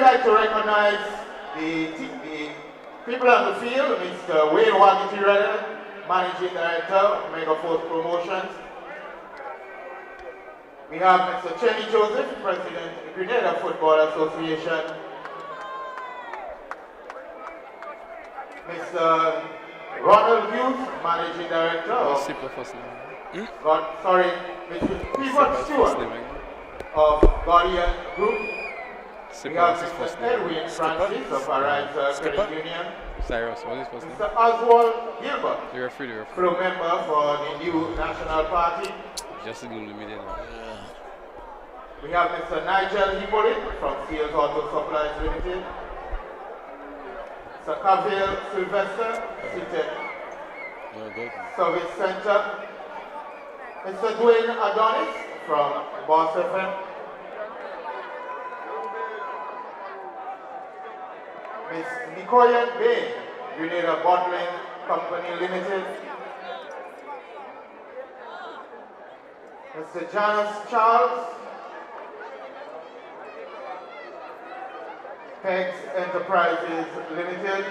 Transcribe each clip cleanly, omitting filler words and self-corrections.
like to recognize the people on the field, Mr. Waggy, Managing Director, Megaforce Promotions. We have Mr. Chenny Joseph, President, Grenada Football Association. Mr. Ronald Hughes, Managing Director of Mr. Pivot Stewart of Guardian Group. We have Mr. Edwin Francis of Arise Credit Union. Cyrus, what is his first name? Mr. Oswald Gilbert, the referee. crew member for the new National Party. Just to the media now. We have Mr. Nigel Hippolyte from Seals Auto Supplies Limited. Mr. Kavil Sylvester, Citec Service Center. Mr. Dwayne Adonis from Boss FM. Ms. Nicoyan Bain, Grenada Bottling Company Limited. Mr. Janice Charles, Pegs Enterprises Limited.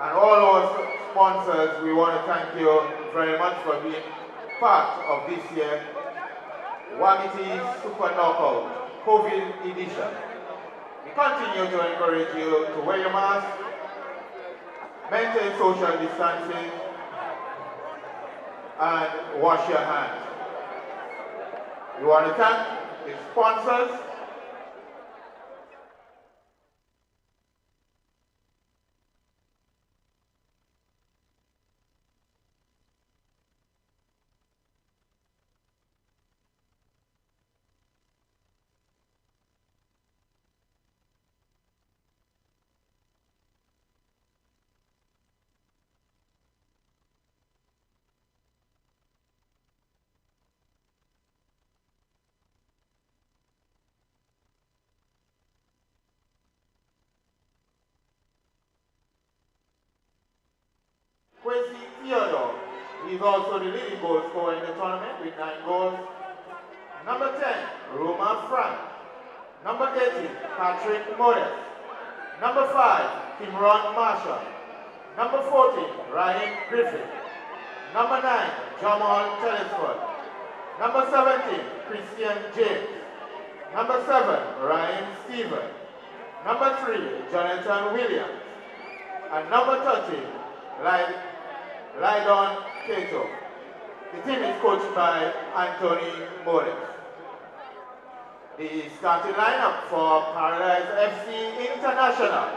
And all our sponsors, we want to thank you very much for being part of this year Waggy Super Knockout COVID edition. We continue to encourage you to wear your mask, maintain social distancing, and wash your hands. We want to thank the sponsors, Quincy Theodore. He's also the leading goal scorer in the tournament with 9 goals. Number 10, Roma Frank. Number 18, Patrick Modest. Number 5, Kimron Marshall. Number 14, Ryan Griffith. Number 9, Jamal Telesford. Number 17, Christian James. Number 7, Ryan Stevens. Number 3, Jonathan Williams. And number 13, Lydon Cato. The team is coached by Anthony Morris. The starting lineup for Paradise FC International.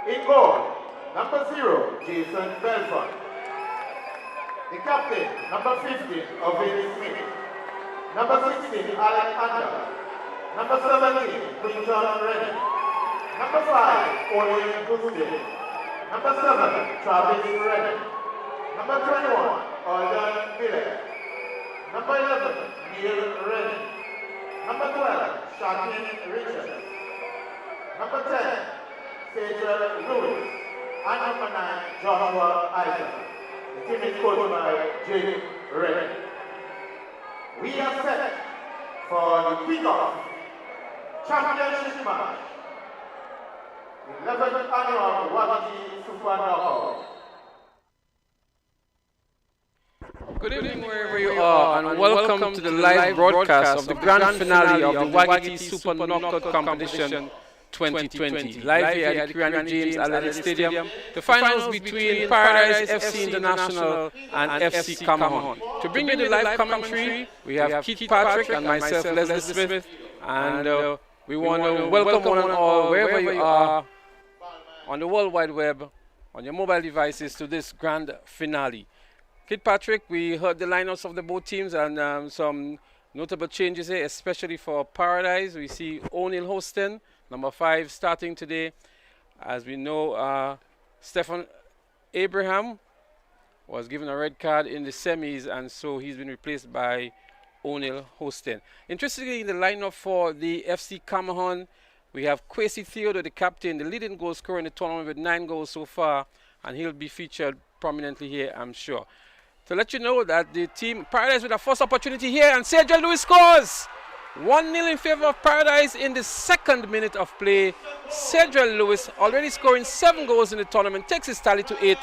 In goal, number 0, Jason Belfort. The captain, number 15, Ovidi Smith. Number 16, Alan Under. Number 17, Quinton Redden. Number 5, Owen Guste. Number 7, Travis Redden. Number 21, Alden Miller. Number 11, Neil Redden. Number 12, Shaquin Richards. Number 10, Cedric Lewis. And number 9, Joshua Isaac. The team is coached by Jake Redden. We are set for the kickoff championship match. 11th annual Waggy Super Knockout. Good evening wherever you are, and welcome to the live broadcast of the grand finale of the Waggy Super Knockout Competition 2020. Live here at the Kirani James Athletic Stadium, the finals between Paradise FC International and FC Cameron. To bring you the live commentary, we have Keith Patrick and myself, Leslie Smith, and we want to welcome one and all, wherever you are, on the World Wide Web, on your mobile devices, to this grand finale. Kid Patrick, we heard the lineups of the both teams and some notable changes here, especially for Paradise. We see O'Neill hosting, number 5 starting today. As we know, Stephen Abraham was given a red card in the semis, and so he's been replaced by O'Neill hosting. Interestingly, in the lineup for the FC Cameron, we have Kwesi Theodore, the captain, the leading goal scorer in the tournament with 9 goals so far, and he'll be featured prominently here, I'm sure. To let you know that the team, Paradise with a first opportunity here, and Sergio Lewis scores! 1-0 in favor of Paradise in the second minute of play. Cedric Lewis, already scoring 7 goals in the tournament, takes his tally to 8.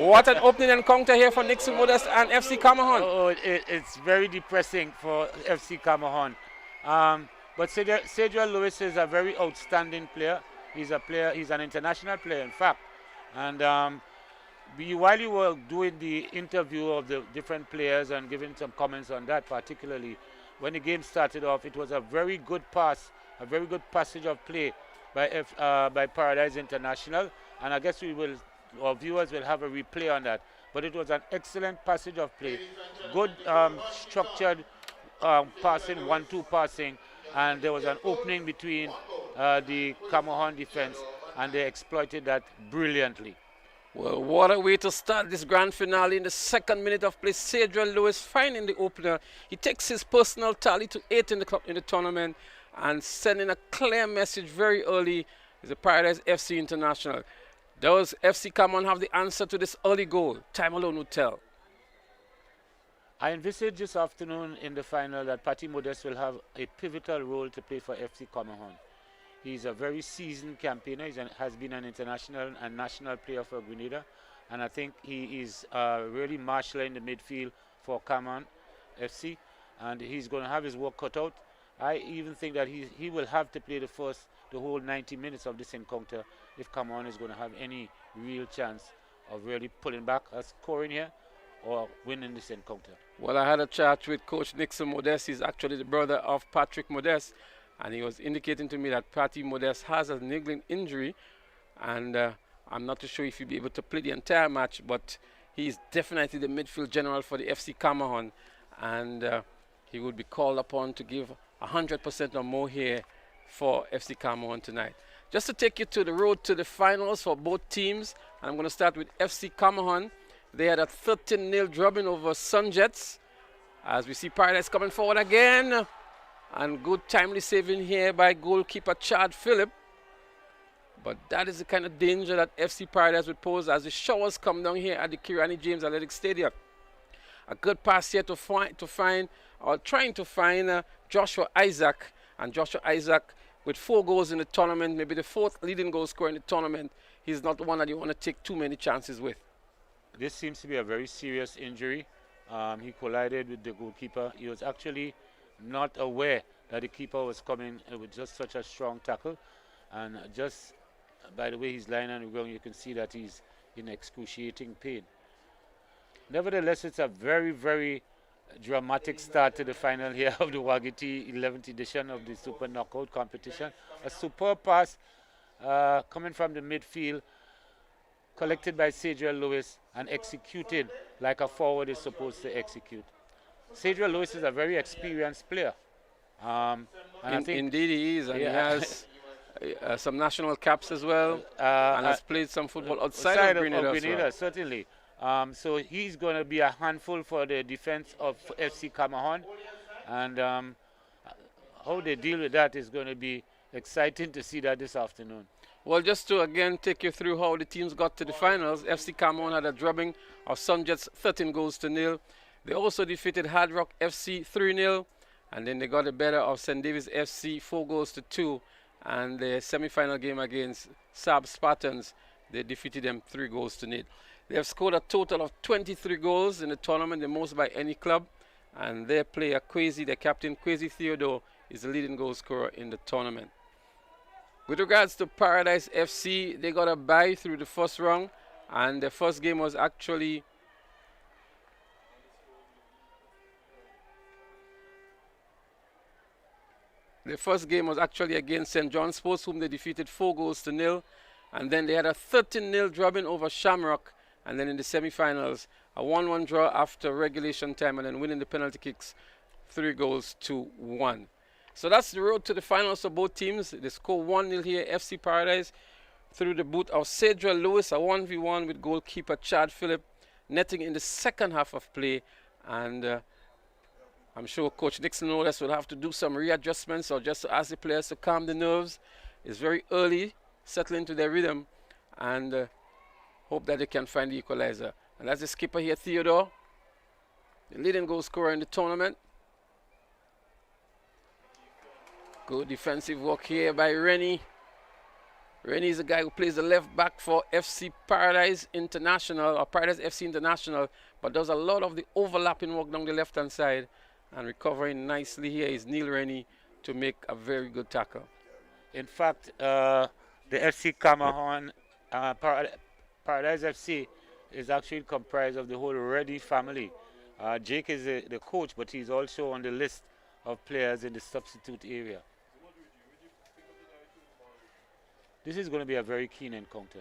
What an opening encounter here for Nixon Modest and FC Cameron. Oh, it's very depressing for FC Cameron. But Cedric Lewis is a very outstanding player. He's an international player, in fact. And while you were doing the interview of the different players and giving some comments on that, particularly when the game started off, it was a very good pass, a very good passage of play by Paradise International. And I guess our viewers will have a replay on that. But it was an excellent passage of play, good structured passing, 1-2 passing, and there was an opening between the Cameron defense, and they exploited that brilliantly. Well, what a way to start this grand finale in the second minute of play. Cedric Lewis finding the opener. He takes his personal tally to 8 in the tournament and sending a clear message very early. Is the Paradise FC International. Does FC Cameron have the answer to this early goal? Time alone will tell. I envisage this afternoon in the final that Patty Modest will have a pivotal role to play for FC Cameron. He's a very seasoned campaigner. He has been an international and national player for Grenada. And I think he is really marshalling the midfield for Cameron FC. And he's going to have his work cut out. I even think that he will have to play the whole 90 minutes of this encounter if Cameron is going to have any real chance of really pulling back a scoring here or winning this encounter. Well, I had a chat with Coach Nixon Modest. He's actually the brother of Patrick Modest. And he was indicating to me that Patty Modest has a niggling injury. And I'm not too sure if he'll be able to play the entire match, but he's definitely the midfield general for the FC Cameron. And he will be called upon to give 100% or more here for FC Cameron tonight. Just to take you to the road to the finals for both teams, and I'm going to start with FC Cameron. They had a 13-0 drubbing over Sunjets. As we see Paradise coming forward again. And good timely saving here by goalkeeper Chad Phillip. But that is the kind of danger that FC Paradise would pose as the showers come down here at the Kirani James Athletic Stadium. A good pass here trying to find Joshua Isaac. And Joshua Isaac, with 4 goals in the tournament, maybe the 4th leading goal scorer in the tournament, he's not the one that you want to take too many chances with. This seems to be a very serious injury. He collided with the goalkeeper. He was actually not aware that the keeper was coming with just such a strong tackle. And just by the way he's lying on the ground, you can see that he's in excruciating pain. Nevertheless, it's a very, very dramatic start to the final here of the Waggy 11th edition of the Super Knockout competition. A superb pass coming from the midfield, collected by Cedric Lewis and executed like a forward is supposed to execute. Cedric Lewis is a very experienced player. And I think indeed he is, and he has some national caps as well, and has played some football outside of Grenada, certainly. So he's going to be a handful for the defense of FC Cameron, and how they deal with that is going to be exciting to see that this afternoon. Well, just to again take you through how the teams got to the finals, FC Cameron had a drubbing of Sunjets 13 goals to 0. They also defeated Hard Rock FC 3-0, and then they got the better of St. David's FC 4 goals to 2. And the semi-final game against Saab Spartans, they defeated them 3 goals to 0. They have scored a total of 23 goals in the tournament, the most by any club. And their player, their captain, Kwesi Theodore, is the leading goal scorer in the tournament. With regards to Paradise FC, they got a bye through the first round, and the first game was actually against St. John's Sports, whom they defeated 4 goals to 0. And then they had a 13-0 drubbing over Shamrock. And then in the semi-finals, a 1-1 draw after regulation time, and then winning the penalty kicks 3 goals to 1. So that's the road to the finals of both teams. They score 1-0 here, FC Paradise, through the boot of Cedric Lewis, a 1v1 with goalkeeper Chad Phillip, netting in the second half of play. And I'm sure Coach Nixon Modest will have to do some readjustments or just to ask the players to calm the nerves. It's very early, settle into their rhythm, and hope that they can find the equalizer. And that's the skipper here, Theodore, the leading goal scorer in the tournament. Good defensive work here by Rennie. Rennie is the guy who plays the left back for FC Paradise International, or Paradise FC International, but does a lot of the overlapping work down the left-hand side. And recovering nicely here is Neil Rennie to make a very good tackle. In fact, the FC Cameroon, Paradise FC, is actually comprised of the whole Reddy family. Jake is the coach, but he's also on the list of players in the substitute area. This is going to be a very keen encounter.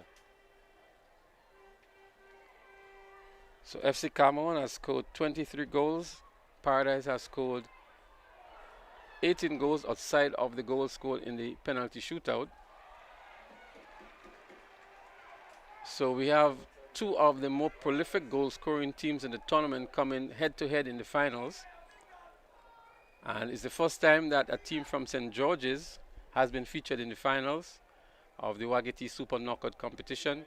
So FC Cameroon has scored 23 goals. Paradise has scored 18 goals outside of the goals scored in the penalty shootout. So we have two of the more prolific goal scoring teams in the tournament coming head to head in the finals. And it's the first time that a team from St. George's has been featured in the finals of the Waggy Super Knockout competition.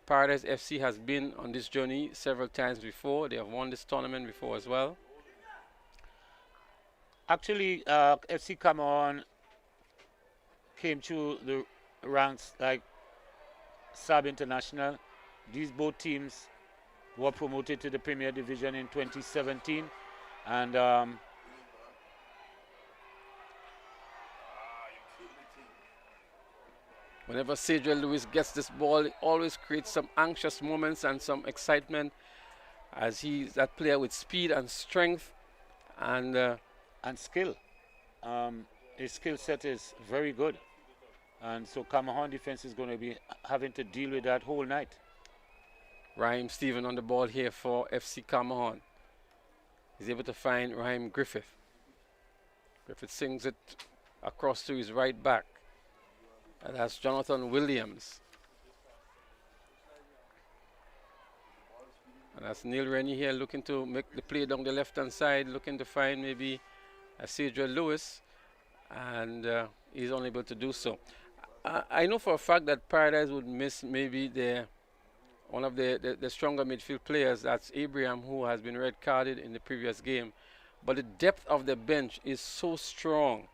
Paradise FC has been on this journey several times before. They have won this tournament before as well. Actually, FC Cameroon came through the ranks like Sub International. These both teams were promoted to the Premier Division in 2017, and whenever Cedric Lewis gets this ball, it always creates some anxious moments and some excitement, as he's that player with speed and strength and skill. His skill set is very good, and so Cameroon defense is going to be having to deal with that whole night. Raheem Stephen on the ball here for FC Cameroon. He's able to find Raheem Griffith. Griffith sings it across to his right back. And that's Jonathan Williams. And that's Neil Rennie here looking to make the play down the left-hand side, looking to find maybe a Cedric Lewis, and he's unable to do so. I know for a fact that Paradise would miss maybe one of the stronger midfield players. That's Abraham, who has been red carded in the previous game. But the depth of the bench is so strong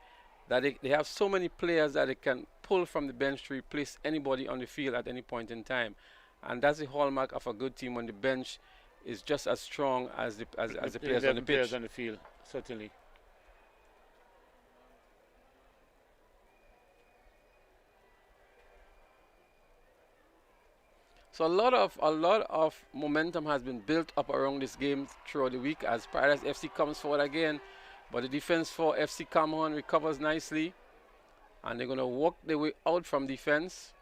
that they have so many players that they can pull from the bench to replace anybody on the field at any point in time. And that's the hallmark of a good team, when the bench is just as strong as the players on the pitch. Players on the field, certainly. So a lot of momentum has been built up around this game throughout the week as Paradise FC comes forward again, but the defense for FC Cameroon recovers nicely, and they're going to work their way out from defense.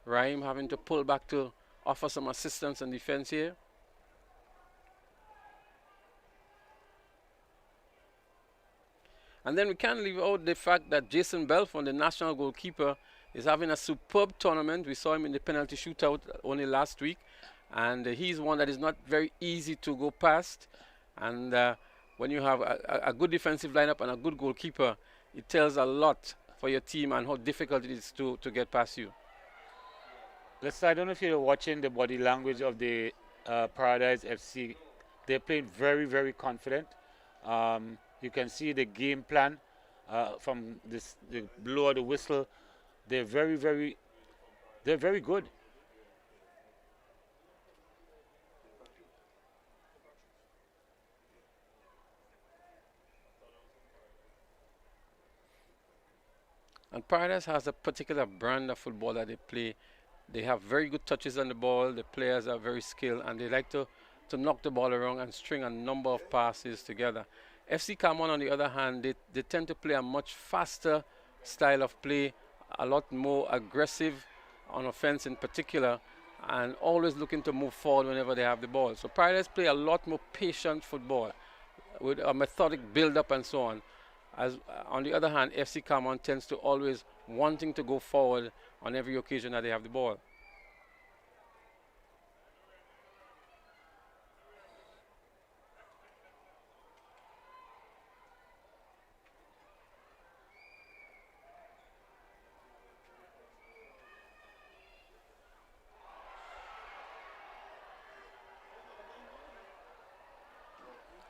Raheem having to pull back to offer some assistance on defense here. And then we can't leave out the fact that Jason Belfont, the national goalkeeper, is having a superb tournament. We saw him in the penalty shootout only last week, and he's one that is not very easy to go past. And when you have a good defensive lineup and a good goalkeeper, it tells a lot for your team and how difficult it is to get past you. Listen, I don't know if you're watching the body language of the Paradise FC. They're playing very, very confident. You can see the game plan from the blow of the whistle. They're very good. And Paradise has a particular brand of football that they play. They have very good touches on the ball. The players are very skilled, and they like to knock the ball around and string a number of passes together. FC Cameroon, on the other hand, they tend to play a much faster style of play, a lot more aggressive on offense in particular, and always looking to move forward whenever they have the ball. So Paradise play a lot more patient football with a methodic build-up and so on. As on the other hand, FC Cameroon tends to always wanting to go forward on every occasion that they have the ball.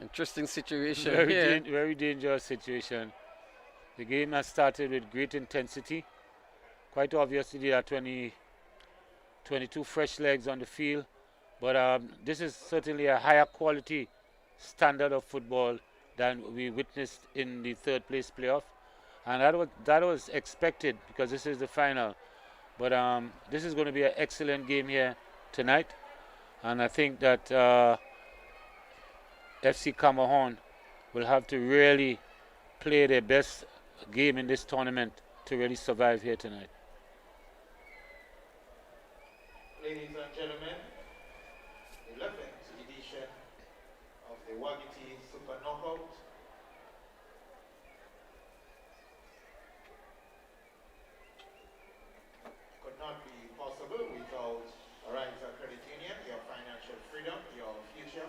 Interesting situation here. Very dangerous situation. The game has started with great intensity. Quite obviously there are 22 fresh legs on the field, but this is certainly a higher quality standard of football than we witnessed in the third place playoff, and that was expected because this is the final. But this is going to be an excellent game here tonight, and I think that FC Cameroon will have to really play their best game in this tournament to really survive here tonight. Ladies and gentlemen, 11th edition of the Waggy Super Knockout. Could not be possible without Arise Credit Union, your financial freedom, your future.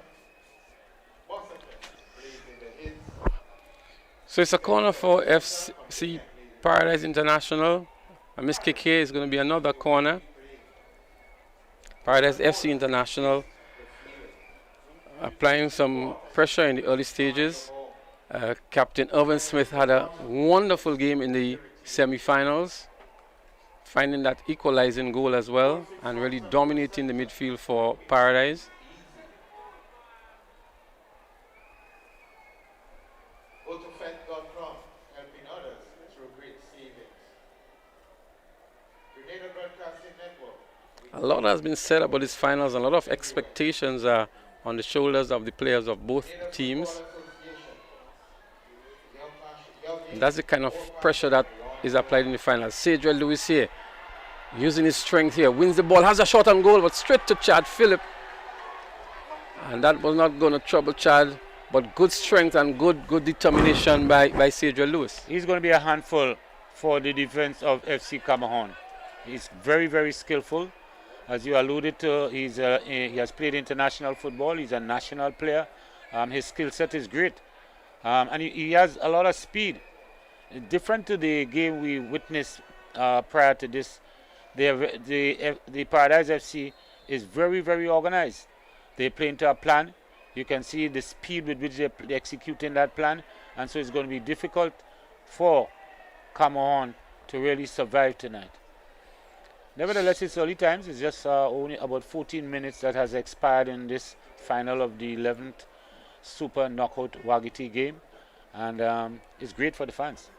So it's a corner for FC Paradise International. And Miss kick here is going to be another corner. Paradise FC International applying some pressure in the early stages. Captain Irvin Smith had a wonderful game in the semi-finals, finding that equalizing goal as well and really dominating the midfield for Paradise. Helping others through great savings. Grenada Broadcasting Network. A lot has been said about these finals, and a lot of expectations are on the shoulders of the players of both teams. And that's the kind of pressure that is applied in the finals. Cedric Lewis here, using his strength here, wins the ball, has a shot on goal, but straight to Chad Phillip. And that was not going to trouble Chad, but good strength and good determination by Cedric Lewis. He's going to be a handful for the defense of FC Cameroon. He's very, very skillful. As you alluded to, he has played international football. He's a national player. His skill set is great. And he has a lot of speed. Different to the game we witnessed prior to this, the Paradise FC is very, very organized. They play into a plan. You can see the speed with which they're executing that plan. And so it's going to be difficult for Cameroon to really survive tonight. Nevertheless, it's early times. It's just only about 14 minutes that has expired in this final of the 11th Super Knockout Waggy game. And it's great for the fans.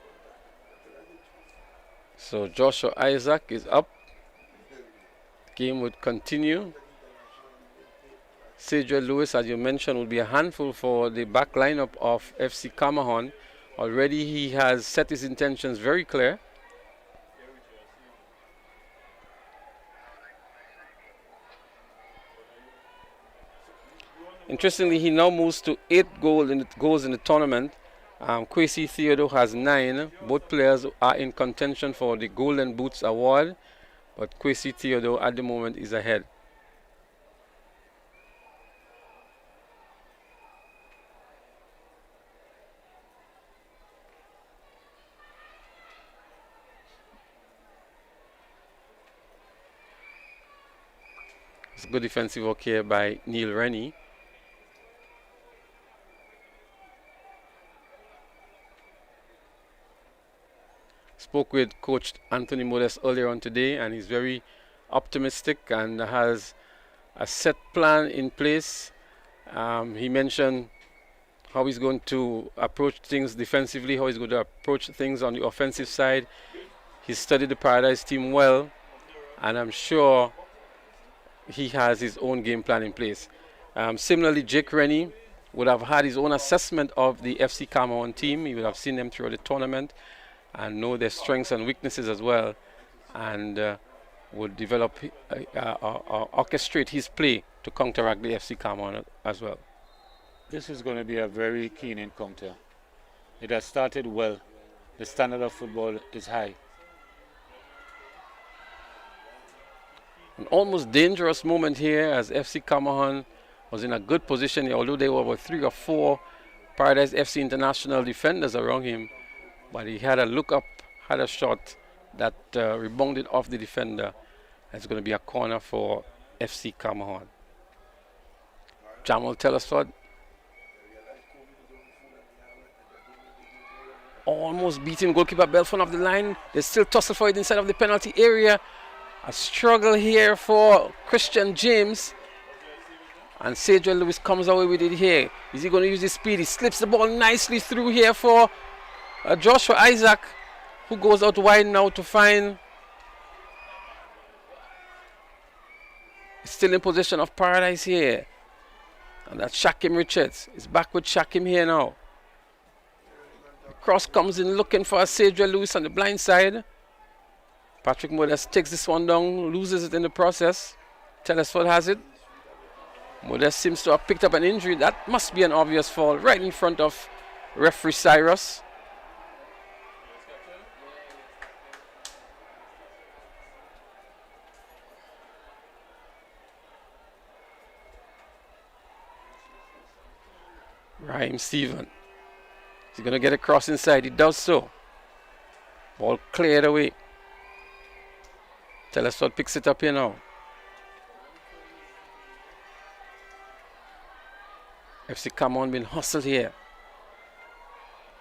So Joshua Isaac is up. Game would continue. Cedric Lewis, as you mentioned, will be a handful for the back lineup of FC Cameroon. Already he has set his intentions very clear. Interestingly, he now moves to 8 goals in the tournament. Kwesi Theodore has 9. Both players are in contention for the Golden Boots award, but Kwesi Theodore at the moment is ahead. It's good defensive work here by Neil Rennie. Spoke with Coach Anthony Modest earlier on today, and he's very optimistic and has a set plan in place. He mentioned how he's going to approach things defensively, how he's going to approach things on the offensive side. He's studied the Paradise team well, and I'm sure he has his own game plan in place. Similarly, Jake Rennie would have had his own assessment of the FC Cameroon team. He would have seen them throughout the tournament and know their strengths and weaknesses as well, and would develop or orchestrate his play to counteract the FC Cameroon as well. This is going to be a very keen encounter. It has started well. The standard of football is high. An almost dangerous moment here as FC Cameroon was in a good position, although there were about 3 or 4 Paradise FC International defenders around him. But he had a look up, had a shot that rebounded off the defender. It's going to be a corner for FC Cameroon. Jamal Telesford. Almost beating goalkeeper Belfon off the line. They still tussle for it inside of the penalty area. A struggle here for Christian James. And Cedric Lewis comes away with it here. Is he going to use his speed? He slips the ball nicely through here for Joshua Isaac, who goes out wide now to find. Still in possession of Paradise here. And that's Shakim Richards. He's back with Shakim here now. The cross comes in looking for Cedric Lewis on the blind side. Patrick Modest takes this one down, loses it in the process. Telesford has it. Modest seems to have picked up an injury. That must be an obvious foul right in front of referee Cyrus. Raheem Stephen. He's going to get a cross inside. He does so. Ball cleared away. Telesford picks it up here now. FC Cameron being hustled here.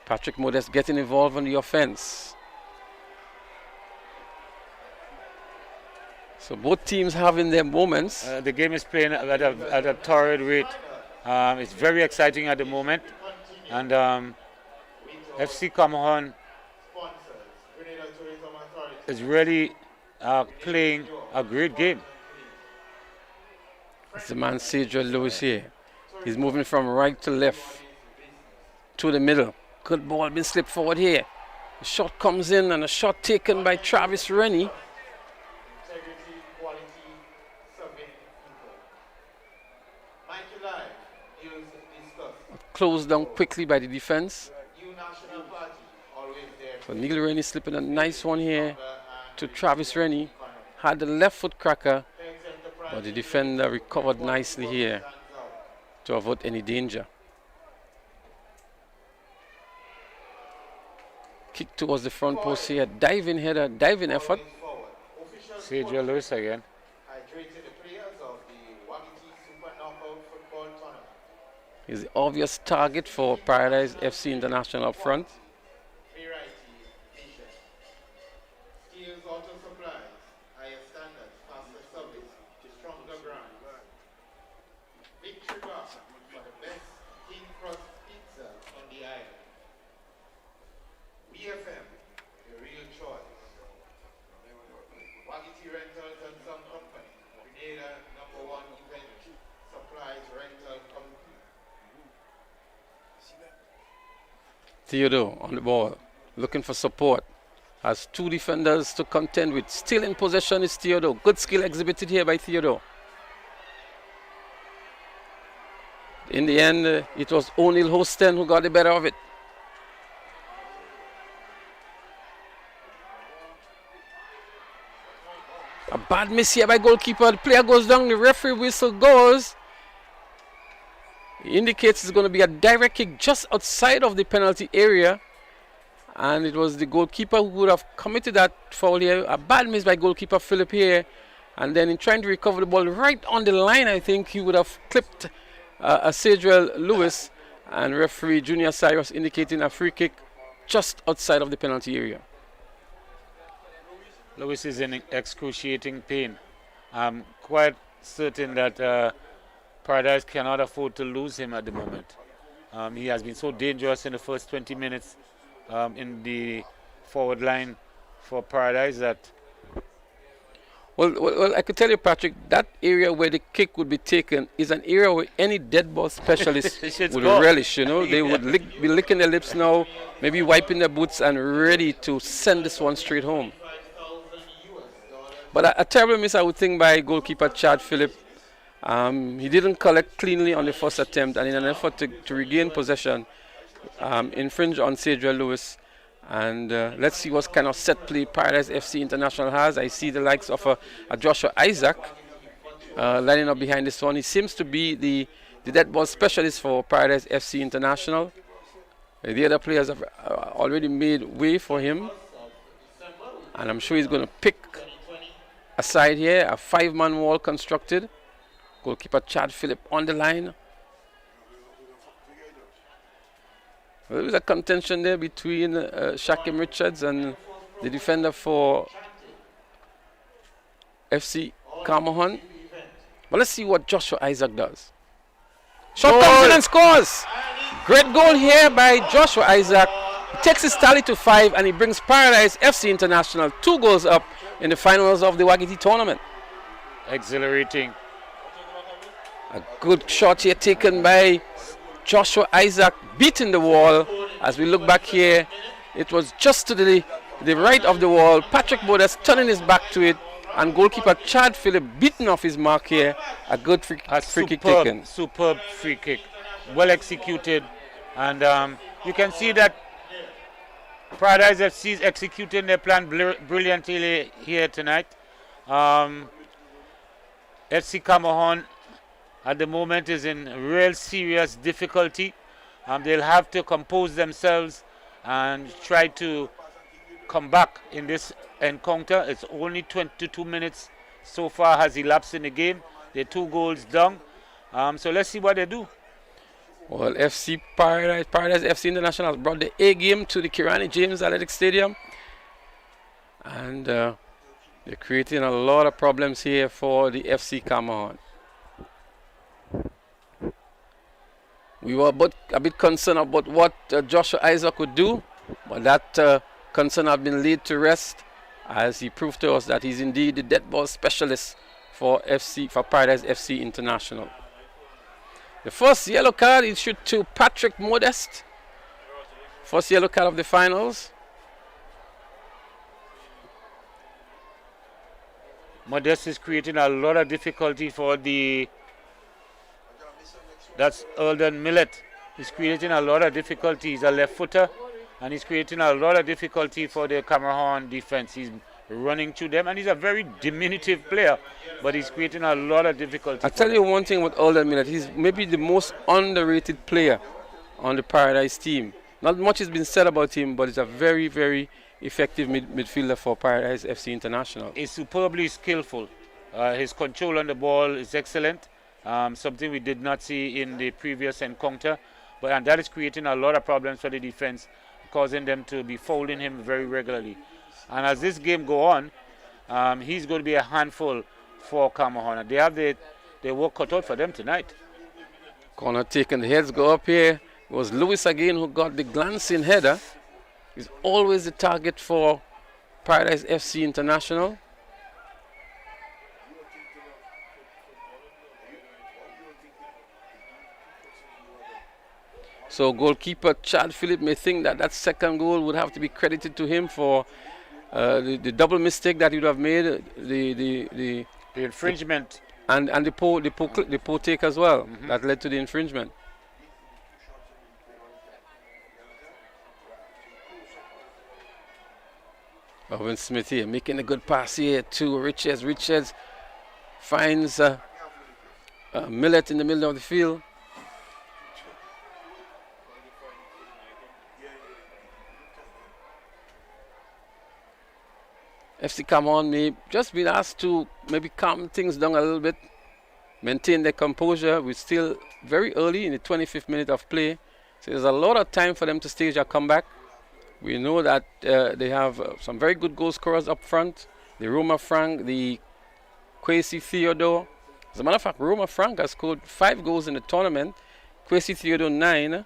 Patrick Modest getting involved on the offense. So both teams having their moments. The game is playing at a torrid rate. It's very exciting at the moment. And FC Cameron is really playing a great game. It's the man Cedric Lewis here. He's moving from right to left to the middle. Good ball being slipped forward here. The shot comes in and a shot taken by Travis Rennie. Closed down quickly by the defense. So Neil Rennie slipping a nice one here to Travis Rennie. Had the left foot cracker, but the defender recovered nicely here to avoid any danger. Kick towards the front post here. Diving header, diving effort. Cedric Lewis again. He's the obvious target for Paradise FC International up front. Theodore on the ball, looking for support. Has two defenders to contend with. Still in possession is Theodore. Good skill exhibited here by Theodore. In the end, it was O'Neill Hosten who got the better of it. A bad miss here by goalkeeper. The player goes down, the referee whistle goes. He indicates it's going to be a direct kick just outside of the penalty area. And it was the goalkeeper who would have committed that foul here. A bad miss by goalkeeper Philip here. And then in trying to recover the ball right on the line, I think he would have clipped Cedric Lewis. And referee Junior Cyrus indicating a free kick just outside of the penalty area. Lewis is in excruciating pain. I'm quite certain that Paradise cannot afford to lose him at the moment. He has been so dangerous in the first 20 minutes in the forward line for Paradise that... Well, I could tell you, Patrick, that area where the kick would be taken is an area where any dead ball specialist would relish, you know. They would be licking their lips now, maybe wiping their boots and ready to send this one straight home. But a terrible miss, I would think, by goalkeeper Chad Phillip. He didn't collect cleanly on the first attempt, and in an effort to regain possession, infringe on Cedric Lewis. And let's see what kind of set play Paradise FC International has. I see the likes of a Joshua Isaac lining up behind this one. He seems to be the dead ball specialist for Paradise FC International. The other players have already made way for him. And I'm sure he's going to pick a side here, a 5-man wall constructed. Goalkeeper Chad Phillip on the line. Well, there was a contention there between Shakim Richards and the defender for FC Cameron. But let's see what Joshua Isaac does. Shot comes in and scores. Great goal here by Joshua Isaac. He takes his tally to 5 and he brings Paradise FC International 2 goals up in the finals of the Waggy tournament. Exhilarating. A good shot here taken by Joshua Isaac, beating the wall. As we look back here, it was just to the right of the wall. Patrick Modest turning his back to it, and goalkeeper Chad Phillip beaten off his mark here. A good free kick taken. Superb free kick. Well executed. And you can see that Paradise FC is executing their plan brilliantly here tonight. FC Cameron at the moment is in real serious difficulty. They'll have to compose themselves and try to come back in this encounter. It's only 22 minutes so far has elapsed in the game. They're 2 goals down. So let's see what they do. Well, Paradise FC International brought the A game to the Kirani James Athletic Stadium. And they're creating a lot of problems here for the FC Cameron. We were a bit concerned about what Joshua Isaac would do, but that concern has been laid to rest as he proved to us that he's indeed the dead ball specialist for Paradise FC International. The first yellow card issued to Patrick Modest. First yellow card of the finals. Modest is creating a lot of difficulty for that's Eldon Millet. He's creating a lot of difficulty. He's a left footer and he's creating a lot of difficulty for the Cameron defense. He's running through them and he's a very diminutive player, but he's creating a lot of difficulty. I'll tell you one thing with Eldon Millet. He's maybe the most underrated player on the Paradise team. Not much has been said about him, but he's a very, very effective midfielder for Paradise FC International. He's superbly skillful. His control on the ball is excellent. Something we did not see in the previous encounter, and that is creating a lot of problems for the defense, causing them to be fouling him very regularly. And as this game go on, he's going to be a handful for Cameron. They have their work cut out for them tonight. Corner taken, the heads go up here. It was Lewis again who got the glancing header. He's always the target for Paradise FC International. So goalkeeper Chad Phillip may think that second goal would have to be credited to him for the double mistake that he would have made, the infringement and the poor take as well, that led to the infringement. Owen Smith here making a good pass here to Richards. Richards finds Millet in the middle of the field. FC Cameron may just be asked to maybe calm things down a little bit, maintain their composure. We're still very early in the 25th minute of play, so there's a lot of time for them to stage a comeback. We know that they have some very good goal scorers up front. The Roma Frank, the Kwesi Theodore. As a matter of fact, Roma Frank has scored 5 goals in the tournament, Kwesi Theodore 9,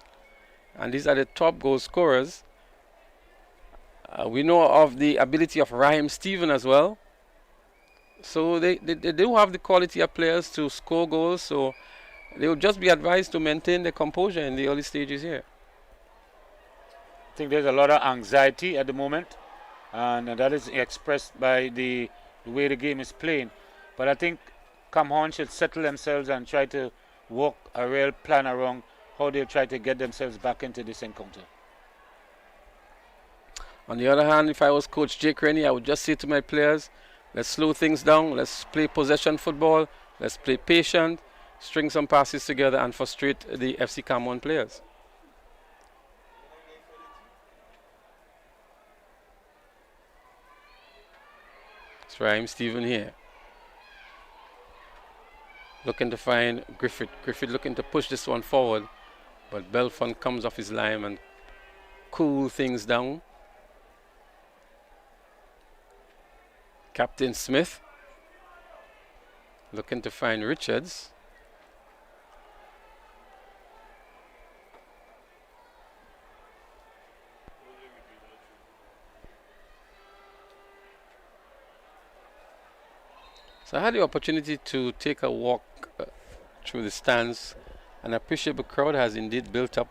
and these are the top goal scorers. We know of the ability of Raheem Stephen as well. So they do have the quality of players to score goals, so they would just be advised to maintain their composure in the early stages here. I think there's a lot of anxiety at the moment, and that is expressed by the way the game is playing. But I think Cameron should settle themselves and try to work a real plan around how they'll try to get themselves back into this encounter. On the other hand, if I was Coach Jake Rennie, I would just say to my players, let's slow things down, let's play possession football, let's play patient, string some passes together and frustrate the FC Cameron players. It's Raheem Stephen here. Looking to find Griffith. Griffith looking to push this one forward, but Belfont comes off his line and cool things down. Captain Smith looking to find Richards. So I had the opportunity to take a walk through the stands. An appreciable crowd has indeed built up,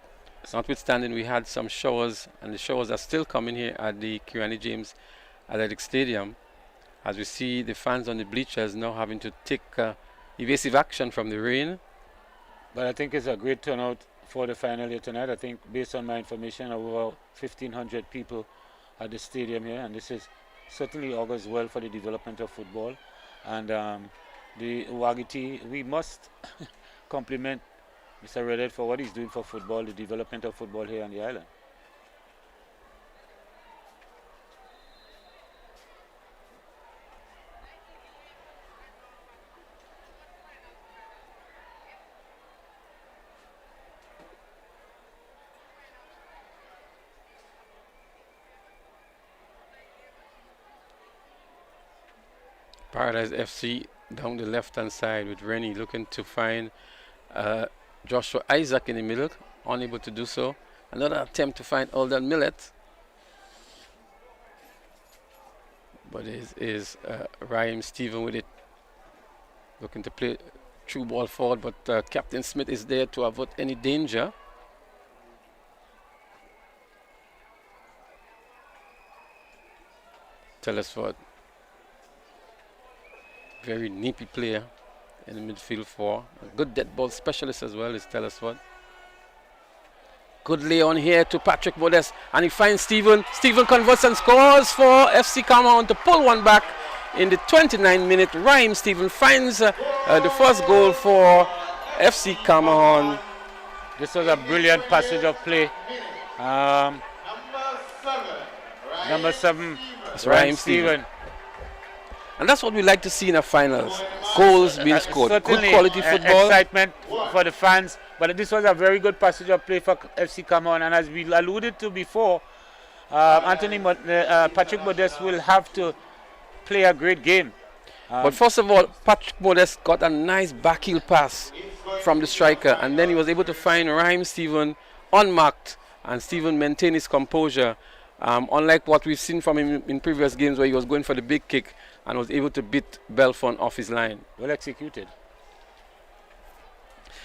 notwithstanding we had some showers, and the showers are still coming here at the Kiani James Athletic Stadium, as we see the fans on the bleachers now having to take evasive action from the rain. But I think it's a great turnout for the final here tonight. I think, based on my information, over 1,500 people at the stadium here, and this is certainly augurs well for the development of football. And the Waggy, we must compliment Mr. Reddit for what he's doing for football, the development of football here on the island. Paradise FC down the left hand side with Rennie looking to find Joshua Isaac in the middle, unable to do so. Another attempt to find Alden Millet, but it is Ryan Stephen with it, looking to play through ball forward, but Captain Smith is there to avoid any danger. Telesford, very nippy player in the midfield for a good dead ball specialist as well is Telesford. Good lay on here to Patrick Modest, and he finds Stephen. Stephen converts and scores for FC Cameroon to pull one back in the 29th minute. Rhyme Stephen finds the first goal for FC Cameroon. This was a brilliant passage of play. Number 7, Rhyme Stephen. And that's what we like to see in the finals. Goals being scored. Good quality football. Excitement for the fans. But this was a very good passage of play for FC Cameroon. And as we alluded to before, Patrick Modest will have to play a great game. But first of all, Patrick Modest got a nice backheel pass from the striker. And then he was able to find Rhyme Stephen unmarked. And Stephen maintained his composure. Unlike what we've seen from him in previous games where he was going for the big kick and was able to beat Belfont off his line. Well executed.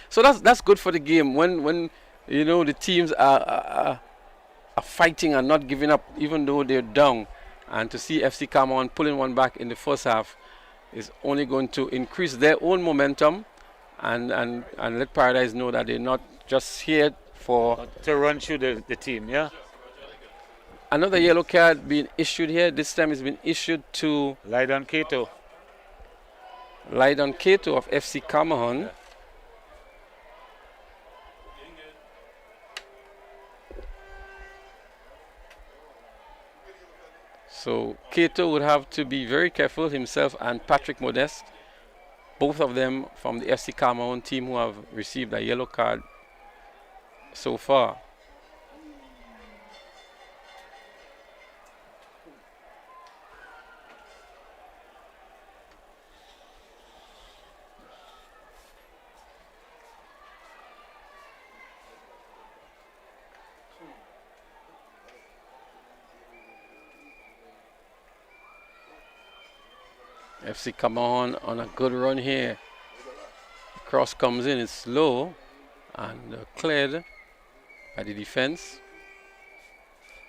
So that's good for the game when you know the teams are fighting and not giving up even though they're down, and to see FC Cameroon pulling one back in the first half is only going to increase their own momentum and let Paradise know that they're not just here for to run through the team. Yeah. Another yellow card being issued here. This time it's been issued to Lydon Kato. Lydon Kato of FC Cameroon. Yeah. So Kato would have to be very careful, himself and Patrick Modest, both of them from the FC Cameroon team who have received a yellow card so far. FC Cameroon on a good run here. Cross comes in, it's low and cleared by the defense.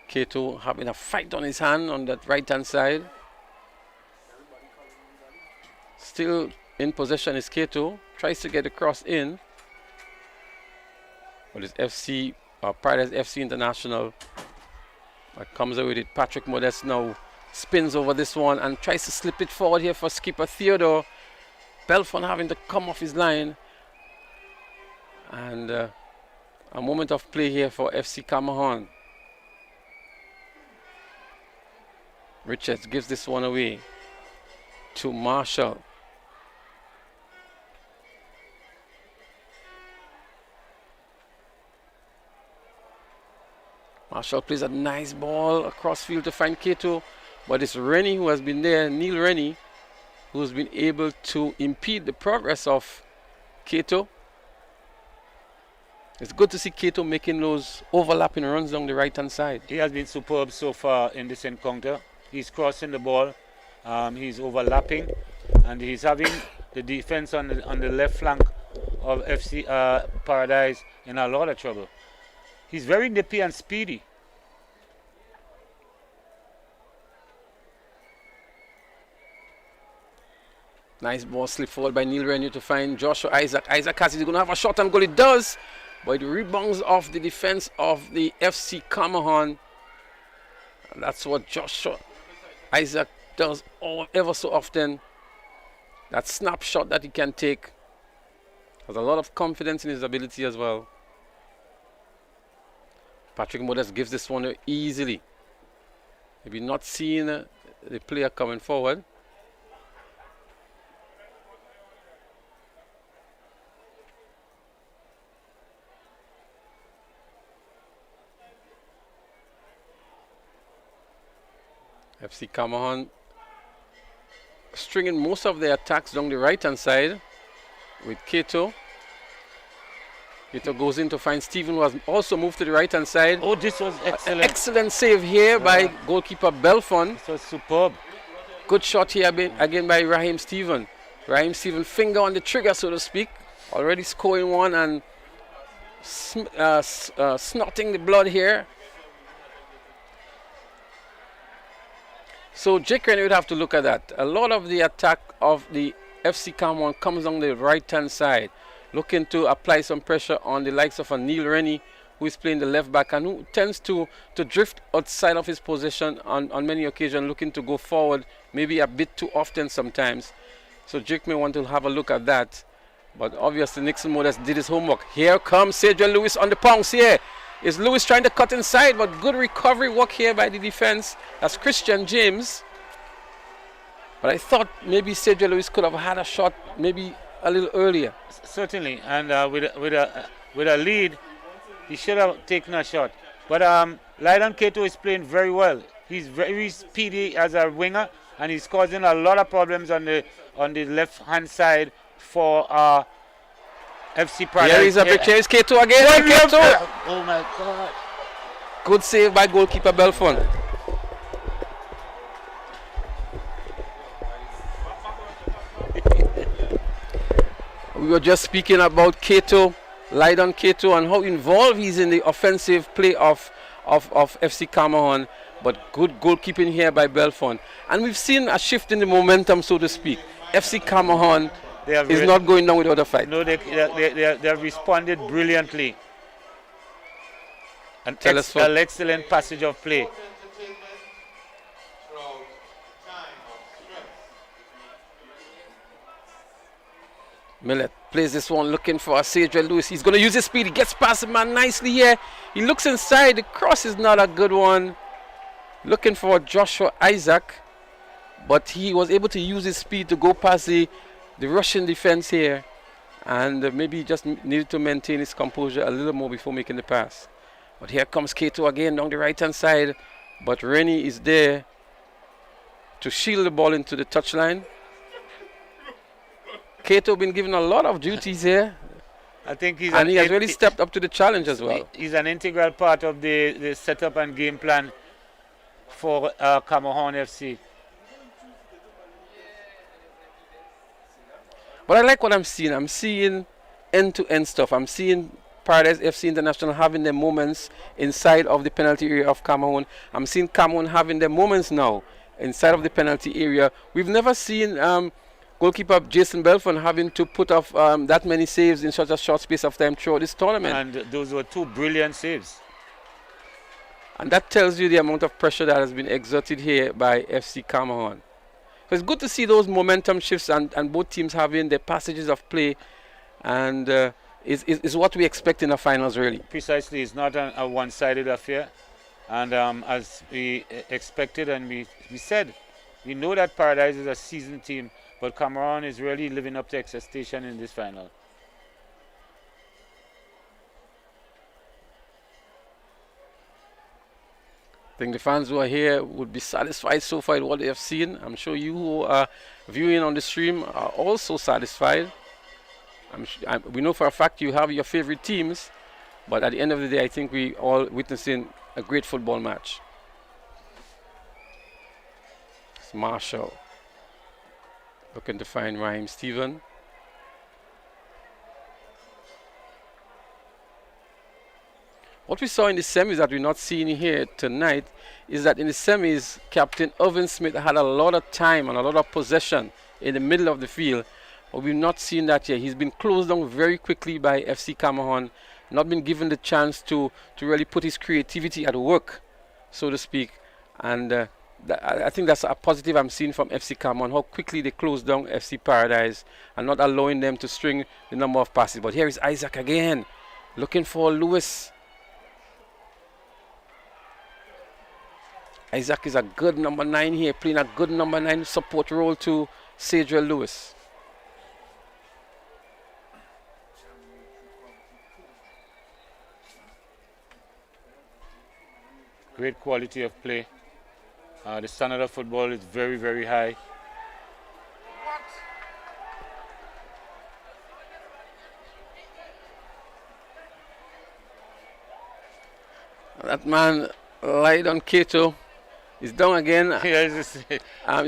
Kato having a fight on his hand on that right hand side. Still in possession is Kato, tries to get the cross in. But it's Paradise FC International that comes away with it. Patrick Modest now spins over this one and tries to slip it forward here for skipper Theodore. Belfont having to come off his line. And a moment of play here for FC Cameroon. Richards gives this one away to Marshall. Marshall plays a nice ball across field to find Kato, but it's Rennie who has been there, Neil Rennie, who's been able to impede the progress of Kato. It's good to see Kato making those overlapping runs down the right-hand side. He has been superb so far in this encounter. He's crossing the ball, he's overlapping, and he's having the defense on the left flank of FC Paradise in a lot of trouble. He's very nippy and speedy. Nice ball slip forward by Neil Renew to find Joshua Isaac. Isaac has he's going to have a shot on goal. It does, but it rebounds off the defense of the FC Cameron. And that's what Joshua Isaac does ever so often. That snapshot that he can take. Has a lot of confidence in his ability as well. Patrick Modest gives this one easily. Maybe not seeing the player coming forward. FC Cameron stringing most of their attacks down the right hand side with Kato. Kato goes in to find Stephen, who has also moved to the right hand side. Oh, this was excellent. Excellent save here by goalkeeper Belfon. This was superb. Good shot here again by Raheem Stephen. Raheem Stephen, finger on the trigger, so to speak. Already scoring one and snorting the blood here. So Jake Rennie would have to look at that. A lot of the attack of the FC Cameron comes on the right hand side, looking to apply some pressure on the likes of a Neil Rennie, who is playing the left back and who tends to drift outside of his position on many occasions, looking to go forward maybe a bit too often sometimes. So Jake may want to have a look at that. But obviously Nixon Modest did his homework. Here comes Sergio Lewis on the pounce here. Is Lewis trying to cut inside, but good recovery work here by the defense. That's Christian James. But I thought maybe Sergio Lewis could have had a shot maybe a little earlier. Certainly, and with a lead, he should have taken a shot. But Lydon Kato is playing very well. He's very speedy as a winger, and he's causing a lot of problems on the left-hand side for FC Paradise. Here is a big chase. Kato again. Kato. Oh my God. Good save by goalkeeper Belfon. We were just speaking about Kato, Lydon Kato, and how involved he's in the offensive play of FC Cameron. But good goalkeeping here by Belfon. And we've seen a shift in the momentum, so to speak. FC Cameron is not going down without a fight. No, they have responded brilliantly. An excellent passage of play. Millet plays this one, looking for a Sergio Lewis. He's going to use his speed. He gets past the man nicely here. He looks inside. The cross is not a good one. Looking for Joshua Isaac. But he was able to use his speed to go past the Russian defense here, and maybe just needed to maintain his composure a little more before making the pass. But here comes Kato again down the right hand side, but Rennie is there to shield the ball into the touchline. Kato been given a lot of duties here. I think he has really stepped up to the challenge as well. He's an integral part of the setup and game plan for Cameron FC. But I like what I'm seeing. I'm seeing end-to-end stuff. I'm seeing Paradise FC International having their moments inside of the penalty area of Cameroon. I'm seeing Cameroon having their moments now inside of the penalty area. We've never seen goalkeeper Jason Belfon having to put off that many saves in such a short space of time throughout this tournament. And those were two brilliant saves. And that tells you the amount of pressure that has been exerted here by FC Cameroon. So it's good to see those momentum shifts and both teams having their passages of play, and is what we expect in the finals, really. Precisely, it's not a one-sided affair, and as we expected and we said, we know that Paradise is a seasoned team, but Cameroon is really living up to expectation in this final. I think the fans who are here would be satisfied so far with what they have seen. I'm sure you who are viewing on the stream are also satisfied. We know for a fact you have your favorite teams, but at the end of the day, I think we all witnessing a great football match. It's Marshall looking to find Raheem Stephen. What we saw in the semis that we're not seeing here tonight is that in the semis, Captain Irvin Smith had a lot of time and a lot of possession in the middle of the field. But we've not seen that yet. He's been closed down very quickly by FC Cameroon, not been given the chance to really put his creativity at work, so to speak. And I think that's a positive I'm seeing from FC Cameroon, how quickly they closed down FC Paradise and not allowing them to string the number of passes. But here is Isaac again, looking for Lewis. Isaac is a good number 9 here, playing a good number 9 support role to Cedric Lewis. Great quality of play. The standard of football is very, very high. That man lied on Kato. He's down again. It's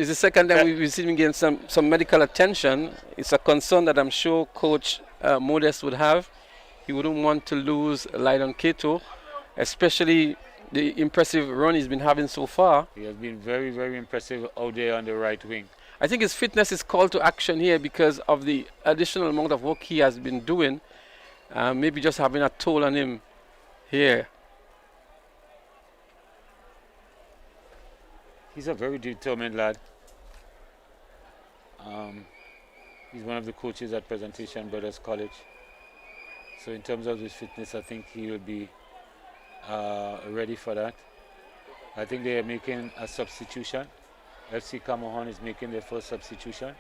the second time we've seen him getting some medical attention. It's a concern that I'm sure Coach Modest would have. He wouldn't want to lose Lydon Kato, especially the impressive run he's been having so far. He has been very, very impressive out there on the right wing. I think his fitness is called to action here because of the additional amount of work he has been doing. Maybe just having a toll on him here. He's a very determined lad. He's one of the coaches at Presentation Brothers College. So in terms of his fitness, I think he will be ready for that. I think they are making a substitution. FC Cameroon is making their first substitution.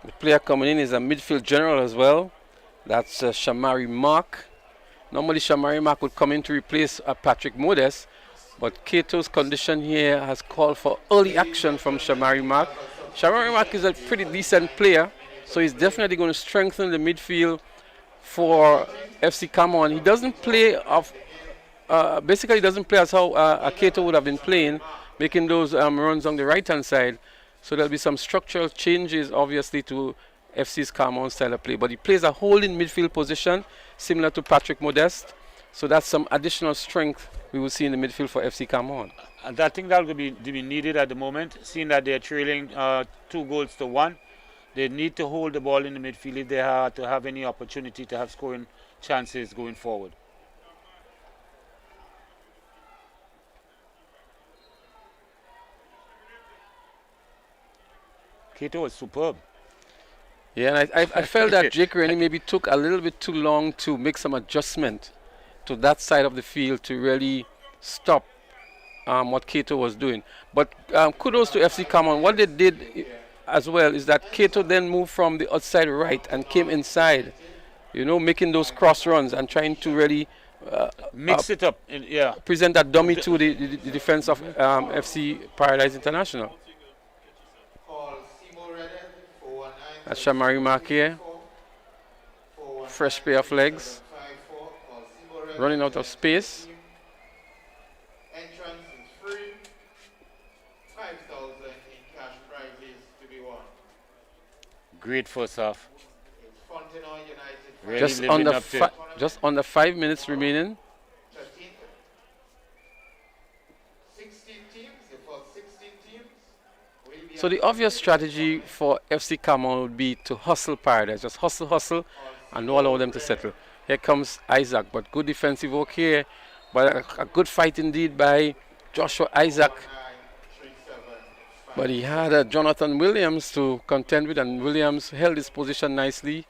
The player coming in is a midfield general as well. That's Shamari Mark. Normally Shamari Mark would come in to replace Patrick Modest, but Kato's condition here has called for early action from Shamari Mark. Shamari Mark is a pretty decent player, so he's definitely going to strengthen the midfield for FC Cameroon. He doesn't play basically he doesn't play as how Kato would have been playing, making those runs on the right-hand side. So there'll be some structural changes, obviously, to FC's Cameroon style of play. But he plays a holding midfield position, similar to Patrick Modest. So that's some additional strength we will see in the midfield for FC Cameroon. And I think that will be needed at the moment, seeing that they're trailing 2-1. They need to hold the ball in the midfield if they are to have any opportunity to have scoring chances going forward. Kato was superb. Yeah, and I felt that Jake Rennie maybe took a little bit too long to make some adjustment to that side of the field to really stop what Kato was doing. But kudos to FC Cameroon. What they did as well is that Kato then moved from the outside right and came inside, you know, making those cross runs and trying to really mix it up. Present that dummy to the defense of FC Paradise International. That's Shamari Mark here. Fresh pair of legs. Running out of space. Entrance is free. 5,000 in cash prizes to be won. Great first half. Really just under 5 minutes remaining. 16 teams, the first 16 teams. So the obvious strategy for FC Cameroon would be to hustle Paradise. Just hustle, and not allow them to settle. Here comes Isaac, but good defensive work here. But a good fight indeed by Joshua Isaac. But he had Jonathan Williams to contend with, and Williams held his position nicely,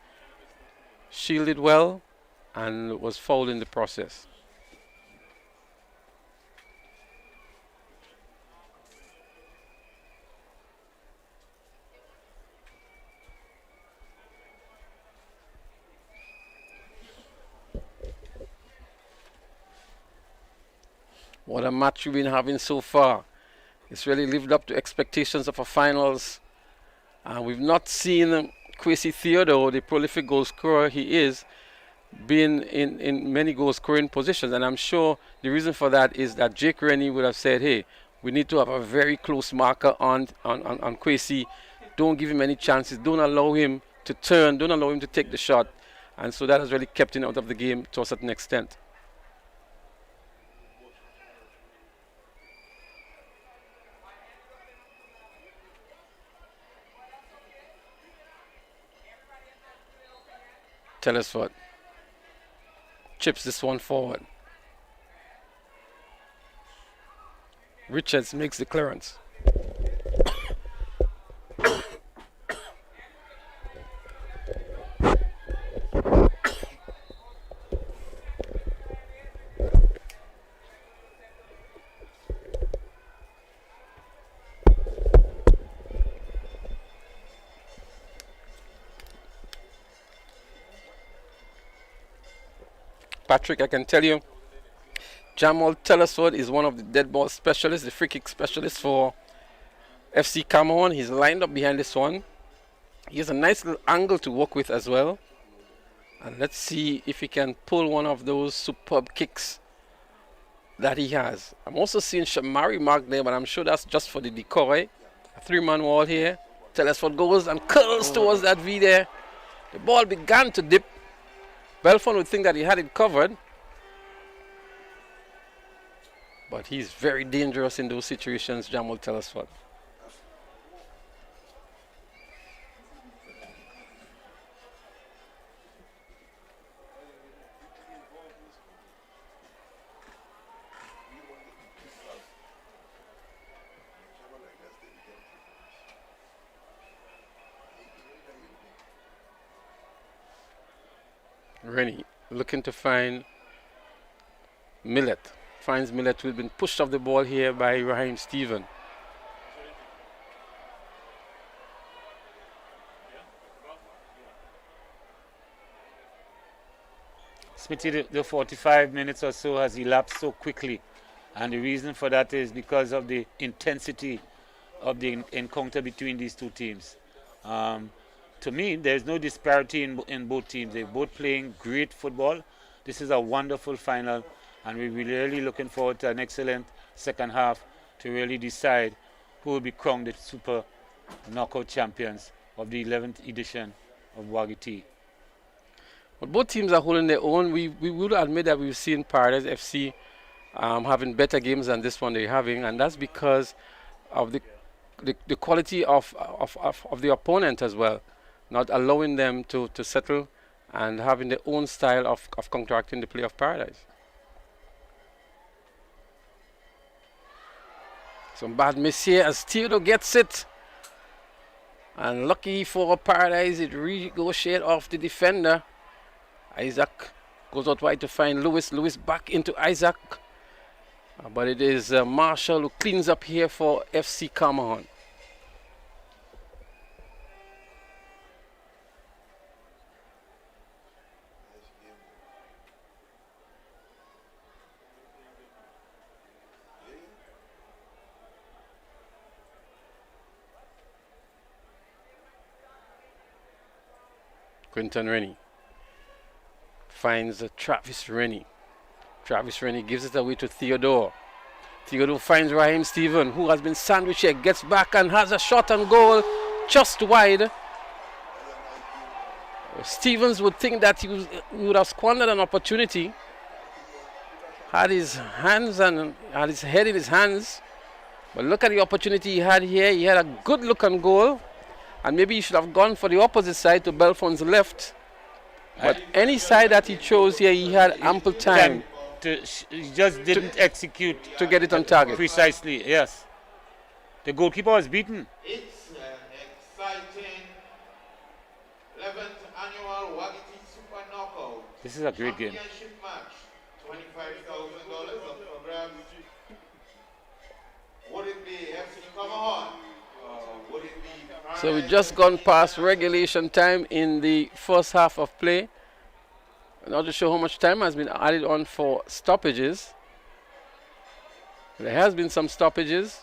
shielded well, and was fouled in the process. What a match we've been having so far. It's really lived up to expectations of a finals. We've not seen Kwesi Theodore, the prolific goal scorer he is, being in many goal scoring positions. And I'm sure the reason for that is that Jake Rennie would have said, hey, we need to have a very close marker on Kwesi. Don't give him any chances. Don't allow him to turn. Don't allow him to take the shot. And so that has really kept him out of the game to a certain extent. Telesford chips this one forward. Richards makes the clearance. Patrick, I can tell you, Jamal Telesford is one of the dead ball specialists, the free kick specialist for FC Cameroon. He's lined up behind this one. He has a nice little angle to work with as well. And let's see if he can pull one of those superb kicks that he has. I'm also seeing Shamari mark there, but I'm sure that's just for the decoy. A three-man wall here. Telesford goes and curls towards that V there. The ball began to dip. Belfont would think that he had it covered. But he's very dangerous in those situations, Jamal Telesford. Rennie looking to find Millet. Finds Millet, who has been pushed off the ball here by Raheem Stephen. Smithy, the 45 minutes or so has elapsed so quickly. And the reason for that is because of the intensity of the encounter between these two teams. To me, there's no disparity in both teams. They're both playing great football. This is a wonderful final, and we're really looking forward to an excellent second half to really decide who will be crowned the Super Knockout champions of the 11th edition of Waggy T. But both teams are holding their own. We will admit that we've seen Paradise FC having better games than this one they're having, and that's because of the quality of the opponent as well. Not allowing them to settle and having their own style of counteracting the play of Paradise. Some bad miss here as Theodore gets it. And lucky for Paradise, it ricocheted off the defender. Isaac goes out wide to find Lewis. Lewis back into Isaac. But it is Marshall who cleans up here for FC Cameroon. Quinton Rennie finds Travis Rennie. Travis Rennie gives it away to Theodore. Theodore finds Raheem Stephen, who has been sandwiched here, gets back and has a shot on goal just wide. Stevens would think that he would have squandered an opportunity. Had his hands and had his head in his hands. But look at the opportunity he had here. He had a good look on goal. And maybe he should have gone for the opposite side to Belfont's left. But any side that he chose here, he had ample time. He just didn't execute to get it on target. Precisely, yes. The goalkeeper was beaten. It's an exciting 11th annual Waggy Super Knockout. This is a great game. Championship match. $25,000 up for grabs. Would it be FC Cameroon? Would it be So we've just gone past regulation time in the first half of play. Not to show how much time has been added on for stoppages. There has been some stoppages,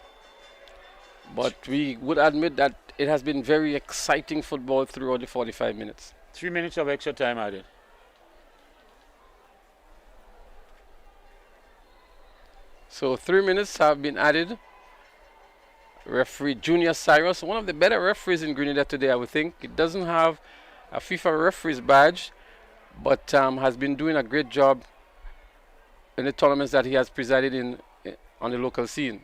but we would admit that it has been very exciting football throughout the 45 minutes. 3 minutes of extra time added. So 3 minutes have been added. Referee Junior Cyrus, one of the better referees in Grenada today, I would think. It doesn't have a FIFA referee's badge, but has been doing a great job in the tournaments that he has presided in on the local scene.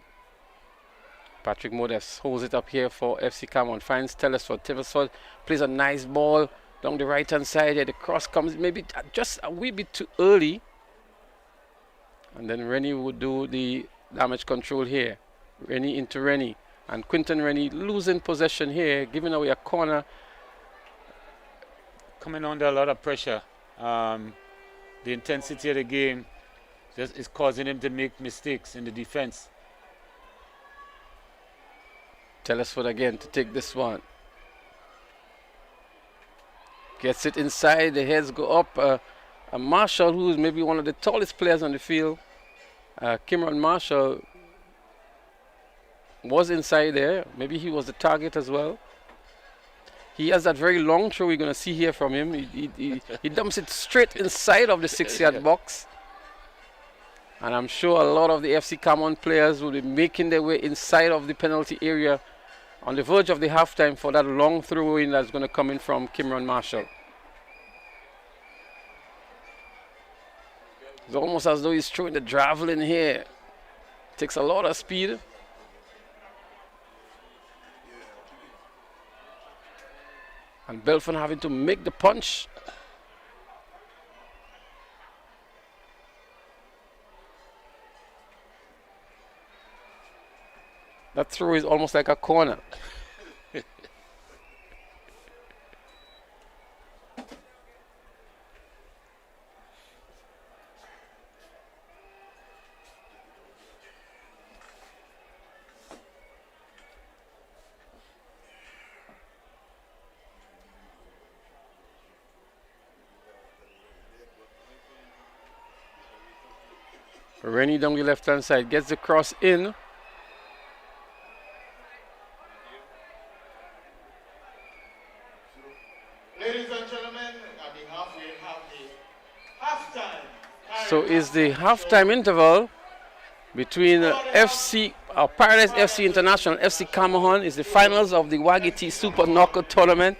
Patrick Modest holds it up here for FC Cameron, finds Telesford. Telesford plays a nice ball down the right hand side here. The cross comes maybe just a wee bit too early. And then Rennie would do the damage control here. Rennie into Rennie. And Quinton Rennie losing possession here, giving away a corner. Coming under a lot of pressure. The intensity of the game just is causing him to make mistakes in the defense. Telesford again to take this one. Gets it inside, the heads go up. Marshall, who is maybe one of the tallest players on the field, Cameron Marshall, was inside there. Maybe he was the target as well. He has that very long throw we're going to see here from him. He dumps it straight inside of the 6-yard box. And I'm sure a lot of the FC Cameron players will be making their way inside of the penalty area on the verge of the halftime for that long throw in that's going to come in from Cameron Marshall. It's almost as though he's throwing the javelin here. Takes a lot of speed. And Belfon having to make the punch. That throw is almost like a corner. Rennie down the left-hand side gets the cross in. Ladies and gentlemen, at the half, we have the halftime. So is the halftime interval between Paradise FC International, FC Cameron, is the finals of the Waggy T Super Knockout Tournament.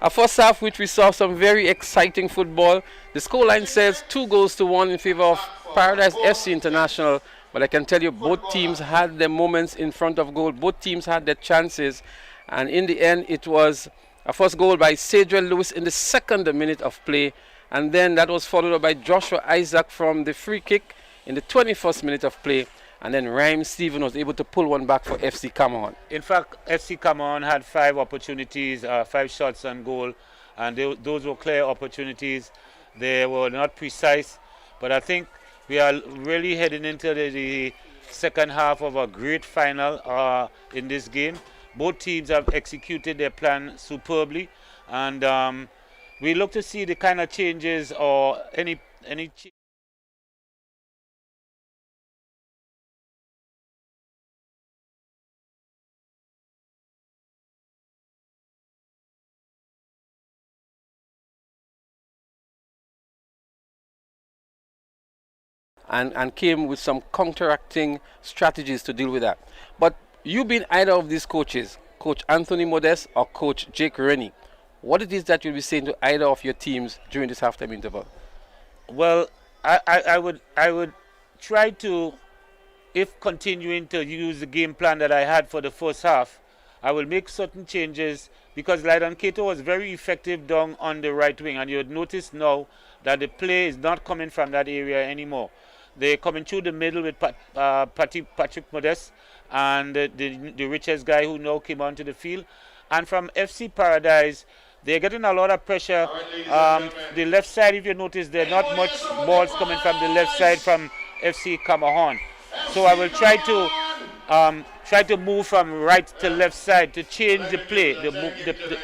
A first half which we saw some very exciting football. The scoreline says 2-1 in favor of Paradise FC International, but I can tell you both teams had their moments in front of goal. Both teams had their chances, and in the end it was a first goal by Cedric Lewis in the 2nd minute of play, and then that was followed up by Joshua Isaac from the free kick in the 21st minute of play, and then Rhyme Stephen was able to pull one back for FC Cameron. In fact, FC Cameron had 5 opportunities, 5 shots on goal, and those were clear opportunities. They were not precise, but I think we are really heading into the second half of a great final in this game. Both teams have executed their plan superbly, and we look to see the kind of changes or any and came with some counteracting strategies to deal with that. But you being either of these coaches, Coach Anthony Modest or Coach Jake Rennie, what it is that you'll be saying to either of your teams during this halftime interval? Well, I would try to, if continuing to use the game plan that I had for the first half, I will make certain changes because Lydon Cato was very effective down on the right wing, and you would notice now that the play is not coming from that area anymore. They're coming through the middle with Patrick Modest and the richest guy who now came onto the field. And from FC Paradise, they're getting a lot of pressure. The left side, if you notice, there are not much balls coming from the left side from FC Cameron. So I will try to move from right to left side to change the play,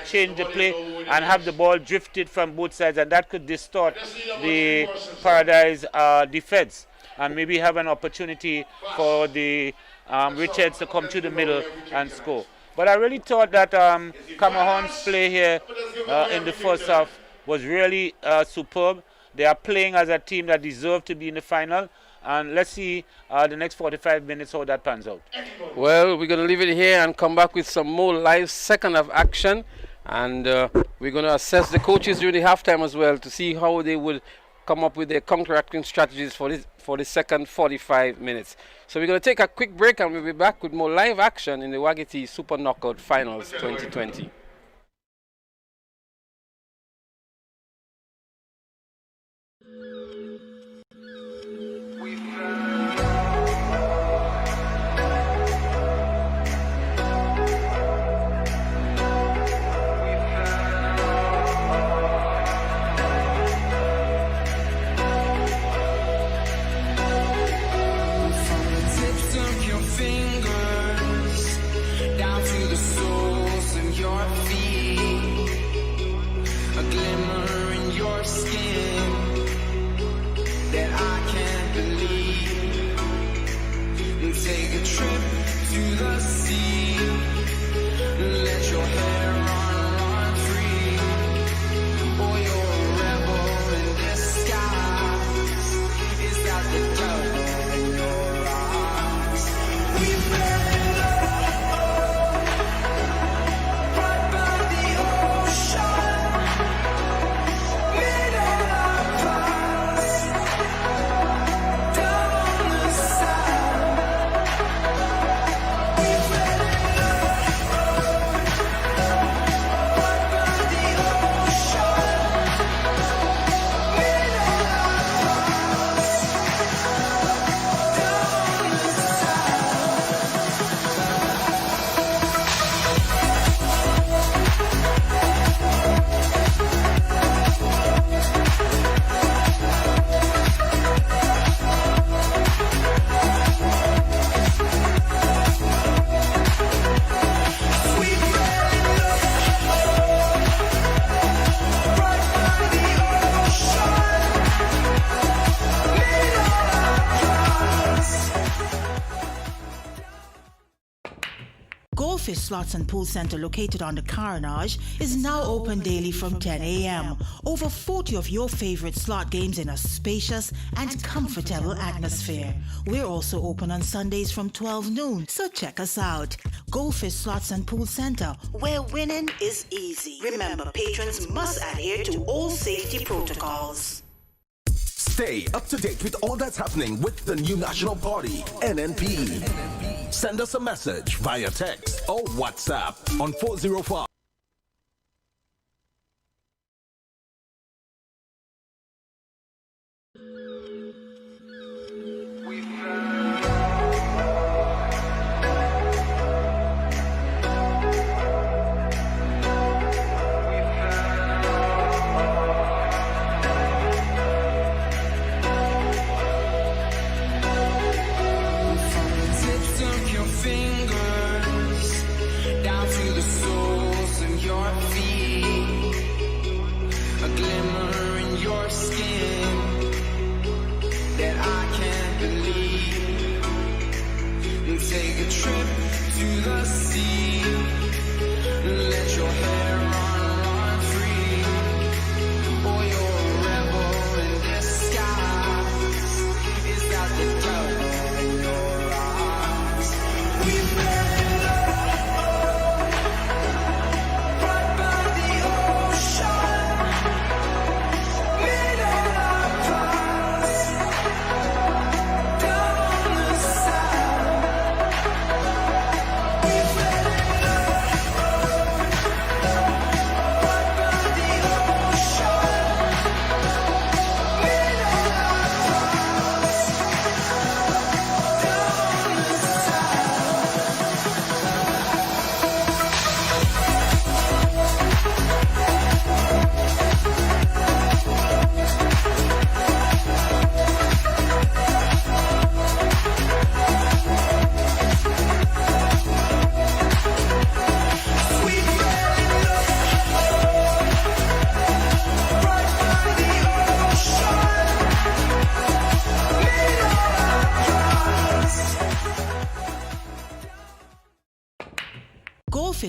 change the play, and have the ball drifted from both sides, and that could distort the Paradise defense. and maybe have an opportunity for the Richards to come to the middle and score. But I really thought that Cameroon's play here in the first half was really superb. They are playing as a team that deserve to be in the final. And let's see the next 45 minutes how that pans out. Well, we're going to leave it here and come back with some more live second half action. And we're going to assess the coaches during the halftime as well to see how they would come up with their counteracting strategies for the second 45 minutes. So we're going to take a quick break and we'll be back with more live action in the Waggy Super Knockout Finals 2020. Goldfish Slots and Pool Center, located on the Carnage, is now open daily from 10 a.m. Over 40 of your favorite slot games in a spacious and comfortable atmosphere. We're also open on Sundays from 12 noon, so check us out. Goldfish Slots and Pool Center, where winning is easy. Remember, patrons must adhere to all safety protocols. Stay up to date with all that's happening with the new national party, NNP. Send us a message via text or WhatsApp on 405.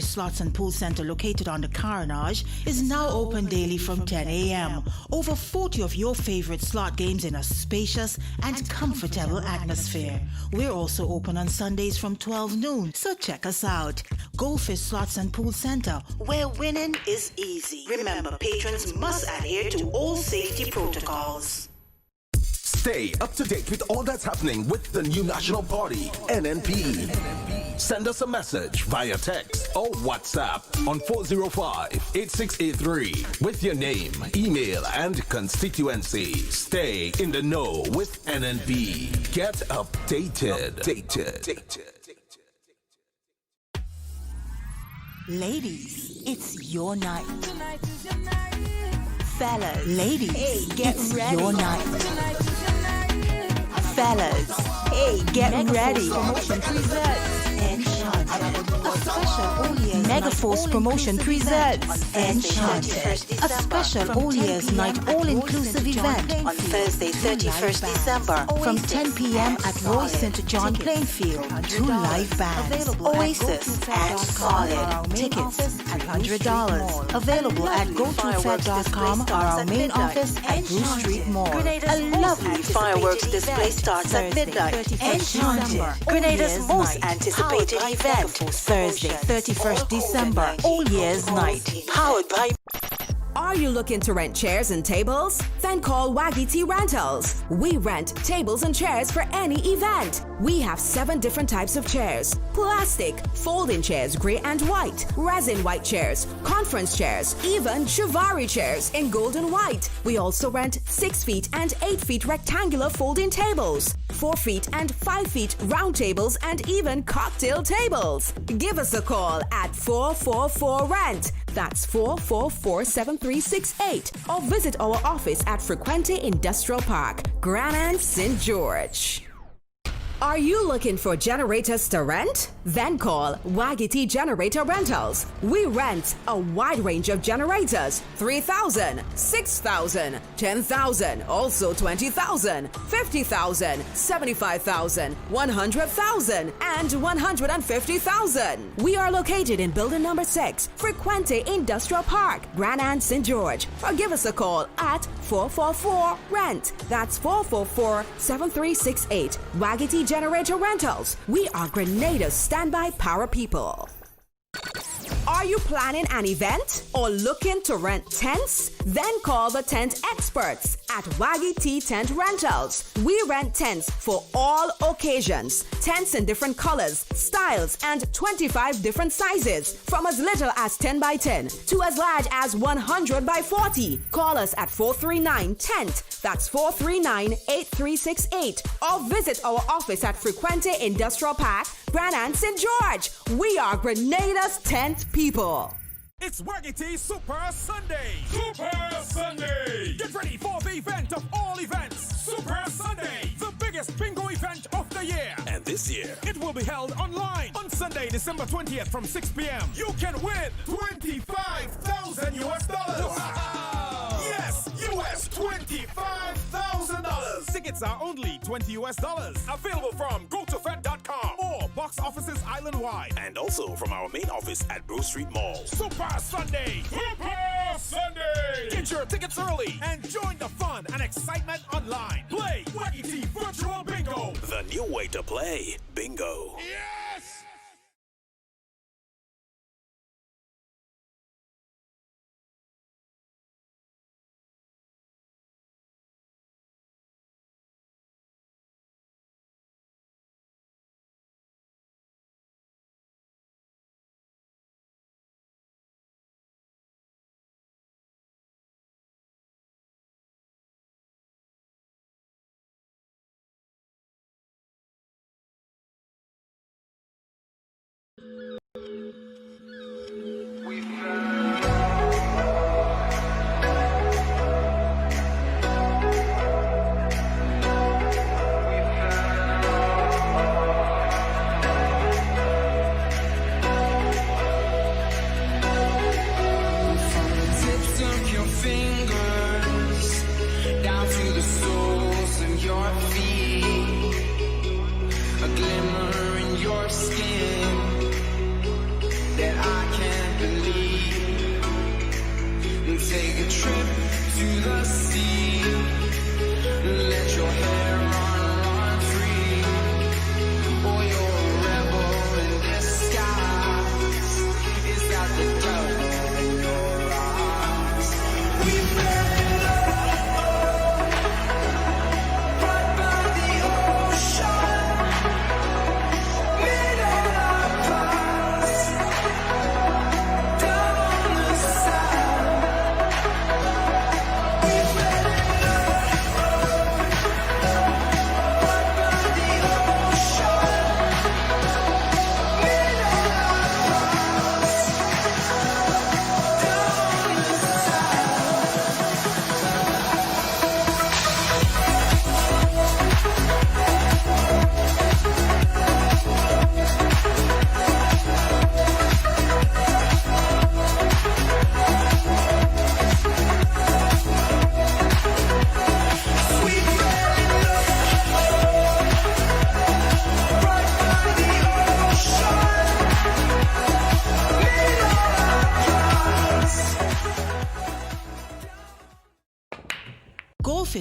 Slots and Pool Center located on the Carnage is now open daily from 10 a.m. Over 40 of your favorite slot games in a spacious and comfortable atmosphere. We're also open on Sundays from 12 noon, so check us out. Goldfish Slots and Pool Center, where winning is easy. Remember, patrons must adhere to all safety protocols. Stay up to date with all that's happening with the new national party, NNP. Send us a message via text or WhatsApp on 405-8683 with your name, email, and constituency. Stay in the know with NNP. Get updated. Ladies, it's your night. Fellas, ladies, hey, get ready. Your night. Fellas, hey, get ready. Promotion presents Enchanted. A special All Year's Megaforce promotion presents Enchanted. A special All Year's Night all-inclusive event on Thursday, 31st December from 10 p.m. at Roy St. John Plainfield. 2 live bands, Oasis and Solid. Tickets at $100. Available at GoToFed.com or our main office at Bruce Street Mall. A lovely fireworks display starts at midnight. Enchanted, Grenada's most anticipated event. Thursday, 31st December, All Year's Night. Powered by... Are you looking to rent chairs and tables? Then call Waggy Rentals. We rent tables and chairs for any event. We have 7 different types of chairs: plastic, folding chairs, gray and white, resin white chairs, conference chairs, even Chivari chairs in gold and white. We also rent 6 feet and 8 feet rectangular folding tables, 4 feet and 5 feet round tables, and even cocktail tables. Give us a call at 444-RENT. That's 444-7368. Or visit our office at Frequente Industrial Park, Grand St. George. Are you looking for generators to rent? Then call Waggy Generator Rentals. We rent a wide range of generators: 3,000, 6,000, 10,000, also 20,000, 50,000, 75,000, 100,000, and 150,000. We are located in building number 6, Frequente Industrial Park, Grand St. George. Or give us a call at 444-RENT. That's 444-7368. Waggy Generator Rentals. We are Grenada's standby power people. Are you planning an event or looking to rent tents? Then call the tent experts at Waggy Tent Rentals. We rent tents for all occasions. Tents in different colors, styles, and 25 different sizes, from as little as 10 by 10 to as large as 100 by 40. Call us at 439-TENT. That's 439-8368. Or visit our office at Frequente Industrial Park, Grand St. George. We are Grenada's tent people. It's Waggy Super Sunday! Super Sunday! Get ready for the event of all events, Super Sunday! The biggest bingo event of the year! And this year, it will be held online on Sunday, December 20th from 6 p.m. You can win $25,000 US dollars! Wow! Yes, US $25,000! Tickets are only $20 US dollars. Available from GoToFed.com or box offices island-wide. and also from our main office at Bruce Street Mall. Super Sunday! Super Sunday! Get your tickets early and join the fun and excitement online. Play Waggy Virtual Bingo. The new way to play bingo. Yeah!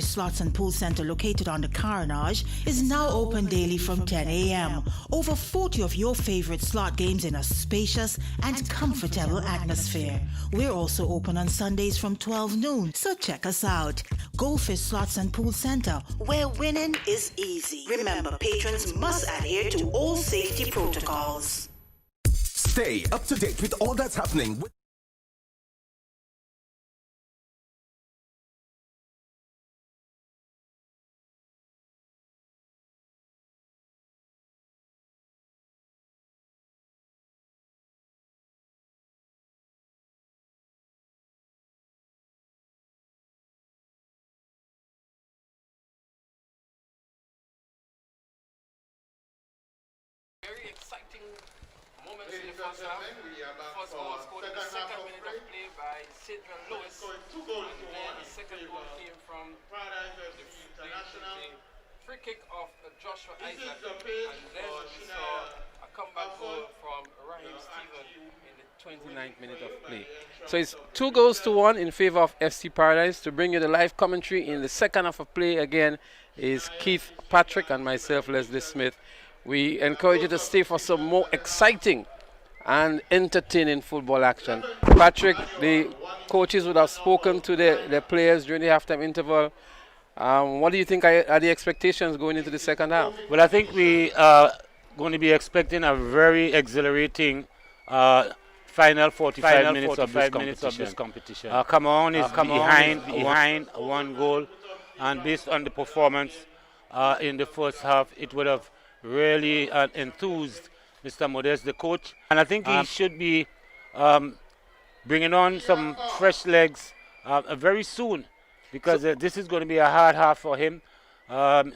Slots and Pool Center located on the Carnage is now open daily from 10 a.m. Over 40 of your favorite slot games in a spacious and comfortable atmosphere. We're also open on Sundays from 12 noon, so check us out. Goldfish Slots and Pool Center, where winning is easy. Remember, patrons must adhere to all safety protocols. Stay up to date with all that's happening with Very exciting moments in the first half. First goal scored in the second minute of play by Cedric Lewis. And then the second goal came from the free kick of Joshua Isaac. And then we saw a comeback goal from Raheem Stephen in the 29th minute of play. So it's 2-1 in favor of FC Paradise. To bring you the live commentary in the second half of play again is Keith Patrick and myself, Leslie Smith. We encourage you to stay for some more exciting and entertaining football action. Patrick, the coaches would have spoken to the players during the halftime interval. What do you think are the expectations going into the second half? Well, I think we are going to be expecting a very exhilarating final 45 minutes of this competition. Cameroon is behind one goal, and based on the performance in the first half, it would have really enthused Mr. Modeste, the coach. And I think he should be bringing on some fresh legs very soon, because this is going to be a hard half for him.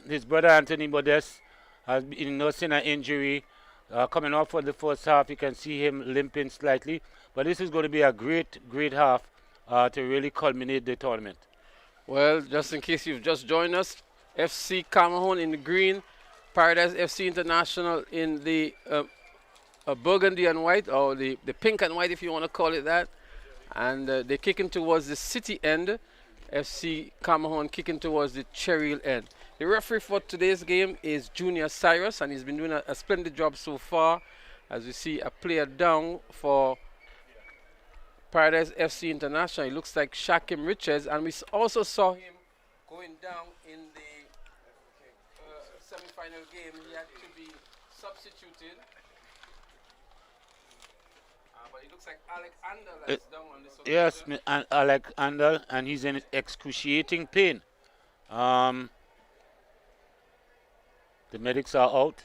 His brother Anthony Modeste has been nursing an injury. Coming off for the first half, you can see him limping slightly. But this is going to be a great half to really culminate the tournament. Well, just in case you've just joined us, FC Cameroon in the green, Paradise FC International in the burgundy and white, or the pink and white if you want to call it that. And they're kicking towards the city end. FC Cameroon kicking towards the Cherry end. The referee for today's game is Junior Cyrus, and he's been doing a splendid job so far. As we see a player down for Paradise FC International. It looks like Shakim Richards, and we also saw him going down in the semi-final game. He had to be substituted, but it looks like Alec Andel is down on this one. Yes, and Alec Andel, and he's in excruciating pain. The medics are out.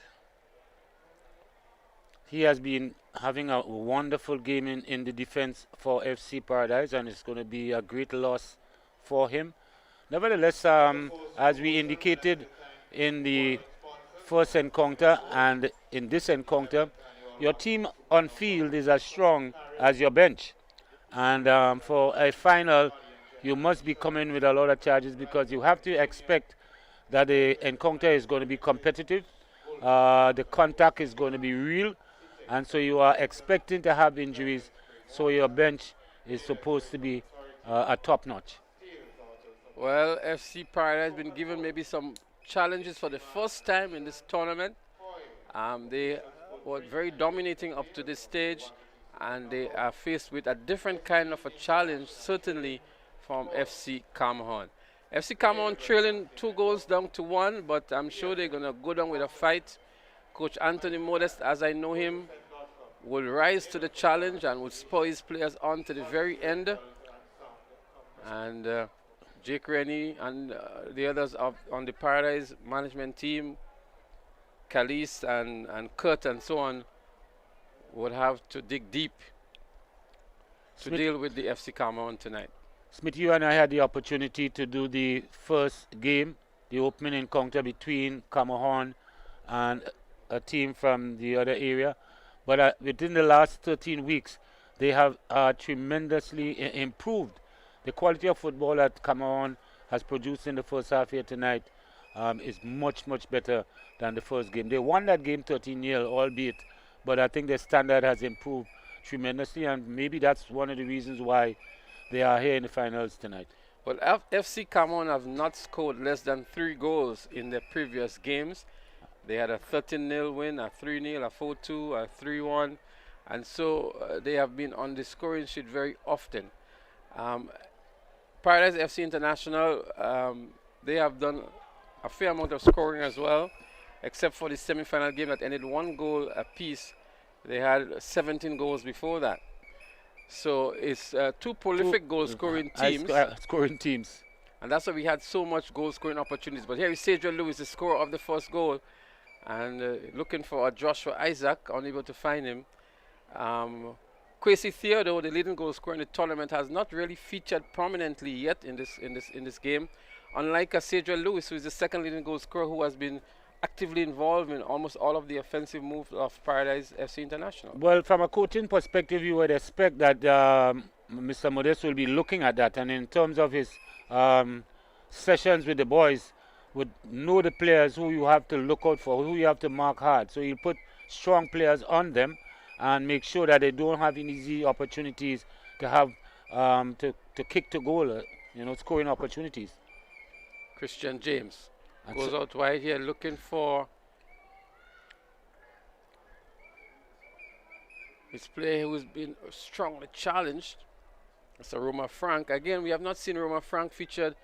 He has been having a wonderful game in the defense for FC Paradise, and it's going to be a great loss for him. Nevertheless, as we indicated in the first encounter and in this encounter, your team on field is as strong as your bench. And for a final, you must be coming with a lot of charges, because you have to expect that the encounter is going to be competitive. The contact is going to be real. And so you are expecting to have injuries. So your bench is supposed to be a top notch. Well, FC Paradise has been given maybe some challenges for the first time in this tournament. They were very dominating up to this stage, and they are faced with a different kind of a challenge, certainly from FC Cameroon. FC Cameroon trailing 2-1, but I'm sure they're going to go down with a fight. Coach Anthony Modeste, as I know him, will rise to the challenge and will spur his players on to the very end. And Jake Rennie and the others on the Paradise management team, Khalees and Kurt and so on, would have to dig deep to deal with the FC Cameroon tonight. Smith, you and I had the opportunity to do the first game, the opening encounter between Cameroon and a team from the other area. But within the last 13 weeks, they have tremendously improved. The quality of football that Cameroon has produced in the first half here tonight is much better than the first game. They won that game 13-0, albeit, but I think their standard has improved tremendously, and maybe that's one of the reasons why they are here in the finals tonight. Well, FC Cameroon have not scored less than 3 goals in their previous games. They had a 13-0 win, a 3-0, a 4-2, a 3-1, and so they have been on the scoring sheet very often. Paradise FC International, they have done a fair amount of scoring as well, except for the semi-final game that ended 1 goal apiece. They had 17 goals before that. So it's 2 prolific goal-scoring teams. Scoring teams. And that's why we had so much goal-scoring opportunities. But here is Cedric Lewis, the scorer of the first goal, and looking for a Joshua Isaac, unable to find him. Kwesi Theodore, the leading goal scorer in the tournament, has not really featured prominently yet in this game. Unlike Cedric Lewis, who is the second leading goal scorer, who has been actively involved in almost all of the offensive moves of Paradise FC International. Well, from a coaching perspective, you would expect that Mr. Modest will be looking at that, and in terms of his sessions with the boys, would know the players who you have to look out for, who you have to mark hard. So he'll put strong players on them and make sure that they don't have any easy opportunities to have to kick to goal, scoring opportunities. Christian James goes out wide here looking for his player who's been strongly challenged. It's a Roma Frank. Again, we have not seen Roma Frank featured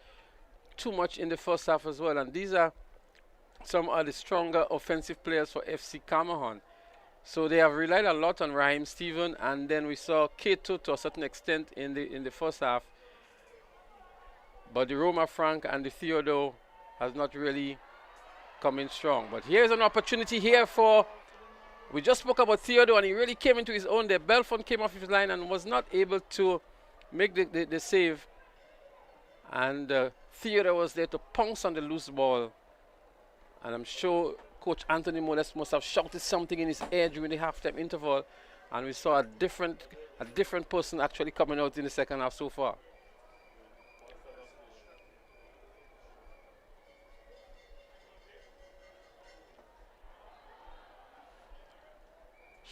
too much in the first half as well, and these are some of the stronger offensive players for FC Cameroon. So they have relied a lot on Raheem Stephen, and then we saw Keto to a certain extent in the first half. But the Roma Frank and the Theodore has not really come in strong. But here's an opportunity here for, we just spoke about Theodore, and he really came into his own there. Belfont came off his line and was not able to make the save. And Theodore was there to pounce on the loose ball. And I'm sure Coach Anthony Modest must have shouted something in his ear during the halftime interval. And we saw a different person actually coming out in the second half so far.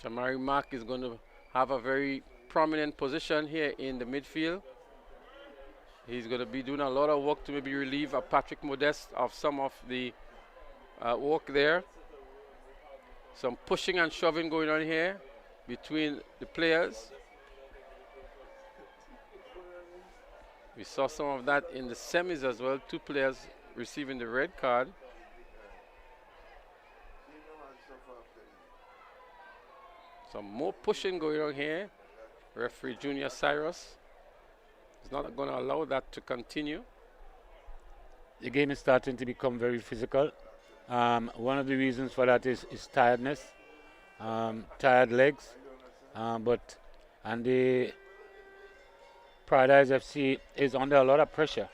Shamari Mark is going to have a very prominent position here in the midfield. He's going to be doing a lot of work to maybe relieve Patrick Modeste of some of the work there. Some pushing and shoving going on here between the players. We saw some of that in the semis as well. 2 players receiving the red card. Some more pushing going on here. Referee Junior Cyrus is not going to allow that to continue. The game is starting to become very physical. One of the reasons for that is tiredness, tired legs, and the Paradise FC is under a lot of pressure.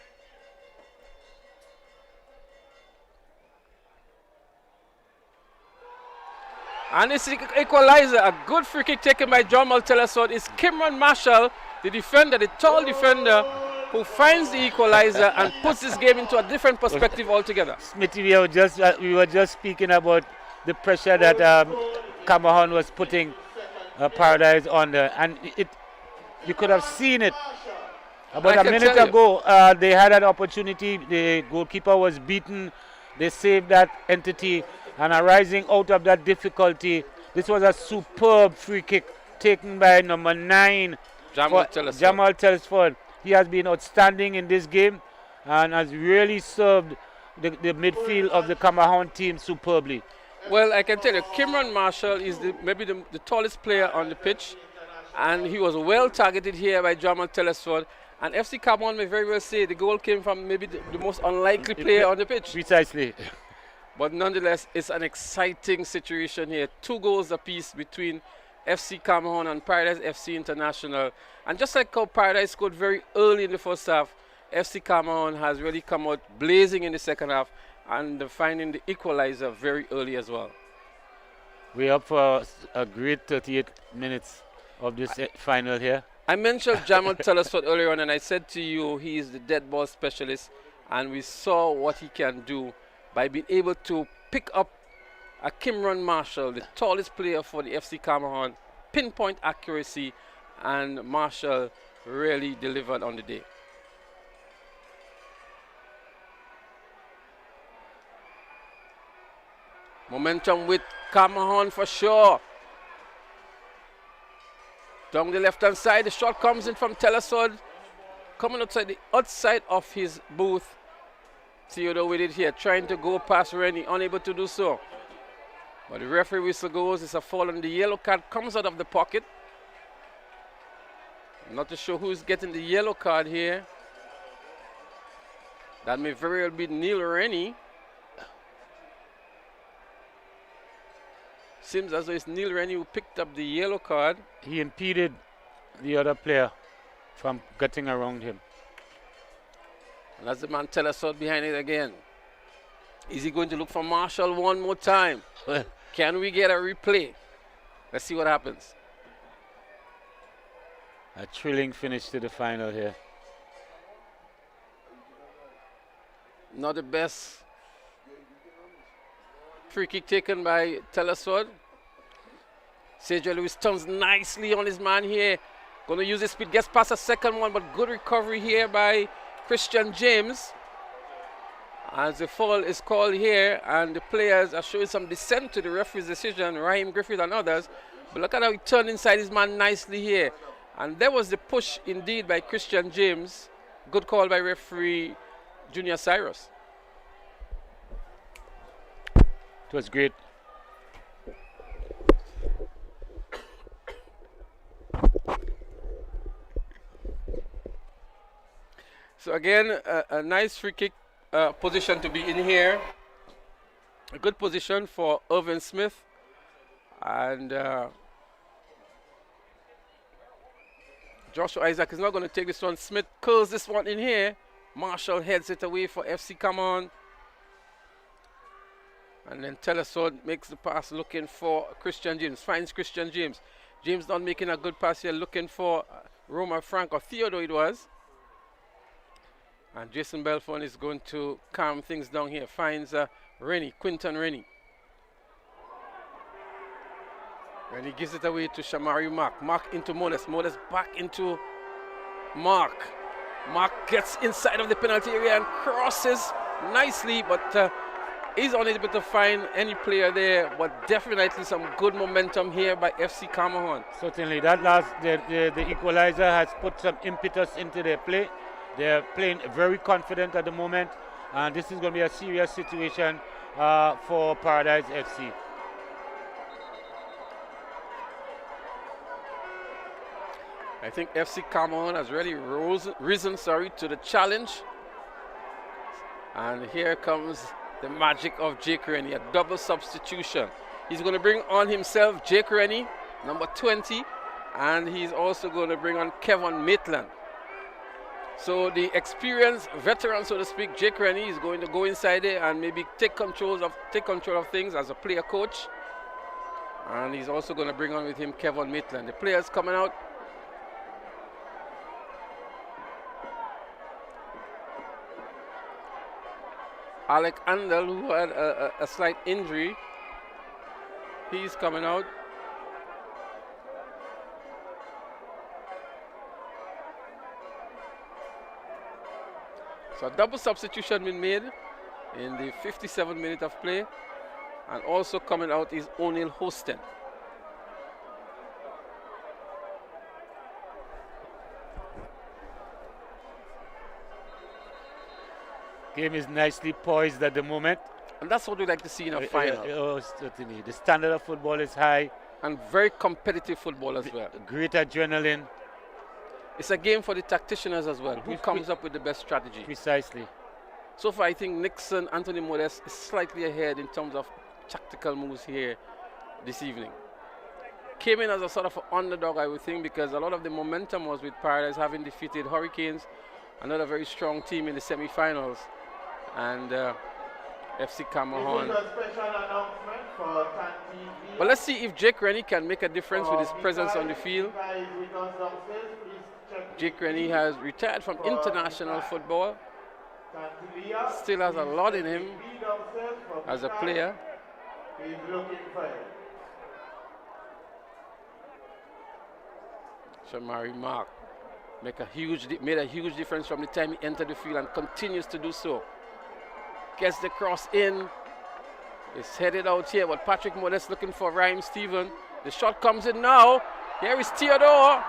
And it's equalizer, a good free kick taken by John Maltellesford. It's Kimron Marshall, the defender, the tall defender, who finds the equalizer and puts this game into a different perspective altogether. Smithy, we were just speaking about the pressure that Cameroon was putting Paradise under, and you could have seen it. About a minute ago, they had an opportunity. The goalkeeper was beaten. They saved that entity. And arising out of that difficulty, this was a superb free kick taken by number 9, Jamal Telesford. He has been outstanding in this game and has really served the midfield of the Cameroon team superbly. Well, I can tell you, Kimron Marshall is maybe the tallest player on the pitch, and he was well targeted here by Jamal Telesford. And FC Cameroon may very well say the goal came from maybe the most unlikely player on the pitch. Precisely. But nonetheless, it's an exciting situation here. 2 goals apiece between FC Cameroon and Paradise FC International. And just like how Paradise scored very early in the first half, FC Cameroon has really come out blazing in the second half and finding the equalizer very early as well. We're up for a great 38 minutes of this final here. I mentioned Jamal Telesford earlier on, and I said to you he is the dead ball specialist, and we saw what he can do by being able to pick up a Kimron Marshall, the tallest player for the FC Cameroon, pinpoint accuracy, and Marshall really delivered on the day. Momentum with Cameron for sure. Down the left-hand side, the shot comes in from Telesod. Coming outside the outside of his booth. Theodore with it here, trying to go past Rennie, unable to do so. But the referee whistle goes, it's a foul and the yellow card comes out of the pocket. I'm not too sure who's getting the yellow card here. That may very well be Neil Rennie. Seems as though it's Neil Rennie who picked up the yellow card. He impeded the other player from getting around him. And that's the man Telesod behind it again. Is he going to look for Marshall one more time? Can we get a replay? Let's see what happens. A thrilling finish to the final here. Not the best free kick taken by Telesod. Sergio Lewis turns nicely on his man here. Going to use his speed, gets past a second one, but good recovery here by Christian James. As the foul is called here, and the players are showing some dissent to the referee's decision, Raheem Griffith and others. But look at how he turned inside his man nicely here. And there was the push indeed by Christian James. Good call by referee Junior Cyrus. It was great. So again, a nice free kick position to be in here. A good position for Irvin Smith. And Joshua Isaac is not going to take this one. Smith curls this one in here. Marshall heads it away for FC Cameron. And then Telesod makes the pass looking for Christian James. Finds Christian James. James not making a good pass here, looking for Roma Frank or Theodore it was. And Jason Belfon is going to calm things down here. Finds Rennie, Quinton Rennie. Rennie gives it away to Shamari Mark. Mark into Modest. Modest back into Mark. Mark gets inside of the penalty area and crosses nicely, but he's unable to find any player there. But definitely some good momentum here by FC Cameron. Certainly, that last, the equalizer has put some impetus into their play. They're playing very confident at the moment, and this is going to be a serious situation for Paradise FC. I think FC Cameron has really risen to the challenge. And here comes the magic of Jake Rennie, a double substitution. He's going to bring on himself Jake Rennie, number 20, and he's also going to bring on Kevin Maitland. So the experienced veteran, so to speak, Jake Rennie is going to go inside there and maybe take control of things as a player coach. And he's also going to bring on with him Kevin Maitland. The players coming out. Alec Andel, who had a slight injury, he's coming out. So a double substitution been made in the 57th minute of play. And also coming out is O'Neill Hostin. Game is nicely poised at the moment. And that's what we like to see in a final. Oh, certainly. The standard of football is high. And very competitive football as well. Great adrenaline. It's a game for the tacticians as well. Who comes up with the best strategy? Precisely. So far, I think Nixon, Anthony Modest is slightly ahead in terms of tactical moves here this evening. Came in as a sort of an underdog, I would think, because a lot of the momentum was with Paradise having defeated Hurricanes, another very strong team in the semi-finals, and FC Cameron. But let's see if Jake Rennie can make a difference with his presence on the field. Jake Rennie has retired from international football. Still has a lot in him as a player. Shamari Mark made a huge difference from the time he entered the field and continues to do so. Gets the cross in. It's headed out here, but Patrick Modest looking for Rhyme Stephen. The shot comes in now. Here is Theodore.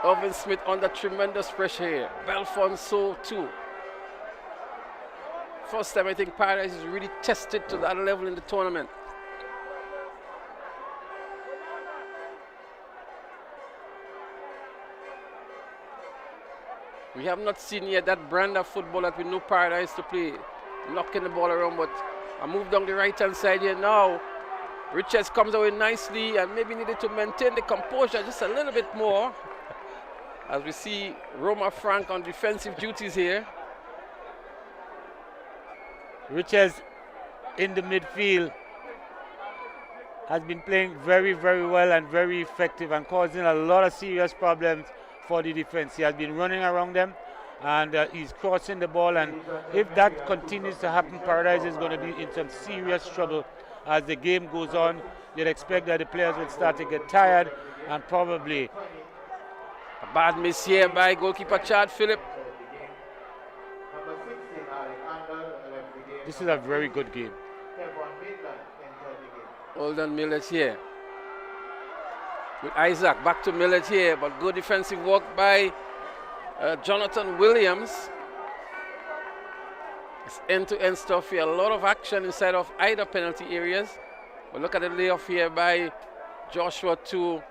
Irvin Smith under tremendous pressure here. Belfont so too. First time I think Paradise is really tested to that level in the tournament. We have not seen yet that brand of football that we know Paradise to play. Knocking the ball around, but I move down the right hand side here now. Richards comes away nicely and maybe needed to maintain the composure just a little bit more. As we see Roma Frank on defensive duties here. Richards in the midfield has been playing very, very well and very effective and causing a lot of serious problems for the defense. He has been running around them and he's crossing the ball, and if that continues to happen, Paradise is going to be in some serious trouble as the game goes on. You'd expect that the players will start to get tired and probably... A bad miss here by goalkeeper Chad Phillip. This is a very good game. Olden Millet here. With Isaac, back to Millet here, but good defensive work by Jonathan Williams. It's end-to-end stuff here. A lot of action inside of either penalty areas. But look at the layoff here by Joshua to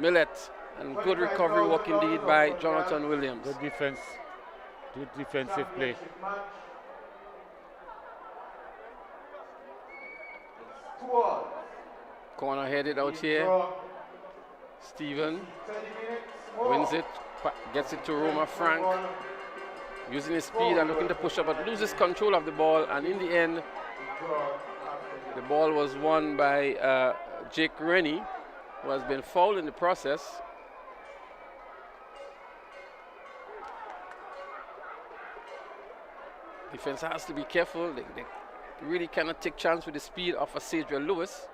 Millet. And good recovery work indeed by Jonathan Williams. Good defense. Good defensive play. Corner headed out here. Stephen wins it, gets it to Roma Frank. Using his speed and looking to push up, but loses control of the ball. And in the end, the ball was won by Jake Rennie, who has been fouled in the process. Defense has to be careful. They really cannot take chance with the speed of a Sadriel Lewis.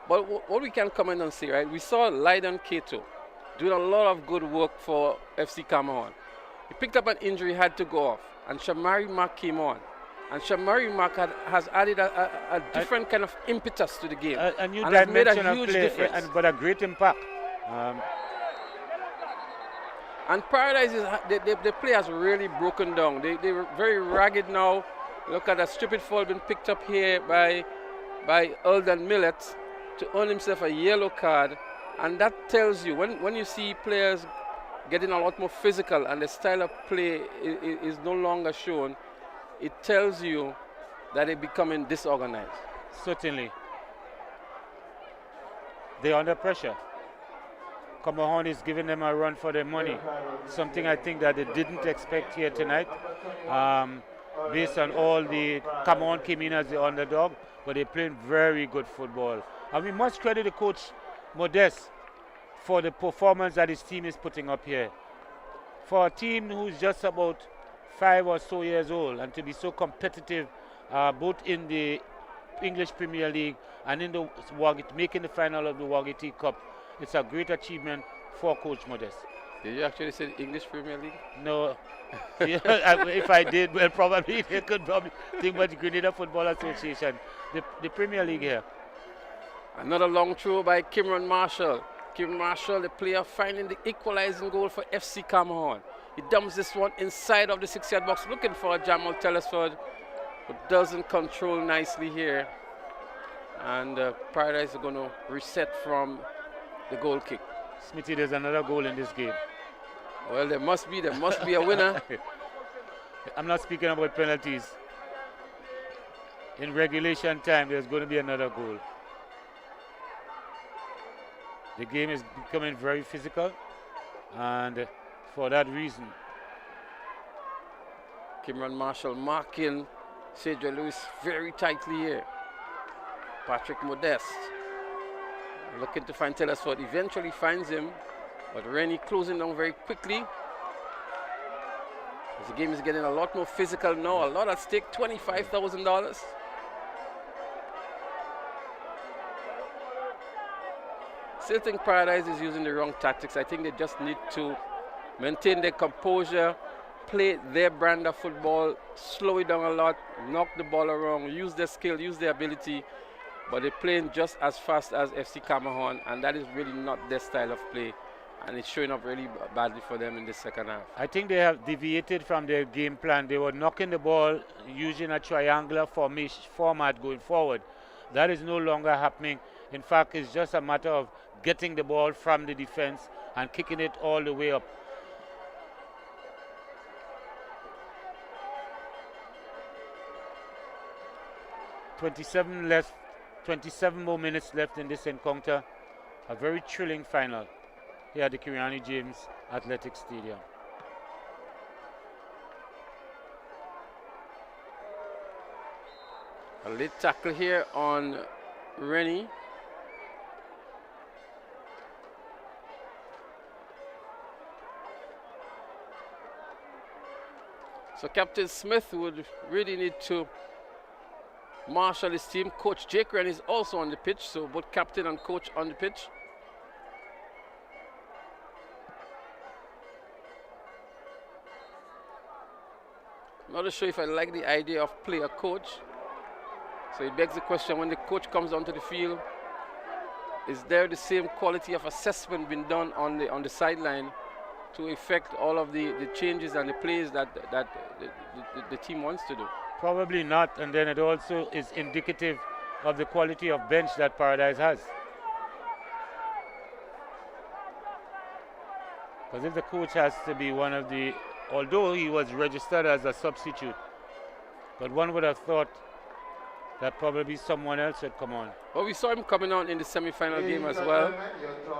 But what we can comment and say, right? We saw Lydon Kato doing a lot of good work for FC Cameroon. He picked up an injury, had to go off, and Shamari Mark came on. And Shamari Mark has added a different kind of impetus to the game. A new and has made a dimension huge of play, difference. but a great impact. And Paradise, the play has really broken down. They're very ragged now. Look at that stupid foul being picked up here by Eldon Millet to earn himself a yellow card. And that tells you, when you see players getting a lot more physical and the style of play is no longer shown, it tells you that they're becoming disorganized. Certainly. They're under pressure. Cameroon is giving them a run for their money. Something I think that they didn't expect here tonight. Based on all the Cameroon came in as the underdog, but they're playing very good football. And we must credit the coach Modeste for the performance that his team is putting up here. For a team who's just about 5 or so years old and to be so competitive both in the English Premier League and in the making the final of the Waggy Cup, it's a great achievement for Coach Modeste. Did you actually say English Premier League? No. If I did, well, probably they could probably think about the Grenada Football Association. The Premier League here. Another long throw by Kimron Marshall. Kimron Marshall, the player, finding the equalizing goal for FC Cameroon. He dumps this one inside of the 6-yard box, looking for Jamal Telesford, but doesn't control nicely here. And Paradise are going to reset from the goal kick. Smithy, there's another goal in this game. Well, there must be a winner. I'm not speaking about penalties. In regulation time, there's going to be another goal. The game is becoming very physical, and for that reason, Kimron Marshall marking Sadriel Lewis very tightly here. Patrick Modeste looking to find Telesford, eventually finds him, but Rennie closing down very quickly. As the game is getting a lot more physical now, a lot at stake, $25,000. Still think Paradise is using the wrong tactics. I think they just need to maintain their composure, play their brand of football, slow it down a lot, knock the ball around, use their skill, use their ability, but they're playing just as fast as FC Cameroon, and that is really not their style of play, and it's showing up really badly for them in the second half. I think they have deviated from their game plan. They were knocking the ball using a triangular format going forward. That is no longer happening. In fact, it's just a matter of getting the ball from the defense and kicking it all the way up. Twenty-seven more minutes left in this encounter. A very thrilling final here at the Kiryani James Athletic Stadium. A late tackle here on Rennie. So Captain Smith would really need to marshal his team. Coach Jake Rennie is also on the pitch, so both captain and coach on the pitch. Not sure if I like the idea of player coach. So it begs the question, when the coach comes onto the field, is there the same quality of assessment being done on the sideline to effect all of the changes and the plays that the team wants to do? Probably not, and then it also is indicative of the quality of bench that Paradise has. Because if the coach has to be one of the, although he was registered as a substitute, but one would have thought that probably someone else would come on. Well, we saw him coming on in the semi-final game as well.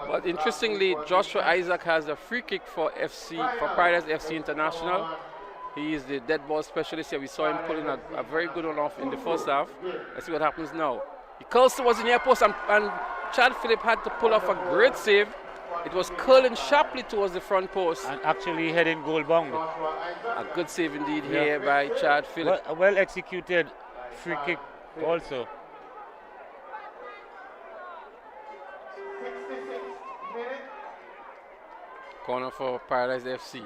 But interestingly, Joshua Isaac has a free kick for Paradise FC International. He is the dead ball specialist here. We saw him pulling a very good one off in the first half. Let's see what happens now. He curls towards the near post, and Chad Phillip had to pull off a great save. It was curling sharply towards the front post. And actually heading goal bound. A good save indeed here by Chad Phillip. A well executed free kick also. 66 minutes. Corner for Paradise FC.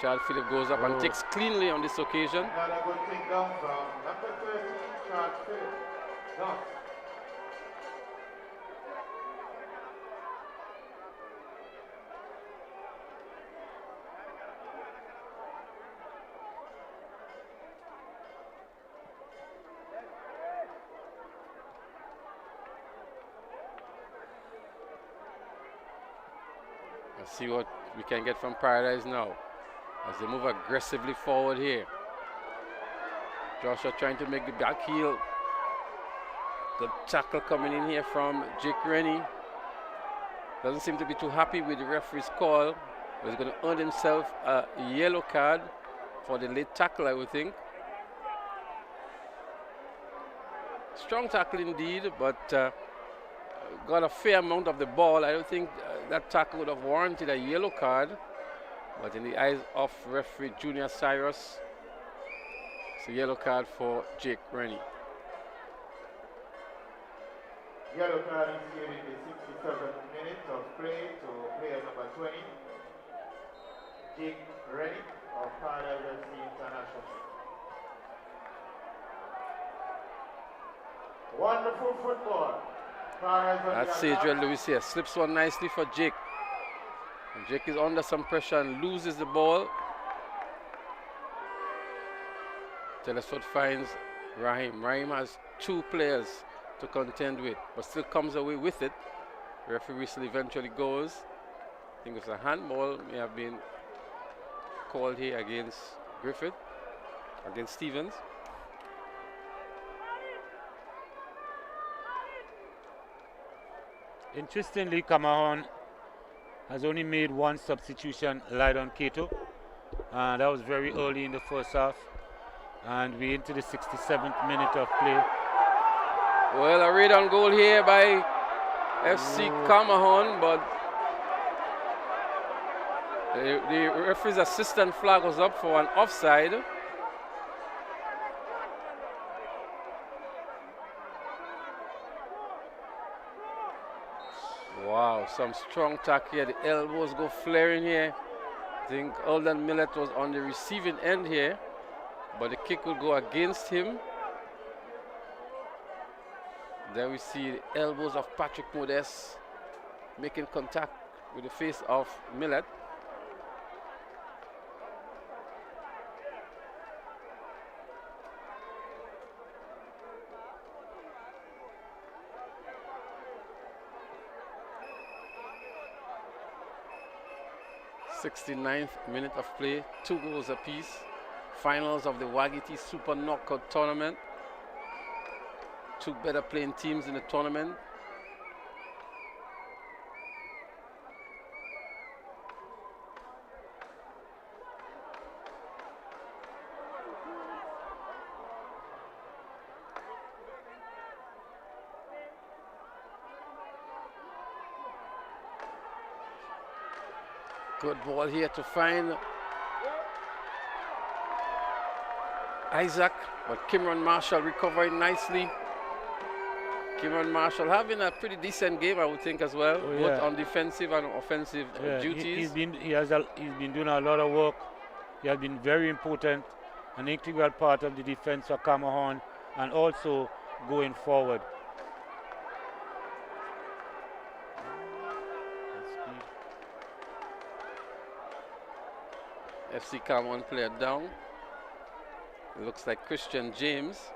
Chad Phillip goes up and takes cleanly on this occasion. Another good take down from number 13, Charles Phillips. Down. Let's see what we can get from Paradise now as they move aggressively forward here. Joshua trying to make the back heel. Good tackle coming in here from Jake Rennie. Doesn't seem to be too happy with the referee's call. But he's going to earn himself a yellow card for the late tackle, I would think. Strong tackle indeed, but got a fair amount of the ball. I don't think that tackle would have warranted a yellow card. But in the eyes of referee Junior Cyrus, it's a yellow card for Jake Rennie. Yellow card is given in the 67th minute of play to player number 20, Jake Rennie of Paradise FC International. Wonderful football. That's Adrian Lewis here. Slips one nicely for Jake. And Jake is under some pressure and loses the ball. Telesford finds Raheem. Raheem has two players to contend with, but still comes away with it. The referee whistle eventually goes. I think it's a handball may have been called here against Griffith, against Stevens. Interestingly, Cameroon has only made one substitution, Lydon Kato. That was very early in the first half. And we're into the 67th minute of play. Well, a raid on goal here by FC Cameroon, but the referee's assistant flag was up for an offside. Wow, some strong tackle here. The elbows go flaring here I think Alden Millet was on the receiving end here, but the kick will go against him. There we see the elbows of Patrick Modeste making contact with the face of Millet. '69th minute of play, 2 goals apiece. Finals of the Waggy Super Knockout Tournament. 2 better playing teams in the tournament. Good ball here to find Isaac, but Kimron Marshall recovering nicely. Kimron Marshall having a pretty decent game, I would think, as well, both on defensive and offensive duties. He's been doing a lot of work. He has been very important, an integral part of the defense of Cameroon, and also going forward. FC Cameroon player down. It looks like Christian James.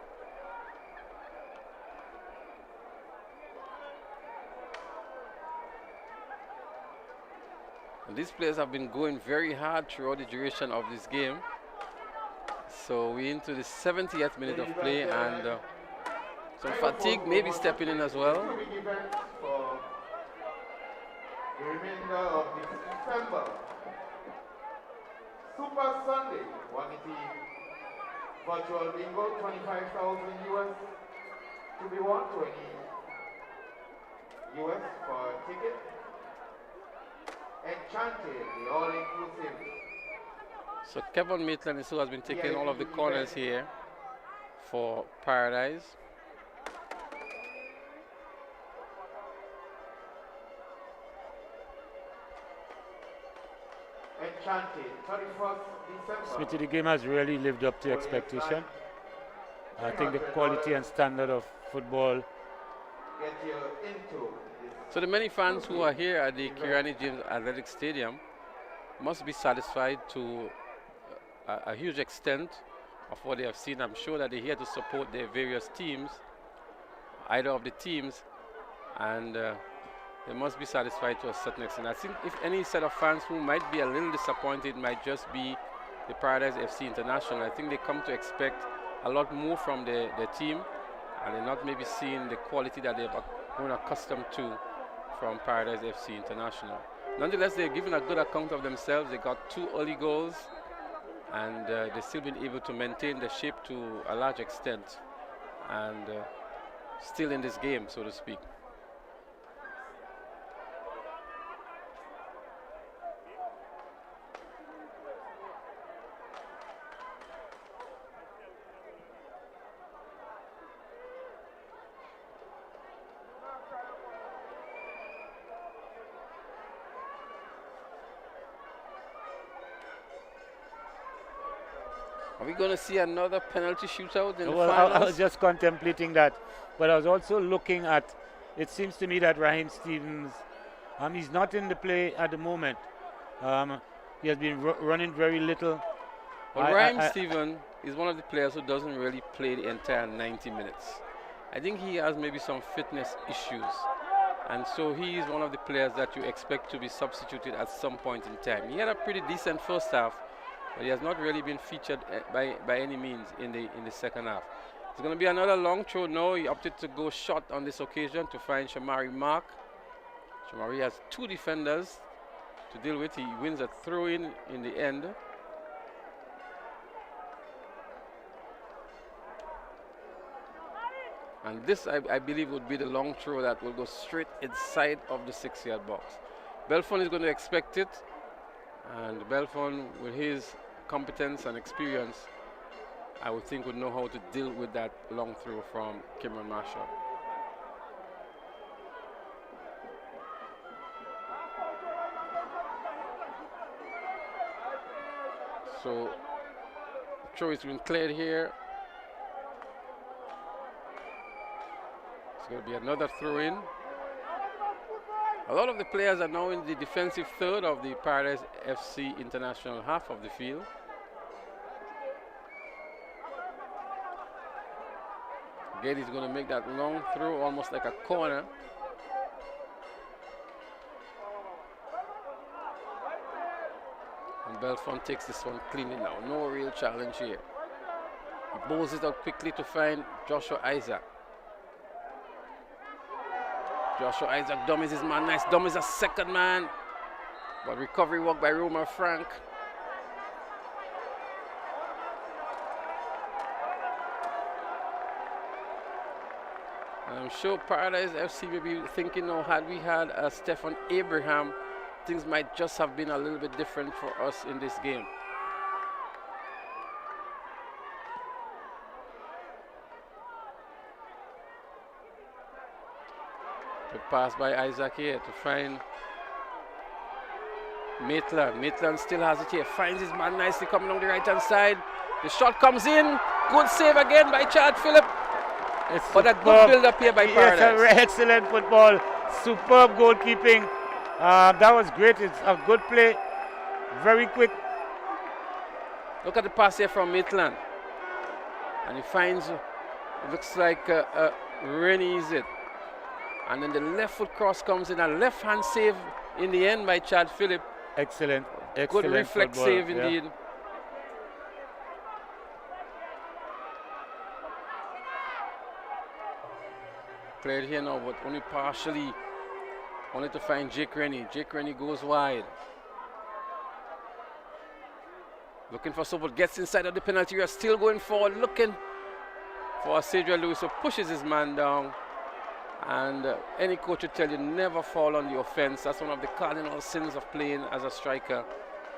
And these players have been going very hard throughout the duration of this game. So we're into the 70th minute of play, and some fatigue may be stepping in as well. The remainder of December. Super Sunday, Waggy virtual bingo, 25,000 US to be won, 20 US for a ticket. Enchanted, the all-inclusive. So Kevin Maitland is who has been taking all of the corners here for Paradise. Enchanted, 31st December. Smithy, the game has really lived up to expectation. I think the quality and standard of football. Get you into so the many fans who are here at the Kirani James Athletic Stadium must be satisfied to a huge extent of what they have seen. I'm sure that they're here to support their various teams, either of the teams, and they must be satisfied to a certain extent. I think if any set of fans who might be a little disappointed might just be the Paradise FC International. I think they come to expect a lot more from their team, and they're not maybe seeing the quality that they've grown accustomed to from Paradise FC International. Nonetheless, they've given a good account of themselves. They got 2 early goals, and they've still been able to maintain the shape to a large extent, and still in this game, so to speak. Are we going to see another penalty shootout in the finals? I was just contemplating that, but I was also looking at, it seems to me that Raheem Stevens, he's not in the play at the moment. He has been running very little. Well, Raheem Stevens is one of the players who doesn't really play the entire 90 minutes. I think he has maybe some fitness issues, and so he is one of the players that you expect to be substituted at some point in time. He had a pretty decent first half, but he has not really been featured by any means in the second half. It's going to be another long throw now. He opted to go short on this occasion to find Shamari Mark. Shamari has 2 defenders to deal with. He wins a throw-in the end. And this, I believe, would be the long throw that will go straight inside of the 6-yard box. Belfon is going to expect it. And Belfon, with his competence and experience, I would think would know how to deal with that long throw from Kimron Marshall. So throw has been cleared here. It's going to be another throw in. A lot of the players are now in the defensive third of the Paradise FC International half of the field. Getty's going to make that long throw, almost like a corner. And Belfont takes this one cleanly now. No real challenge here. He bowls it out quickly to find Joshua Isaac. Joshua Isaac dummies his man. Nice dummies a second man. But recovery work by Romer Frank. And I'm sure Paradise FC may be thinking now, had we had Stefan Abraham, things might just have been a little bit different for us in this game. Good pass by Isaac here to find Maitland. Maitland still has it here. Finds his man nicely coming on the right hand side. The shot comes in. Good save again by Chad Phillip. But a good build up here by Paradise. Yes, excellent football. Superb goalkeeping. That was great. It's a good play. Very quick. Look at the pass here from Maitland. And he finds, it looks like Rennie is it. And then the left foot cross comes in. A left hand save in the end by Chad Phillip. Excellent. Good reflex save indeed. Yeah. Played here now, but only partially. Only to find Jake Rennie. Jake Rennie goes wide. Looking for support, gets inside of the penalty area, still going forward, looking for Cedric Lewis, who pushes his man down. And any coach would tell you, never fall on the offense. That's one of the cardinal sins of playing as a striker.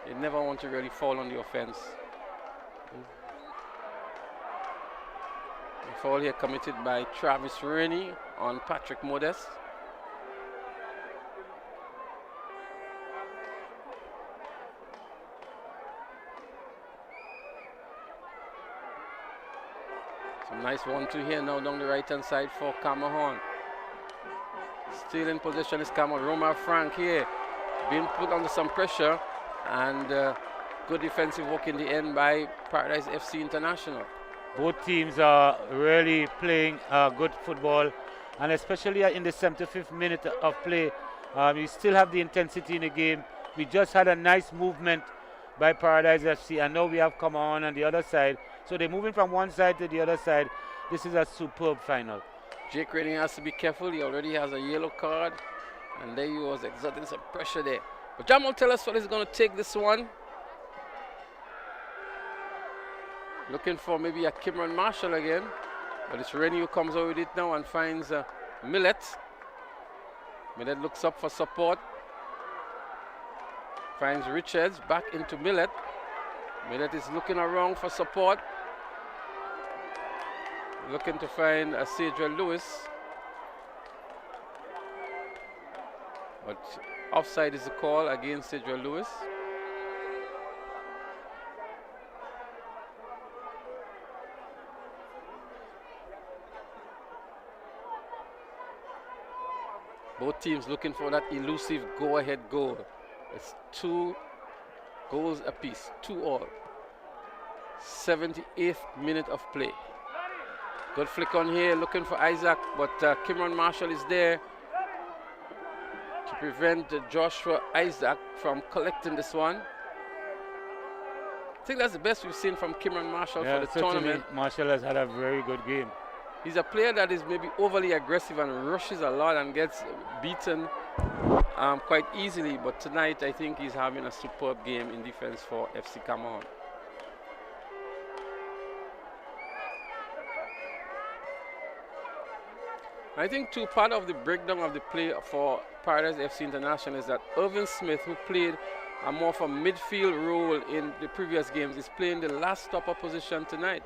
You never want to really fall on the offense. A foul here committed by Travis Rennie on Patrick Modest. Some nice 1-2 here now down the right hand side for Cameron. Still in possession is Cameron. Romer Frank here being put under some pressure, and good defensive work in the end by Paradise FC International. Both teams are really playing good football, and especially in the 75th minute of play, we still have the intensity in the game. We just had a nice movement by Paradise FC, and now we have Cameron on the other side. So they're moving from one side to the other side. This is a superb final. Jake Rennie has to be careful. He already has a yellow card, and there he was exerting some pressure there. But Jam will tell us what he's going to take this one. Looking for maybe a Cameron Marshall again, but it's Rennie who comes out with it now and finds Millet. Millet looks up for support. Finds Richards, back into Millet. Millet is looking around for support. Looking to find Cedric Lewis. But offside is the call against Cedric Lewis. Both teams looking for that elusive go-ahead goal. It's 2 goals apiece, 2-all. 78th minute of play. Good flick on here, looking for Isaac, but Cameron Marshall is there to prevent Joshua Isaac from collecting this one. I think that's the best we've seen from Cameron Marshall for the tournament. Marshall has had a very good game. He's a player that is maybe overly aggressive and rushes a lot and gets beaten quite easily, but tonight I think he's having a superb game in defense for FC Cameron. I think too, part of the breakdown of the play for Paradise FC International is that Irvin Smith, who played a more of a midfield role in the previous games, is playing the last stopper position tonight.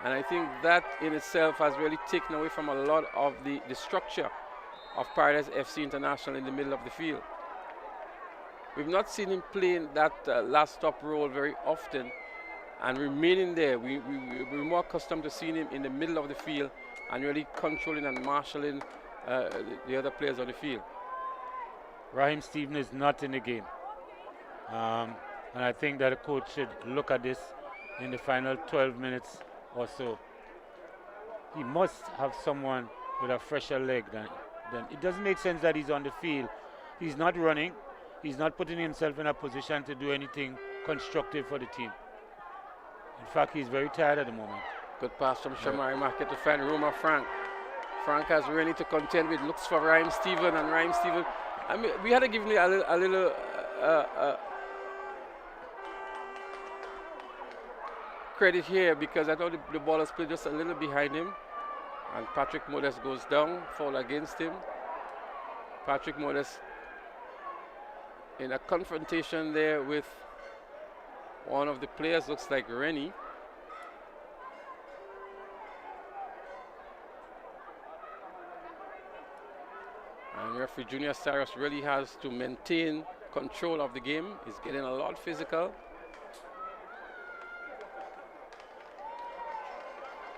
And I think that in itself has really taken away from a lot of the structure of Paradise FC International in the middle of the field. We've not seen him playing that last stop role very often, and remaining there. We're more accustomed to seeing him in the middle of the field and really controlling and marshalling the other players on the field. Raheem Stephen is not in the game. And I think that the coach should look at this in the final 12 minutes or so. He must have someone with a fresher leg than it doesn't make sense that he's on the field. He's not running. He's not putting himself in a position to do anything constructive for the team. In fact, he's very tired at the moment. Good pass from Shamari Market to find Roma Frank. Frank has really to contend with, looks for Raheem Stephen, and Raheem Stephen, I mean, we had to give him a little credit here, because I thought the ball was played just a little behind him, and Patrick Modest goes down, foul against him. Patrick Modest in a confrontation there with one of the players, looks like Rennie. And referee Junior Cyrus really has to maintain control of the game. He's getting a lot physical.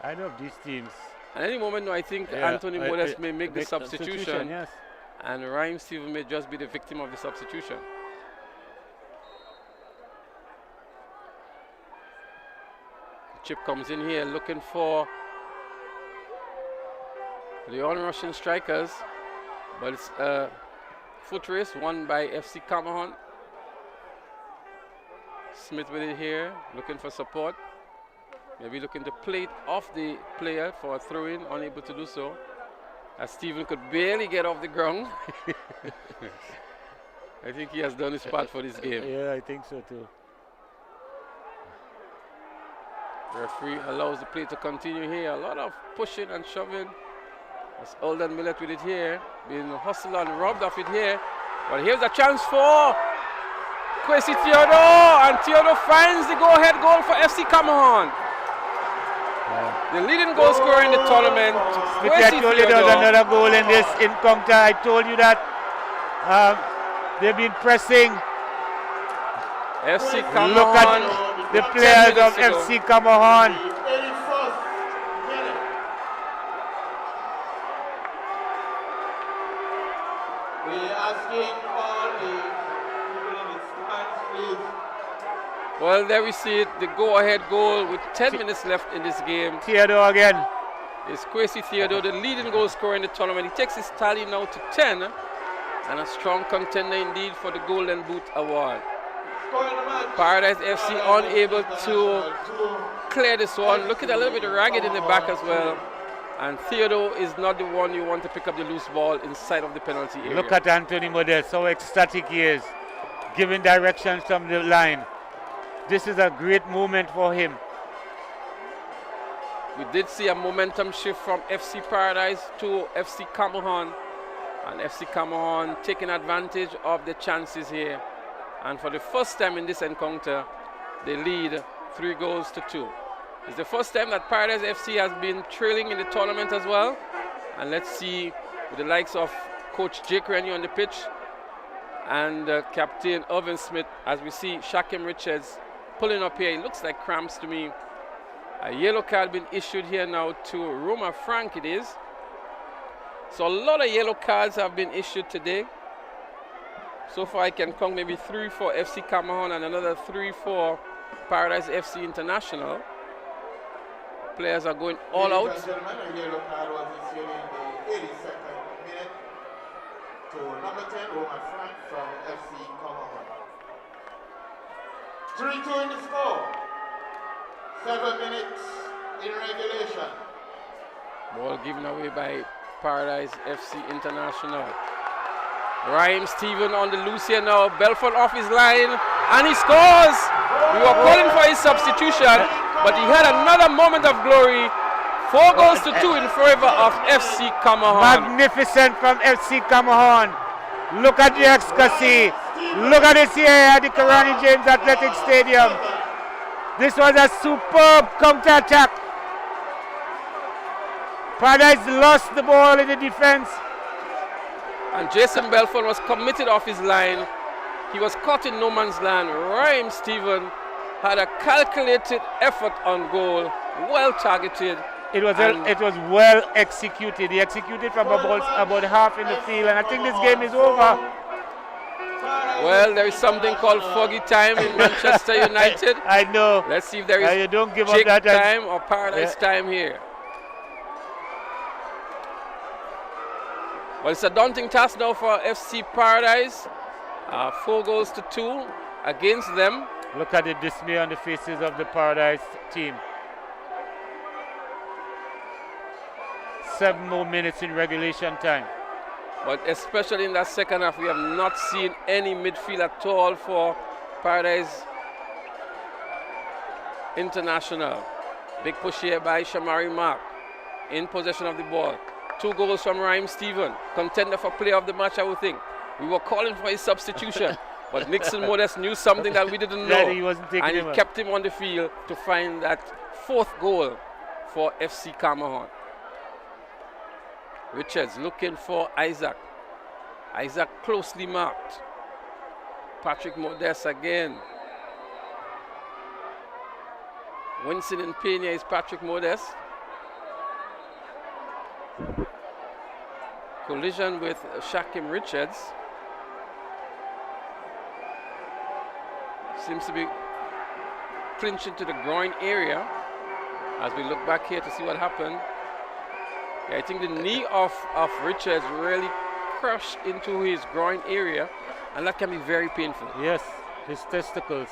I love these teams. At any moment now, I think Anthony Modest may make the substitution, yes. And Raheem Stephen may just be the victim of the substitution. Chip comes in here looking for the on-rushing strikers, but it's a foot race won by FC Cameron. Smith with it here, looking for support. Maybe looking to plate off the player for a throw-in, unable to do so. As Stephen could barely get off the ground. I think he has done his part for this game. Yeah, I think so too. Referee allows the play to continue here. A lot of pushing and shoving. As Alden Millett with it here, being hustled and robbed of it here. But here's a chance for Kwesi Theodore, and Theodore finds the go-ahead goal for FC Cameron. The leading goal scorer in the tournament. I told you there was another goal in this encounter. I told you that they've been pressing. FC Cameron. Look at the players of FC Cameron. We're asking all the people in the stands, please. Well, there we see it, the go-ahead goal with 10 minutes left in this game. Theodore again. It's Kwesi Theodore, the leading goal scorer in the tournament. He takes his tally now to 10, and a strong contender indeed for the Golden Boot Award. Paradise FC unable to clear this one. Look at a little bit ragged in the back as well. And Theodore is not the one you want to pick up the loose ball inside of the penalty area. Look at Anthony Modest, how ecstatic he is, giving directions from the line. This is a great moment for him. We did see a momentum shift from FC Paradise to FC Cameron. And FC Cameron taking advantage of the chances here. And for the first time in this encounter, they lead 3 goals to 2. It's the first time that Paradise FC has been trailing in the tournament as well. And let's see with the likes of Coach Jake Rennie on the pitch and Captain Irvin Smith, as we see Shakim Richards pulling up here. It looks like cramps to me. A yellow card been issued here now to Roma Frank it is. So a lot of yellow cards have been issued today. So far I can count maybe 3 for FC Cameron and another 3 for Paradise FC International. Players are going all out. Ladies and gentlemen, a yellow card was issued in the 82nd minute to number 10, Roma Frank from FC Cameron. 3-2 in the score. 7 minutes in regulation. Ball given away by Paradise FC International. Raheem Stephen on the loose here now. Belfort off his line and he scores. We were calling for his substitution, but he had another moment of glory. 4 goals to 2 in favor of FC Cameron. Magnificent from FC Cameron. Look at the ecstasy. Look at this here at the Karani James Athletic Stadium. This was a superb counter-attack. Paradise lost the ball in the defense. And Jason Belfort was committed off his line. He was caught in no man's land. Raheem Stephen had a calculated effort on goal, well targeted. It was well executed. He executed from about half in the field, and I think this game is over. Well, there is something called foggy time in Manchester United. I know. Let's see if there is you don't give jig up that time or paradise time here. Well, it's a daunting task now for FC Paradise. 4 goals to 2 against them. Look at the dismay on the faces of the Paradise team. 7 more minutes in regulation time. But especially in that second half, we have not seen any midfield at all for Paradise International. Big push here by Shamari Mark. In possession of the ball. 2 goals from Raheem Stephen. Contender for player of the match, I would think. We were calling for his substitution. But Nixon Modest knew something that we didn't know. And he kept him on the field to find that 4th goal for FC Cameroon. Richards looking for Isaac. Isaac closely marked. Patrick Modest again. Winston in pain here is Patrick Modest. Collision with Shakim Richards. Seems to be clinching to the groin area. As we look back here to see what happened. Yeah, I think the knee of Richards really crushed into his groin area, and that can be very painful. Yes, his testicles.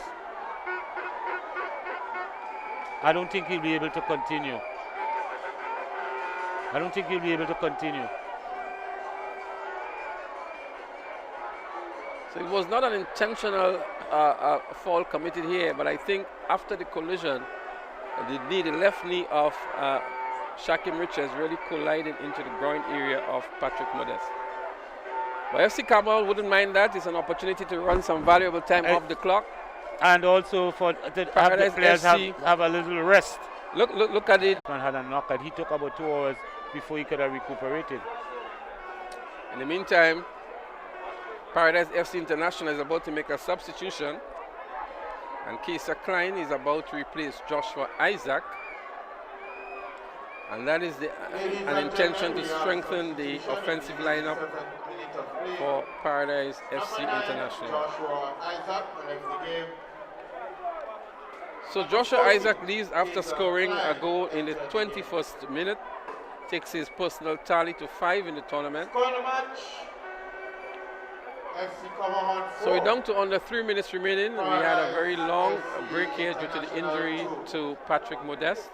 I don't think he'll be able to continue. So it was not an intentional fall committed here, but I think after the collision, the left knee of Shakim Richards really collided into the groin area of Patrick Modest. But FC Cameroon wouldn't mind that. It's an opportunity to run some valuable time off the clock. And also for the players have a little rest. Look at it. Man had a knockout. He took about 2 hours before he could have recuperated. In the meantime, Paradise FC International is about to make a substitution. And Kesa Klein is about to replace Joshua Isaac. And that is an intention to strengthen the offensive lineup for Paradise FC International. So Joshua Isaac leaves after scoring a goal in the 21st minute. Takes his personal tally to 5 in the tournament. So we're down to under 3 minutes remaining. We had a very long break here due to the injury to Patrick Modest.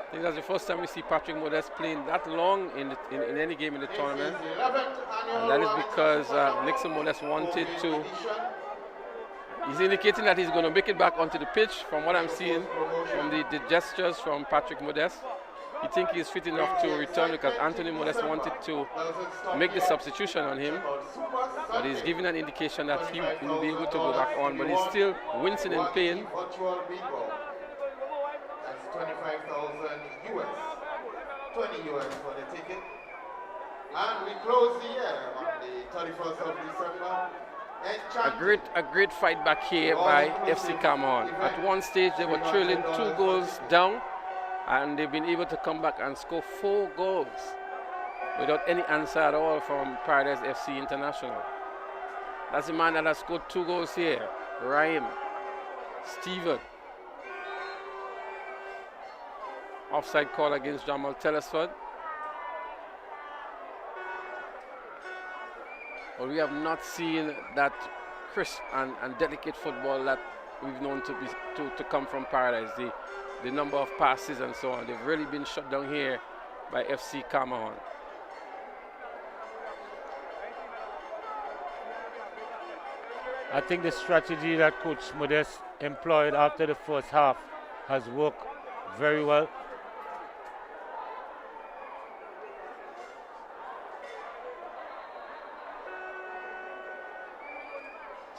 I think that's the first time we see Patrick Modest playing that long in any game in the tournament. And that is because Nixon Modest wanted to. He's indicating that he's going to make it back onto the pitch from what I'm seeing from the gestures from Patrick Modest. He thinks he's fit enough to return because Anthony Modest wanted to make the substitution on him. But he's giving an indication that he will be able to go back on. But he's still wincing in pain. 25,000 US, 20 US for the ticket. And we close the year on the 31st of December. A great fight back here by FC Cameroon. At one stage they were trailing 2 goals down, and they've been able to come back and score 4 goals without any answer at all from Paradise FC International. That's the man that has scored 2 goals here, Raheem Stephen. Offside call against Jamal Telesford. Well, we have not seen that crisp and delicate football that we've known to come from Paradise. The number of passes and so on. They've really been shut down here by FC Cameroon. I think the strategy that Coach Modest employed after the first half has worked very well.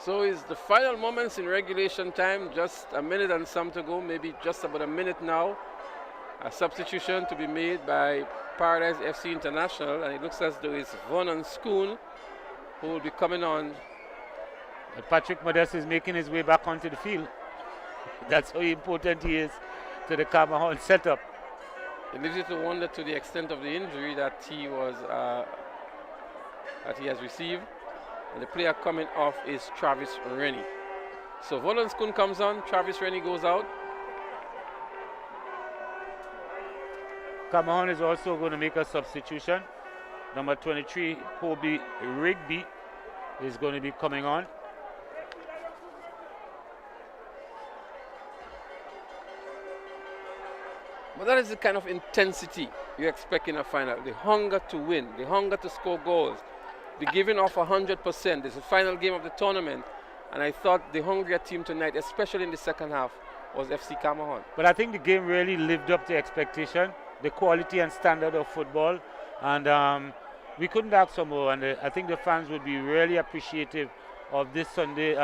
So it's the final moments in regulation time, just a minute and some to go, maybe just about a minute now. A substitution to be made by Paradise FC International, and it looks as though it's Vernon Schoon who will be coming on But Patrick Modeste is making his way back onto the field. That's how important he is to the Cameroon setup. It leaves you to wonder to the extent of the injury that he has received. And the player coming off is Travis Rennie. So Volans Kun comes on, Travis Rennie goes out. Cameroon is also going to make a substitution. Number 23, Kobe Rigby, is going to be coming on. But that is the kind of intensity you expect in a final. The hunger to win, the hunger to score goals, the giving off 100%. This is the final game of the tournament. And I thought the hungrier team tonight, especially in the second half, was FC Cameroon. But I think the game really lived up to expectation, the quality and standard of football. And we couldn't ask for more. And I think the fans would be really appreciative of this Saturday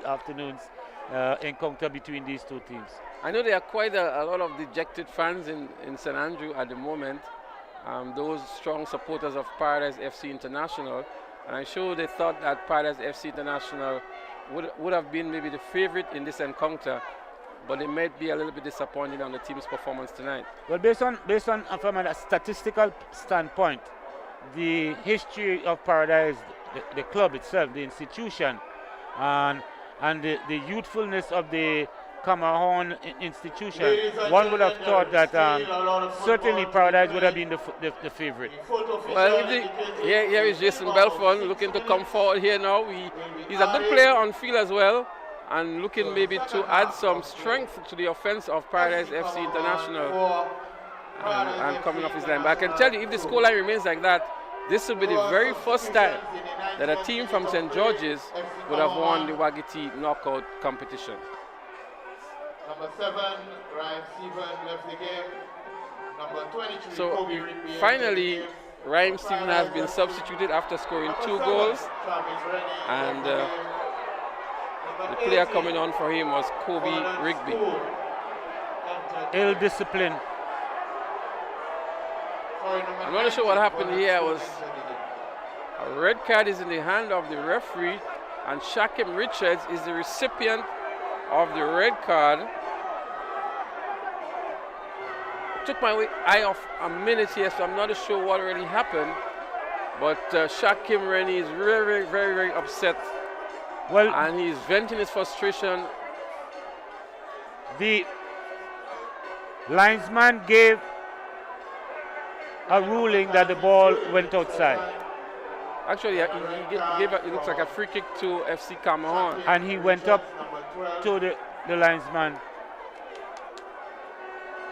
afternoon's encounter between these two teams. I know there are quite a lot of dejected fans in St. Andrew at the moment. Those strong supporters of Paradise FC International. And I'm sure they thought that Paradise FC International would have been maybe the favorite in this encounter, but they might be a little bit disappointed on the team's performance tonight. Well, based on from a statistical standpoint, the history of Paradise, the club itself, the institution, and the youthfulness of the Cameroon institution, one would have thought that certainly Paradise would have been the favorite. Well, here is Jason Belfon looking to come forward here now. He's a good player on field as well, and looking maybe to add some strength to the offense of Paradise FC International. And coming off his line. But I can tell you, if the scoreline remains like that, this will be the very first time that a team from St. George's would have won the Waggy knockout competition. Number 7, Ryan Stephen left the game. Number 23, so Kobe Rigby finally, Ryan Stephen has been substituted after scoring 2 goals. And the player coming on for him was Kobe Rigby. Ill discipline. I'm not sure what happened here. Was a red card is in the hand of the referee, and Shakim Richards is the recipient of the red card. Took my eye off a minute here, so I'm not sure what really happened. But Shakim Rennie is very, very, very upset. Well, and he's venting his frustration. The linesman gave a ruling that the ball went outside. Actually, he gave it looks like a free kick to FC Cameroon. And he went up to the linesman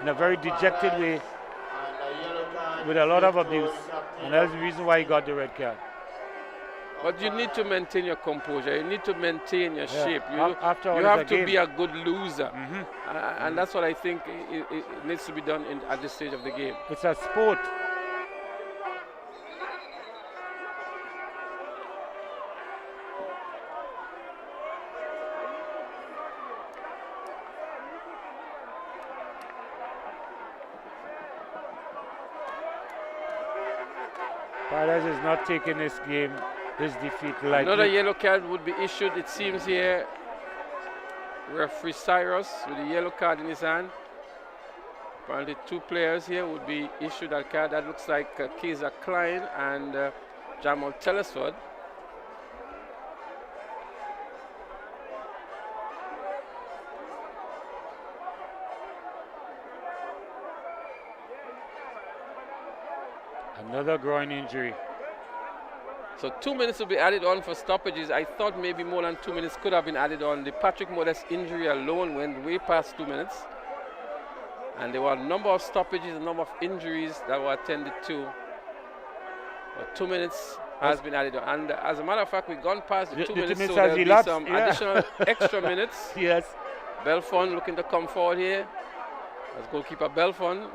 in a very dejected way with a lot of abuse. And that's the reason why he got the red card. But you need to maintain your composure. You need to maintain your shape. You After have to be a good loser. And that's what I think it needs to be done at this stage of the game. It's a sport. Paradise is not taking this game, this defeat lightly. Another yellow card would be issued, it seems here. Referee Cyrus with a yellow card in his hand. Apparently 2 players here would be issued that card. That looks like Kaiser Klein and Jamal Telesford. Another groin injury. So 2 minutes will be added on for stoppages. I thought maybe more than 2 minutes could have been added on. The Patrick Modeste injury alone went way past 2 minutes. And there were a number of stoppages, a number of injuries that were attended to. But 2 minutes has been added on. And as a matter of fact, we've gone past the 2 minutes, so there'll be some additional extra minutes. Yes. Belfon looking to come forward here. As goalkeeper Belfon.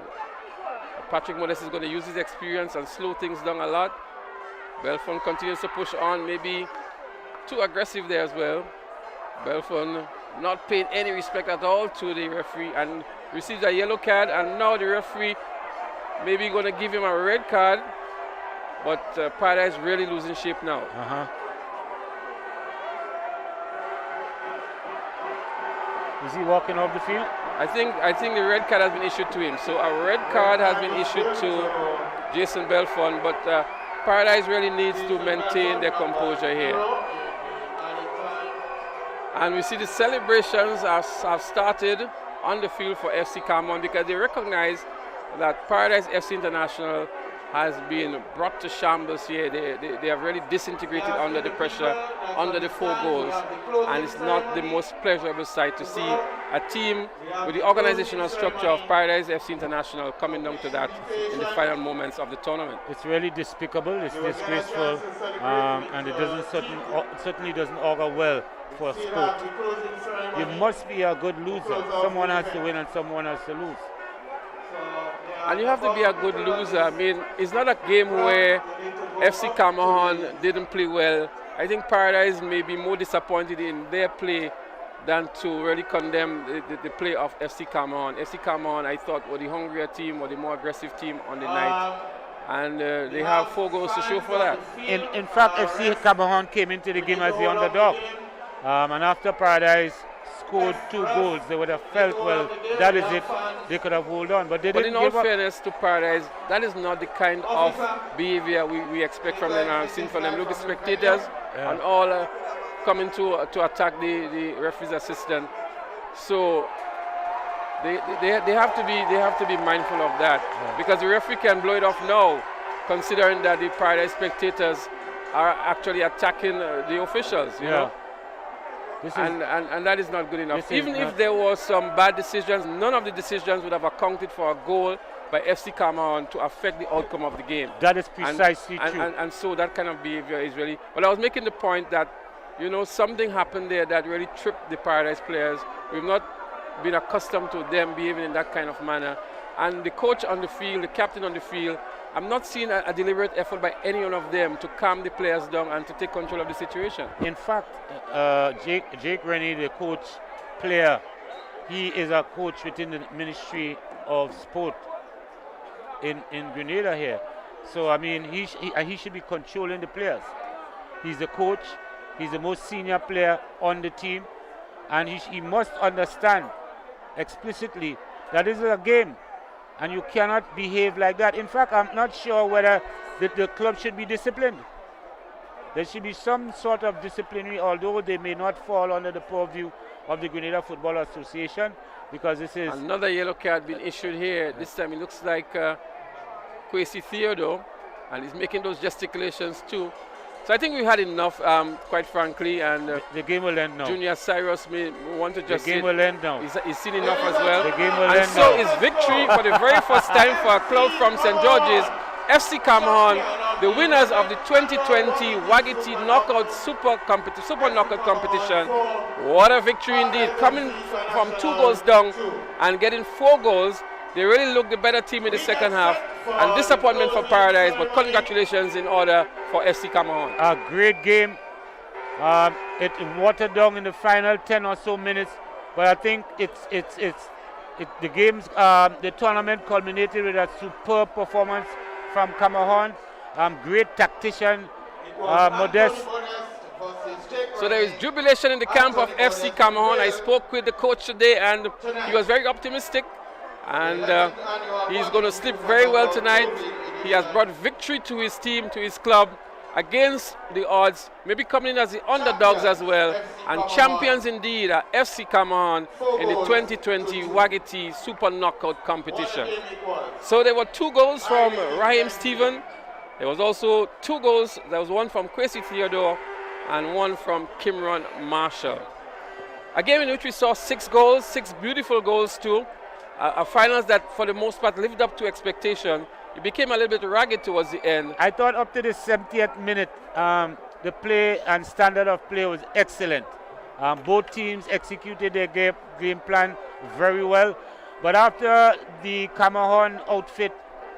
Patrick Modeste is going to use his experience and slow things down a lot. Belfon continues to push on, maybe too aggressive there as well. Belfon not paying any respect at all to the referee and receives a yellow card, and now the referee maybe going to give him a red card, but Paradise really losing shape now. Is he walking off the field? I think the red card has been issued to him. So a red card has been issued to Jason Belfon, but Paradise really needs to maintain their composure here. And we see the celebrations have started on the field for FC Cameroon because they recognize that Paradise FC International has been brought to shambles here. They have really disintegrated under the pressure, under the 4 goals. And it's not the most pleasurable sight to see a team with the organizational structure of Paradise FC International coming down to that in the final moments of the tournament. It's really despicable, it's disgraceful, and it certainly doesn't augur well for sport. You must be a good loser. Someone has to win and someone has to lose. And you have to be a good loser. I mean, it's not a game where FC Cameroon didn't play well. I think Paradise may be more disappointed in their play than to really condemn the play of FC Cameroon. FC Cameroon, I thought, were the hungrier team or the more aggressive team on the night. And they have 4 goals to show for that. In fact, FC Cameroon came into the game as the underdog. And after Paradise scored 2 goals, they would have felt, well, that is it. They could have held on, but they didn't. But in all fairness to Paradise, that is not the kind of behavior we expect from them. I've seen from them. Look, the spectators and all coming to attack the referee's assistant. So they have to be mindful of that, because the referee can blow it off now, considering that the Paradise spectators are actually attacking the officials. You know? And that is not good enough. Even if there was some bad decisions, none of the decisions would have accounted for a goal by FC Cameroon to affect the outcome of the game. That is precisely true. And so that kind of behavior is really... But I was making the point that, you know, something happened there that really tripped the Paradise players. We've not been accustomed to them behaving in that kind of manner. And the coach on the field, the captain on the field, I'm not seeing a deliberate effort by any one of them to calm the players down and to take control of the situation. In fact, Jake Rennie, the coach player, he is a coach within the Ministry of Sport in Grenada here. So, I mean, he should be controlling the players. He's the coach, he's the most senior player on the team, and he must understand explicitly that this is a game. And you cannot behave like that. In fact, I'm not sure whether the club should be disciplined. There should be some sort of disciplinary, although they may not fall under the purview of the Grenada Football Association, because this is... Another yellow card being issued here. This time it looks like Kwesi Theodore, and he's making those gesticulations too. So I think we had enough, quite frankly, and the game will end now. Junior Cyrus may want to just... The game will end now. He's seen enough as well. The game will and end so now. is victory for the very first time for a club from St. George's, FC Cameroon, the winners of the 2020 Waggy Knockout Super Knockout competition. What a victory indeed. Coming from 2 goals down and getting 4 goals. They really looked the better team in the second half, and disappointment for Paradise, but congratulations in order for FC Cameroon. A great game. It watered down in the final 10 or so minutes, but I think the tournament culminated with a superb performance from Cameroon. Great tactician, Modeste. So there is jubilation in the camp of FC Cameroon. I spoke with the coach today, and he was very optimistic. And he's going to sleep very well tonight. He has brought victory to his team, to his club, against the odds, maybe coming in as the underdogs as well. And champions indeed are FC Cameroon in the 2020 Waggy Super Knockout competition. So there were 2 goals from Raheem Stephen. There was also 2 goals. There was one from Kwesi Theodore and one from Kimron Marshall. A game in which we saw 6 goals, 6 beautiful goals too. A finals that, for the most part, lived up to expectation. It became a little bit ragged towards the end. I thought up to the 70th minute, the play and standard of play was excellent. Both teams executed their game plan very well. But after the Cameroon outfit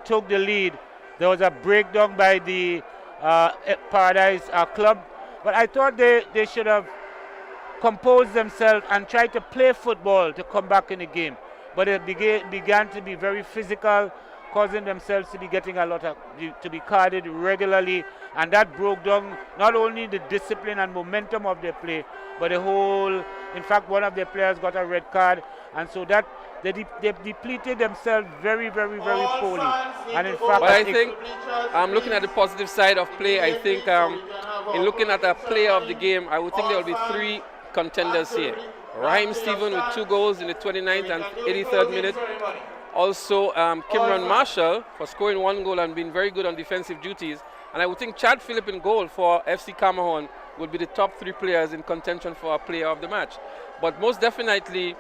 took the lead, there was a breakdown by the Paradise club. But I thought they should have composed themselves and tried to play football to come back in the game. But it began to be very physical, causing themselves to be getting a lot of, to be carded regularly, and that broke down not only the discipline and momentum of their play, but the whole, in fact, one of their players got a red card, and so that they depleted themselves very, very, very poorly. And in fact, but I think I'm looking at the positive side of play. I think in looking at the player of the game, I would think there will be 3 contenders here. Raheem Stephen with 2 goals in the 29th and 83rd minute. Also, Kimron Marshall for scoring 1 goal and being very good on defensive duties. And I would think Chad Phillip in goal for FC Cameroon would be the top 3 players in contention for a player of the match. But most definitely,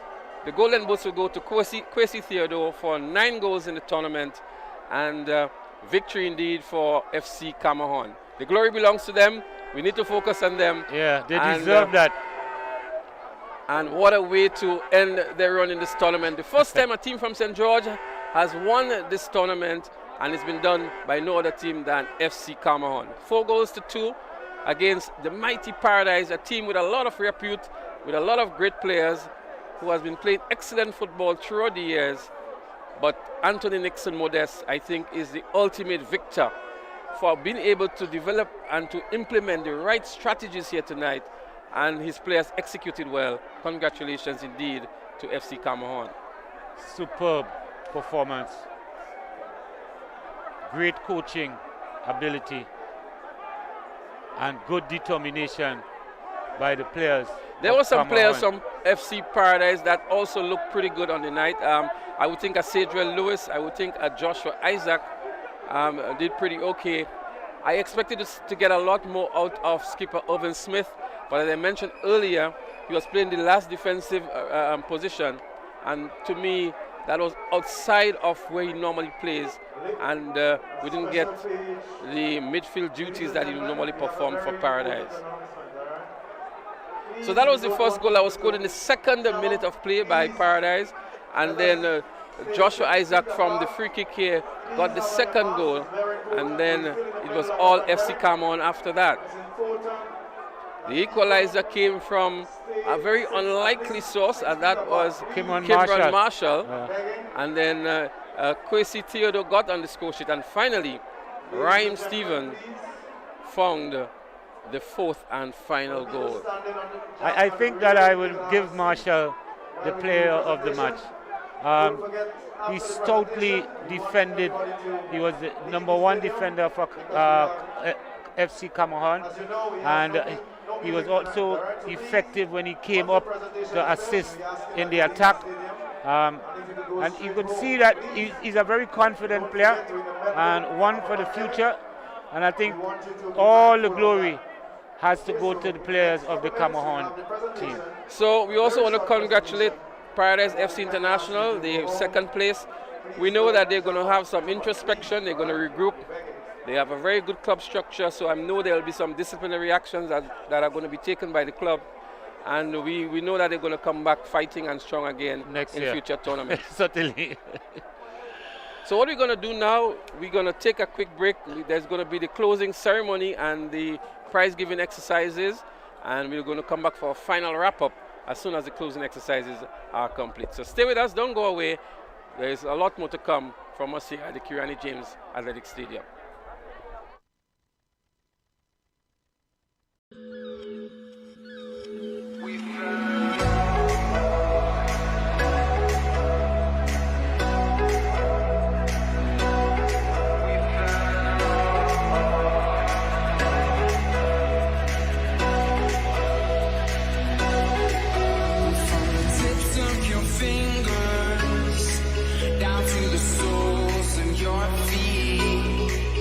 the Golden Boots will go to Kwesi Theodore for 9 goals in the tournament, and victory indeed for FC Cameroon. The glory belongs to them. We need to focus on them. Yeah, they deserve that. And what a way to end their run in this tournament. The first time a team from St. George has won this tournament, and it's been done by no other team than FC Cameroon. 4 goals to 2 against the mighty Paradise, a team with a lot of repute, with a lot of great players, who has been playing excellent football throughout the years. But Anthony Nixon Modeste, I think, is the ultimate victor for being able to develop and to implement the right strategies here tonight. And his players executed well. Congratulations indeed to FC Cameroon. Superb performance. Great coaching ability and good determination by the players. There were some players from FC Paradise that also looked pretty good on the night. I would think a Cedric Lewis, I would think a Joshua Isaac did pretty okay. I expected to get a lot more out of skipper Irvin Smith, but as I mentioned earlier, he was playing the last defensive position, and to me, that was outside of where he normally plays, and we didn't get the midfield duties that he normally performed for Paradise. So that was the first goal that was scored in the 2nd minute of play by Paradise, and then Joshua Isaac from the free kick here got the 2nd goal, and then it was all FC Cameroon after that. The equalizer came from a very unlikely source, and that was Kimron Marshall. And then Kwesi Theodore got on the score sheet, and finally Raheem Stephen found the 4th and final goal. I think that I will give Marshall the player of the match. He stoutly defended. He was the #1 defender for FC Cameroon, and he was also effective when he came up to assist in the attack. And you could see that he's a very confident player and one for the future. And I think all the glory has to go to the players of the Cameroon team. So we also want to congratulate Paradise FC International, the 2nd place. We know that they're going to have some introspection, they're going to regroup. They have a very good club structure, so I know there will be some disciplinary actions that are going to be taken by the club. And we know that they're going to come back fighting and strong again next in year. Future tournaments. Certainly. So what we're going to do now, we're going to take a quick break. There's going to be the closing ceremony and the prize giving exercises, and we're going to come back for a final wrap-up as soon as the closing exercises are complete. So stay with us, don't go away. There's a lot more to come from us here at the Kirani James Athletic Stadium. Fingers down to the soles of your feet.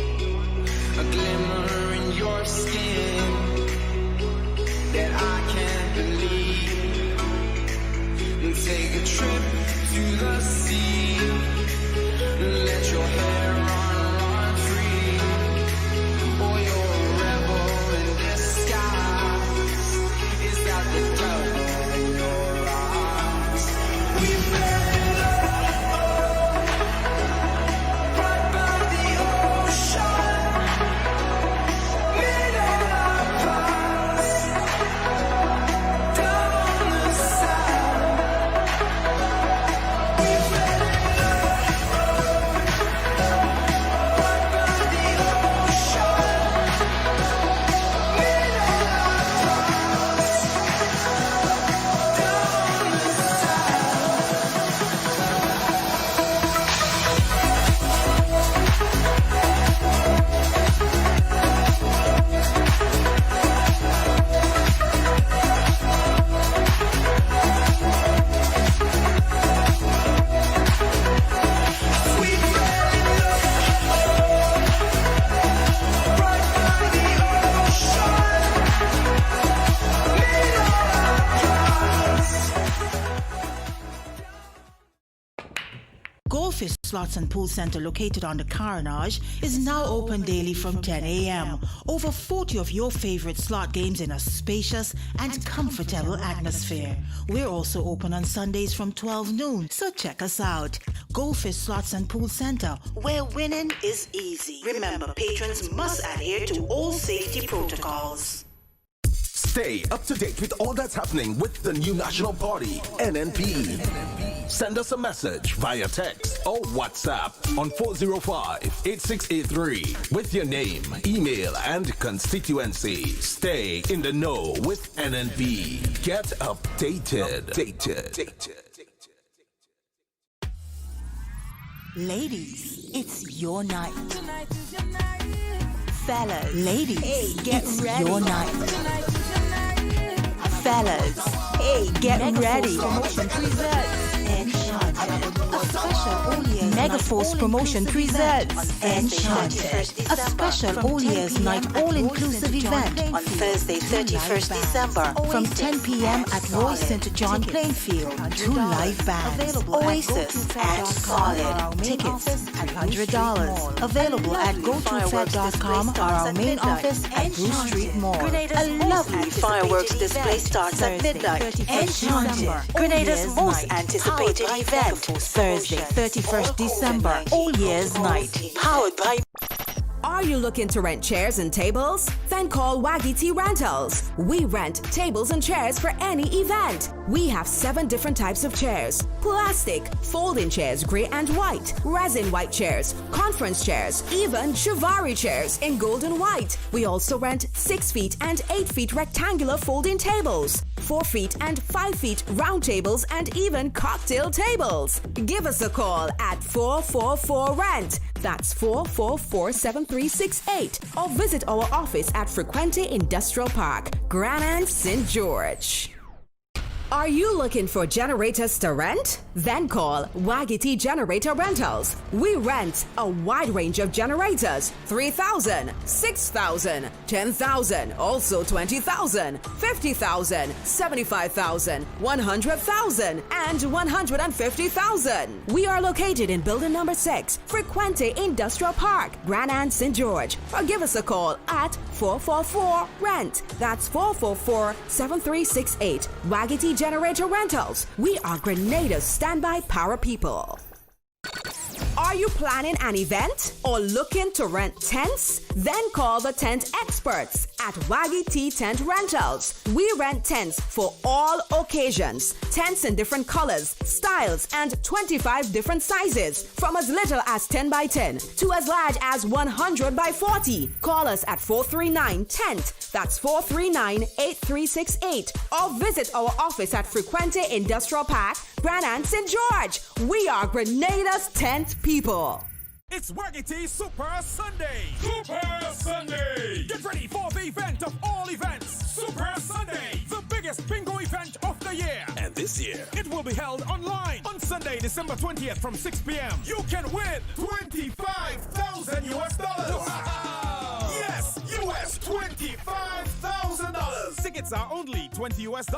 Goldfish Slots and Pool Center, located on the Carnage, is now open daily from 10 a.m. Over 40 of your favorite slot games in a spacious and comfortable atmosphere. We're also open on Sundays from 12 noon, so check us out. Goldfish Slots and Pool Center, where winning is easy. Remember, patrons must adhere to all safety protocols. Stay up to date with all that's happening with the new national party, NNP. Send us a message via text or WhatsApp on 405-8683 with your name, email, and constituency. Stay in the know with NNP. Get updated. Ladies, it's your night. Fellas, ladies, hey, get ready. Your night. Fellas, hey, get ready. Promotion presents Enchanted. A special Megaforce promotion presents Enchanted. A special All Year's Night all-inclusive event on Thursday, 31st December from 10 p.m. at Roy St. John Plainfield. 2 live bands, Oasis and Solid. Tickets at $100. Available at GoToFed.com or our main office at Bruce Street Mall. A lovely fireworks display starts at midnight. Enchanted, Grenada's most anticipated event. Thursday, 31st December, All Year's Night. Powered by... Are you looking to rent chairs and tables? Then call Waggy T Rentals. We rent tables and chairs for any event. We have 7 different types of chairs: plastic, folding chairs, gray and white, resin white chairs, conference chairs, even Chivari chairs in gold and white. We also rent 6 feet and 8 feet rectangular folding tables, 4 feet and 5 feet round tables, and even cocktail tables. Give us a call at 444-RENT. That's 444-7368. Or visit our office at Frequente Industrial Park, Grand St. George. Are you looking for generators to rent? Then call Waggy T Generator Rentals. We rent a wide range of generators: 3,000, 6,000, 10,000, also 20,000, 50,000, 75,000, 100,000, and 150,000. We are located in building number 6, Frequente Industrial Park, Grand St. George. Or give us a call at 444-RENT. That's 444-7368. Waggy T Generator Rentals. We are Grenada's standby power people. Are you planning an event or looking to rent tents? Then call the tent experts at Waggy T Tent Rentals. We rent tents for all occasions. Tents in different colors, styles, and 25 different sizes, from as little as 10 by 10 to as large as 100 by 40. Call us at 439-TENT. That's 439-8368. Or visit our office at Frequente Industrial Park, Grand St. George. We are Grenada's tent people. It's Waggy T Super Sunday! Super Sunday! Get ready for the event of all events, Super Sunday! The biggest bingo event of the year! And this year, it will be held online on Sunday, December 20th from 6 p.m. You can win $25,000 US! Wow! Yes, US $25,000! Tickets are only $20 US.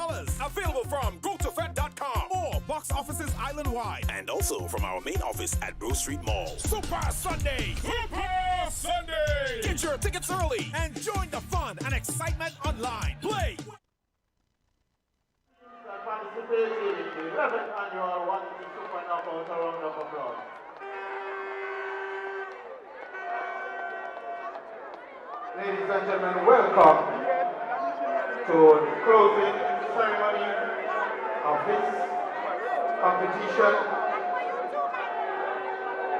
Available from GoToFed.com or box offices island-wide. and also from our main office at Bruce Street Mall. Super Sunday! Super Sunday! Get your tickets early and join the fun and excitement online. Play! Participating in the 11th annual Waggy Super Knockout, a round of applause. Ladies and gentlemen, welcome to the closing ceremony of this competition.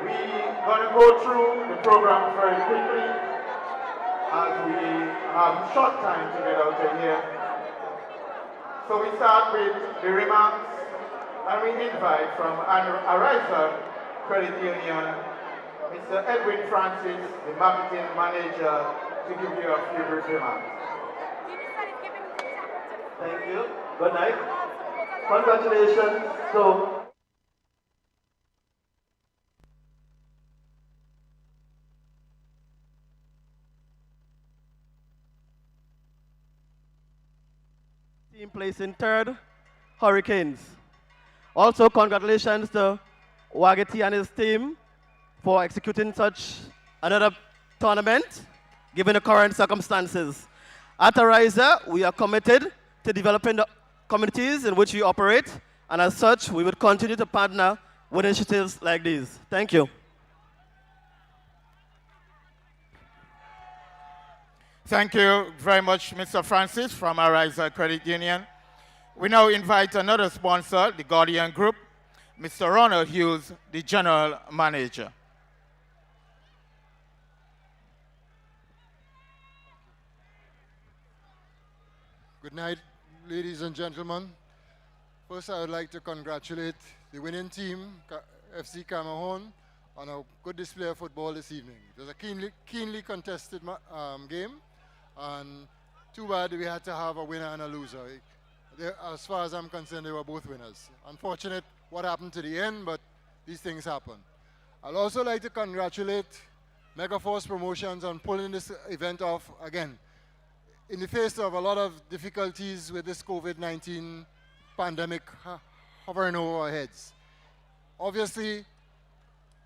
We're going to go through the program very quickly as we have short time to get out of here. So we start with the remarks and we invite from Ariza Credit Union, Mr. Edwin Francis, the marketing manager, to give you a few brief remarks. Thank you. Good night. Congratulations. So, team placing third, Hurricanes. Also, congratulations to Waggy and his team for executing such another tournament, given the current circumstances. At Ariza, we are committed to developing the communities in which we operate, and as such, we would continue to partner with initiatives like these. Thank you. Thank you very much, Mr. Francis from Ariza Credit Union. We now invite another sponsor, the Guardian Group, Mr. Ronald Hughes, the General Manager. Good night, ladies and gentlemen. First, I would like to congratulate the winning team, FC Cameroon, on a good display of football this evening. It was a keenly contested game, and too bad we had to have a winner and a loser. As far as I'm concerned, they were both winners. Unfortunate what happened to the end, but these things happen. I'd also like to congratulate Megaforce Promotions on pulling this event off again. In the face of a lot of difficulties with this COVID-19 pandemic hovering over our heads. Obviously,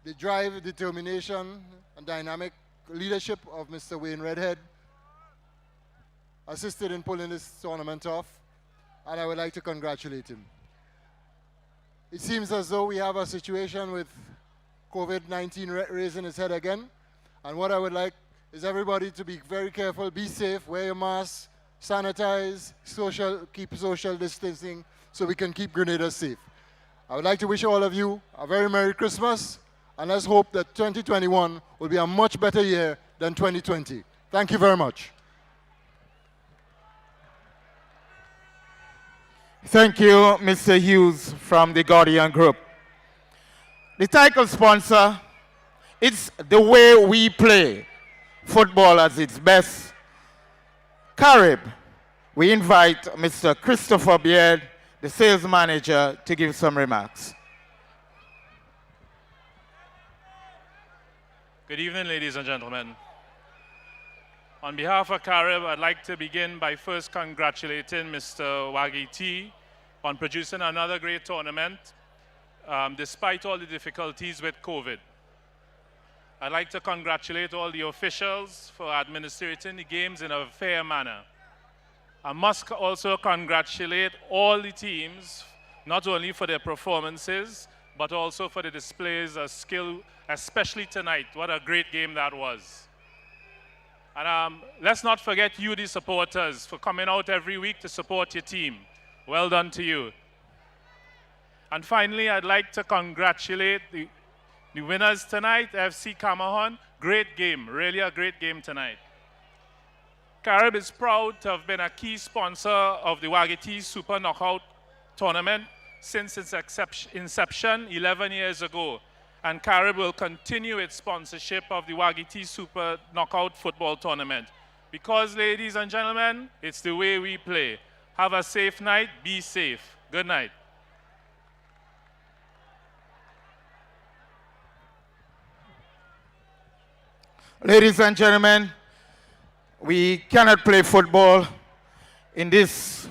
the drive, determination, and dynamic leadership of Mr. Wayne Redhead assisted in pulling this tournament off, and I would like to congratulate him. It seems as though we have a situation with COVID-19 raising its head again, and what I would like is everybody to be very careful, be safe, wear your mask, sanitize, keep social distancing so we can keep Grenada safe. I would like to wish all of you a very Merry Christmas, and let's hope that 2021 will be a much better year than 2020. Thank you very much. Thank you, Mr. Hughes from the Guardian Group. The title sponsor, it's the way we play football at its best. Carib, we invite Mr. Christopher Beard, the sales manager, to give some remarks. Good evening, ladies and gentlemen. On behalf of Carib, I'd like to begin by first congratulating Mr. Waggy T on producing another great tournament, despite all the difficulties with COVID. I'd like to congratulate all the officials for administrating the games in a fair manner. I must also congratulate all the teams, not only for their performances, but also for the displays of skill, especially tonight. What a great game that was. And let's not forget you, the supporters, for coming out every week to support your team. Well done to you. And finally, I'd like to congratulate the winners tonight, FC Cameroon. Great game, really a great game tonight. Carib is proud to have been a key sponsor of the Waggy Super Knockout Tournament since its inception 11 years ago. And Carib will continue its sponsorship of the Waggy Super Knockout Football Tournament. Because, ladies and gentlemen, it's the way we play. Have a safe night, be safe. Good night. Ladies and gentlemen, we cannot play football in this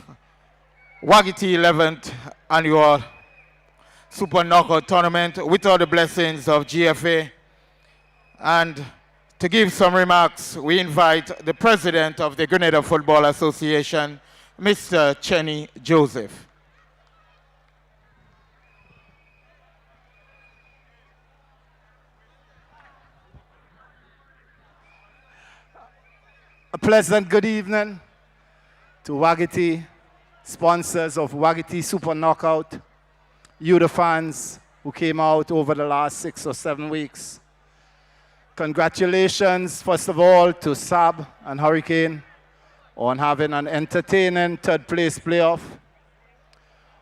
Waggy 11th annual Super Knockout Tournament without the blessings of GFA. And to give some remarks, we invite the president of the Grenada Football Association, Mr. Chenny Joseph. A pleasant good evening to Waggy, sponsors of Waggy Super Knockout, you the fans who came out over the last 6 or 7 weeks. Congratulations, first of all, to Sab and Hurricane on having an entertaining third place playoff.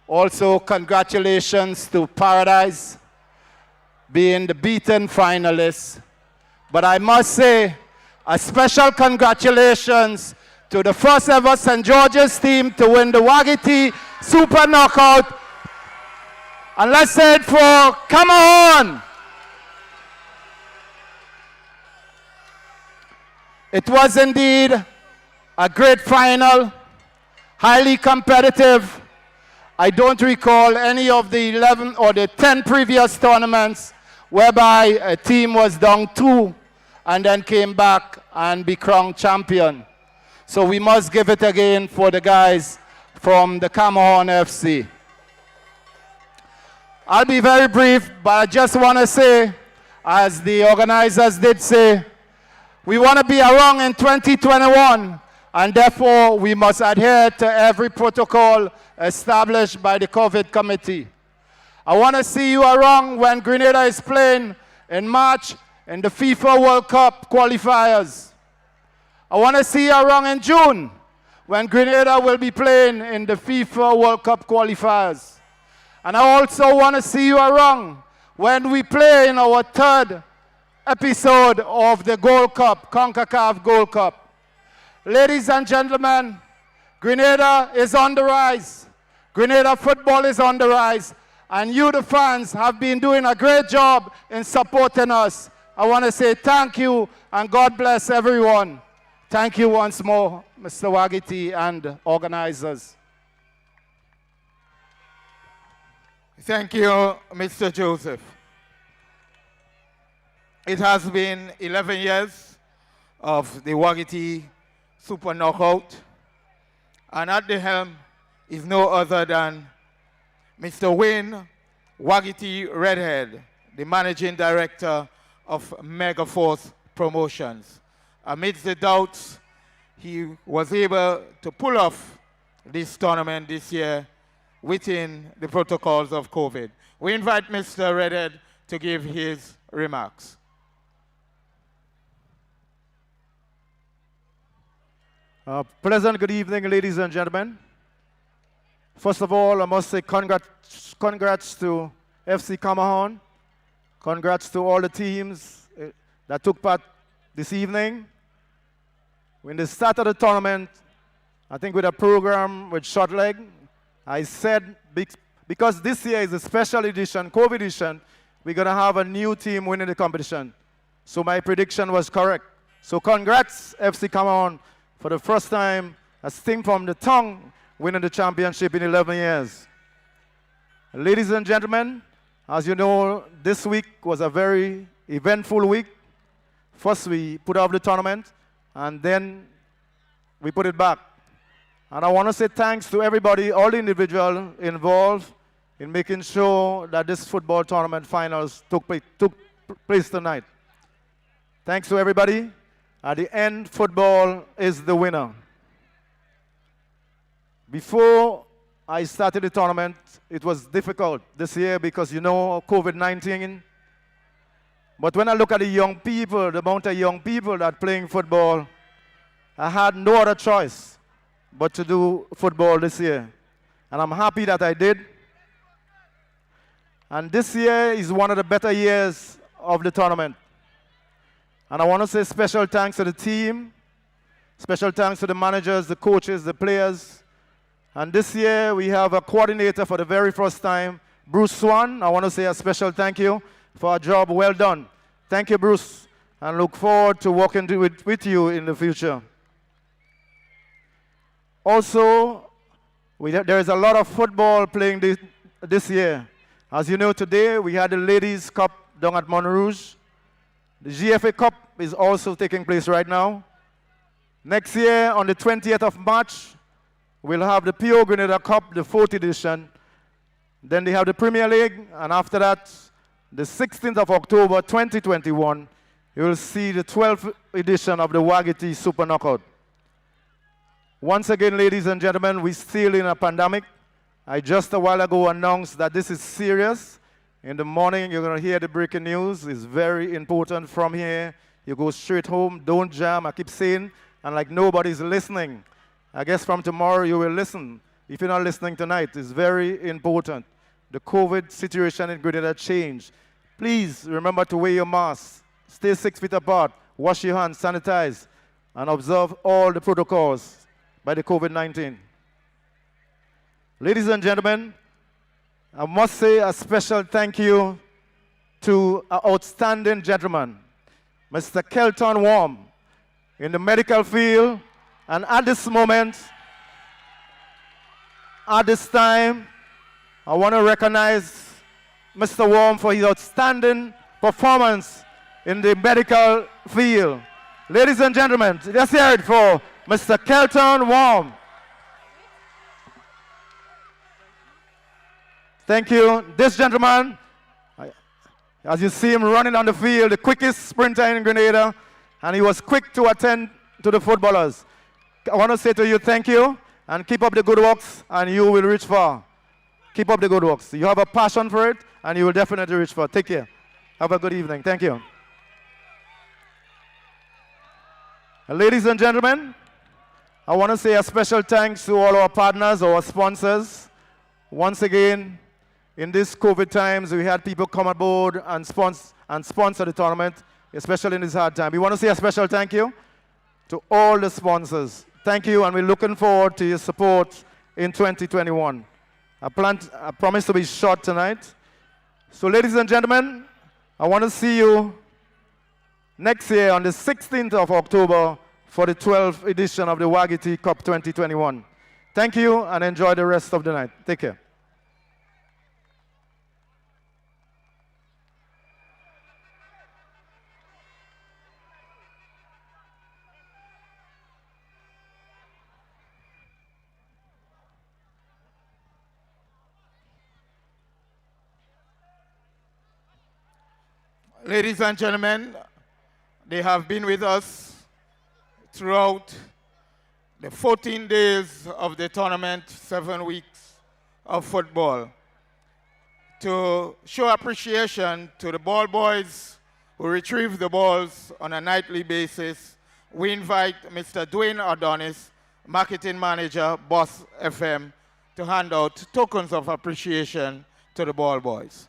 Also, congratulations to Paradise being the beaten finalists. But I must say, a special congratulations to the first ever St. George's team to win the Waggy Super Knockout. And let's say it for, come on! It was indeed a great final, highly competitive, I don't recall any of the 11 or the 10 previous tournaments whereby a team was down 2 and then came back and be crowned champion. So we must give it again for the guys from the Cameron FC. I'll be very brief, but I just want to say, as the organizers did say, we want to be around in 2021, and therefore we must adhere to every protocol established by the COVID committee. I want to see you around when Grenada is playing in March in the FIFA World Cup qualifiers. I want to see you around in June when Grenada will be playing in the FIFA World Cup qualifiers. And I also want to see you around when we play in our 3rd episode of the Gold Cup, CONCACAF Gold Cup. Ladies and gentlemen, Grenada is on the rise. Grenada football is on the rise. And you, the fans, have been doing a great job in supporting us. I want to say thank you and God bless everyone. Thank you once more, Mr. Waggy and organizers. Thank you, Mr. Joseph. It has been 11 years of the Waggy Super Knockout, and at the helm is no other than Mr. Wayne Waggy Redhead, the Managing Director of Megaforce Promotions. Amidst the doubts, he was able to pull off this tournament this year within the protocols of COVID. We invite Mr. Redhead to give his remarks. Pleasant good evening, ladies and gentlemen. First of all, I must say congrats to FC Cameron. Congrats to all the teams that took part this evening. When they started the tournament, I think with a program with short leg, I said, because this year is a special edition, COVID edition, we're going to have a new team winning the competition. So my prediction was correct. So congrats, FC Cameron, for the first time, a team from the tongue winning the championship in 11 years. Ladies and gentlemen, as you know, this week was a very eventful week. First, we put off the tournament, and then we put it back. And I want to say thanks to everybody, all the individuals involved in making sure that this football tournament finals took place tonight. Thanks to everybody. At the end, football is the winner. Before I started the tournament, it was difficult this year because you know COVID-19. But when I look at the young people, the amount of young people that are playing football, I had no other choice but to do football this year. And I'm happy that I did. And this year is one of the better years of the tournament. And I want to say special thanks to the team, special thanks to the managers, the coaches, the players. And this year we have a coordinator for the very first time, Bruce Swan. I want to say a special thank you for a job well done. Thank you, Bruce, and look forward to working with you in the future. Also, there is a lot of football playing this year. As you know, today we had the Ladies' Cup down at Montrouge. The GFA Cup is also taking place right now. Next year, on the 20th of March, we'll have the PO Grenada Cup, the 4th edition. Then they have the Premier League, and after that, the 16th of October 2021, you will see the 12th edition of the Waggy Super Knockout. Once again, ladies and gentlemen, we're still in a pandemic. I just a while ago announced that this is serious. In the morning, you're going to hear the breaking news. It's very important from here. You go straight home, don't jam. I keep saying, and like nobody's listening. I guess from tomorrow you will listen. If you're not listening tonight, it's very important. The COVID situation in Grenada changed. Please remember to wear your mask. Stay 6 feet apart. Wash your hands, sanitize, and observe all the protocols by the COVID-19. Ladies and gentlemen, I must say a special thank you to an outstanding gentleman, Mr. Kelton Worm, in the medical field. And at this moment, at this time, I want to recognize Mr. Warm for his outstanding performance in the medical field. Ladies and gentlemen, let's hear it for Mr. Kelton Warm. Thank you. This gentleman, as you see him running on the field, the quickest sprinter in Grenada, and he was quick to attend to the footballers. I want to say to you, thank you, and keep up the good works, and you will reach far. Keep up the good works. You have a passion for it, and you will definitely reach far. Take care. Have a good evening. Thank you. Ladies and gentlemen, I want to say a special thanks to all our partners, our sponsors. Once again, in these COVID times, we had people come aboard and sponsor the tournament, especially in this hard time. We want to say a special thank you to all the sponsors. Thank you, and we're looking forward to your support in 2021. I promise to be short tonight. So, ladies and gentlemen, I want to see you next year on the 16th of October for the 12th edition of the Waggy Tea Cup 2021. Thank you, and enjoy the rest of the night. Take care. Ladies and gentlemen, they have been with us throughout the 14 days of the tournament, 7 weeks of football. To show appreciation to the ball boys who retrieve the balls on a nightly basis, we invite Mr. Dwayne Adonis, Marketing Manager, Boss FM, to hand out tokens of appreciation to the ball boys.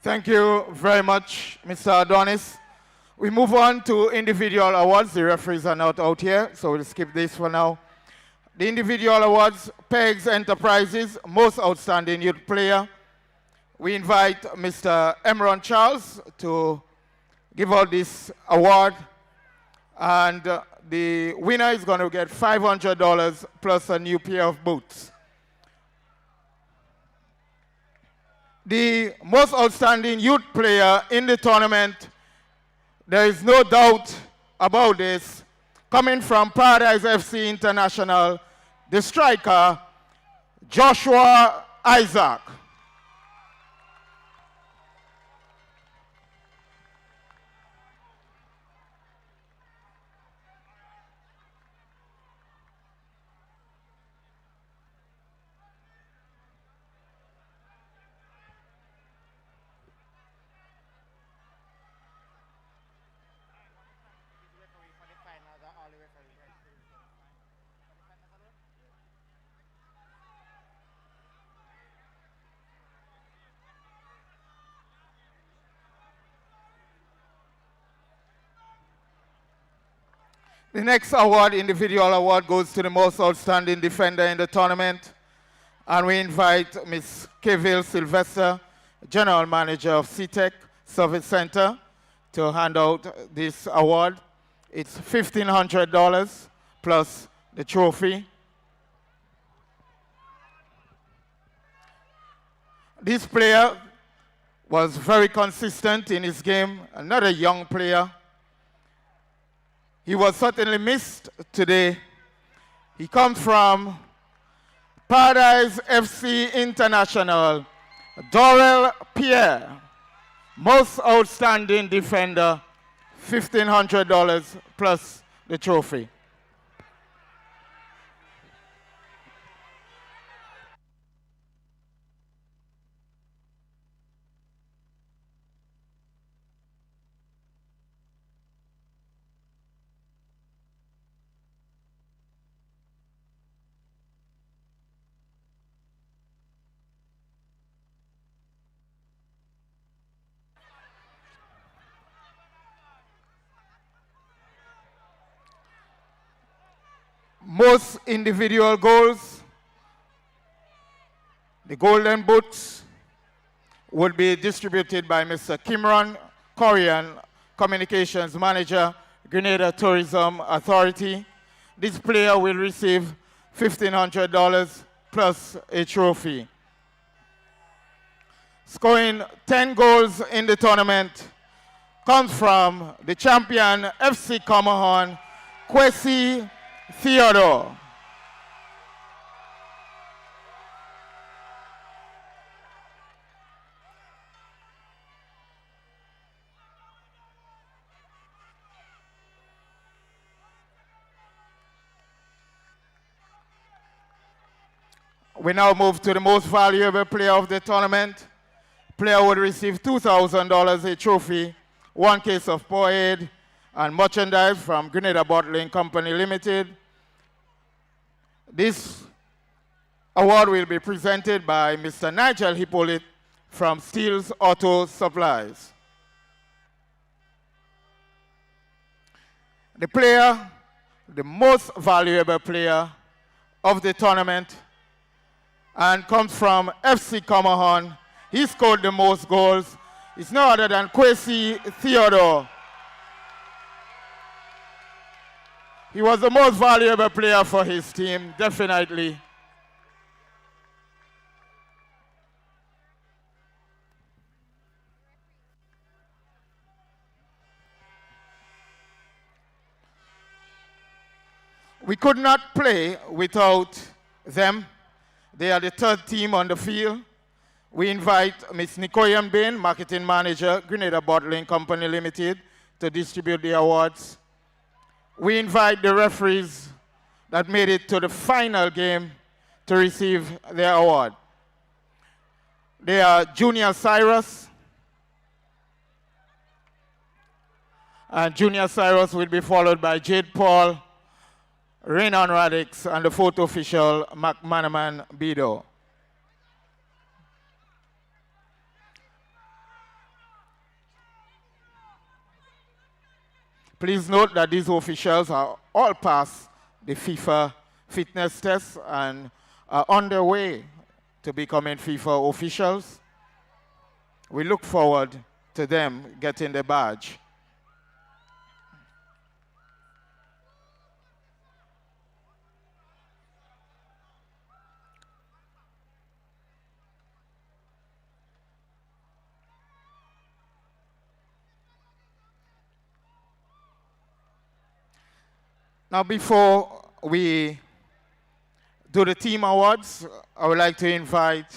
Thank you very much, Mr. Adonis. We move on to individual awards. The referees are not out here, so we'll skip this for now. The individual awards, Pegs Enterprises, Most Outstanding Youth Player. We invite Mr. Emron Charles to give out this award. And the winner is going to get $500 plus a new pair of boots. The most outstanding youth player in the tournament, there is no doubt about this, coming from Paradise FC International, the striker, Joshua Isaac. The next award, individual award, goes to the most outstanding defender in the tournament. And we invite Ms. Keville Sylvester, General Manager of CTEC Service Center, to hand out this award. It's $1,500 plus the trophy. This player was very consistent in his game, another young player. He was certainly missed today. He comes from Paradise FC International, Dorel Pierre, most outstanding defender, $1,500 plus the trophy. most individual goals, the golden boots, would be distributed by Mr. Kimron Corian, Communications Manager, Grenada Tourism Authority. This player will receive $1,500 plus a trophy. Scoring 10 goals in the tournament comes from the champion FC Comahon, Kwesi Theodore. We now move to the most valuable player of the tournament. Player would receive $2,000, a trophy, 1 case of Poaid, and merchandise from Grenada Bottling Company Limited. This award will be presented by Mr. Nigel Hippolyte from Steele's Auto Supplies. The player, the most valuable player of the tournament, and comes from FC Comahon. He scored the most goals. It's no other than Kwesi Theodore. He was the most valuable player for his team, definitely. We could not play without them. They are the third team on the field. We invite Ms. Nikoyan Bain, Marketing Manager, Grenada Bottling Company Limited, to distribute the awards. We invite the referees that made it to the final game to receive their award. They are Junior Cyrus. And Junior Cyrus will be followed by Jade Paul, Renan Radix, and the photo official, McManaman Bido. Please note that these officials are all past the FIFA fitness test and are on their way to becoming FIFA officials. We look forward to them getting the badge. Now, before we do the team awards, I would like to invite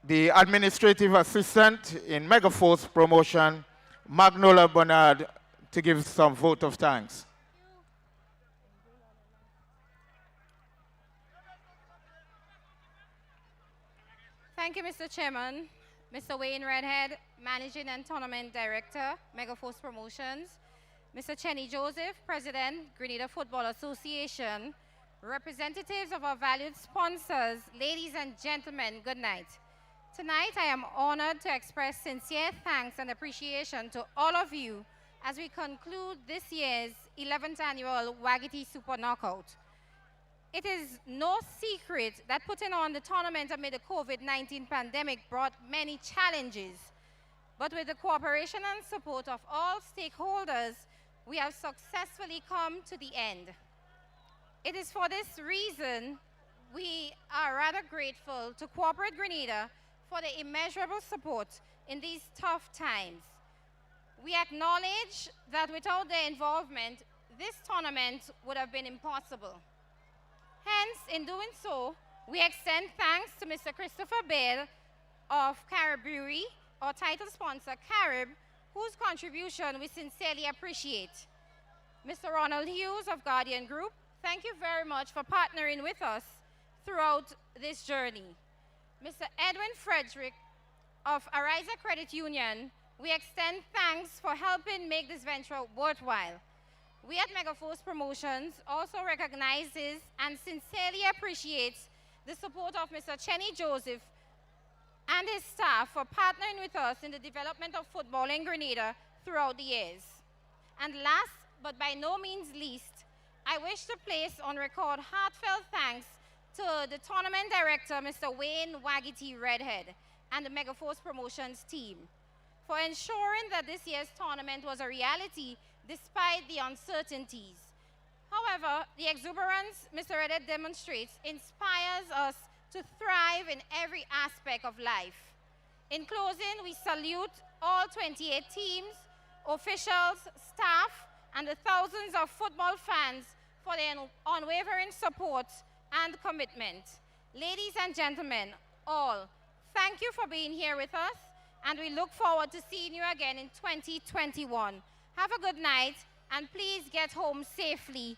the administrative assistant in Megaforce Promotion, Magnola Bernard, to give some vote of thanks. Thank you, Mr. Chairman. Mr. Wayne Redhead, Managing and Tournament Director, Megaforce Promotions. Mr. Chenny Joseph, President, Grenada Football Association, representatives of our valued sponsors, ladies and gentlemen, good night. Tonight, I am honored to express sincere thanks and appreciation to all of you as we conclude this year's 11th annual Waggy Super Knockout. It is no secret that putting on the tournament amid the COVID-19 pandemic brought many challenges, but with the cooperation and support of all stakeholders, we have successfully come to the end. It is for this reason we are rather grateful to Corporate Grenada for the immeasurable support in these tough times. We acknowledge that without their involvement, this tournament would have been impossible. Hence, in doing so, we extend thanks to Mr. Christopher Bale of Carib Brewery, our title sponsor, Carib, whose contribution we sincerely appreciate. Mr. Ronald Hughes of Guardian Group, thank you very much for partnering with us throughout this journey. Mr. Edwin Frederick of Ariza Credit Union, we extend thanks for helping make this venture worthwhile. We at Megaforce Promotions also recognizes and sincerely appreciates the support of Mr. Chenny Joseph and his staff for partnering with us in the development of football in Grenada throughout the years. And last, but by no means least, I wish to place on record heartfelt thanks to the tournament director, Mr. Wayne Waggy Redhead, and the Megaforce Promotions team for ensuring that this year's tournament was a reality despite the uncertainties. However, the exuberance Mr. Redhead demonstrates inspires us to thrive in every aspect of life. In closing, we salute all 28 teams, officials, staff, and the thousands of football fans for their unwavering support and commitment. Ladies and gentlemen, all, thank you for being here with us, and we look forward to seeing you again in 2021. Have a good night, and please get home safely.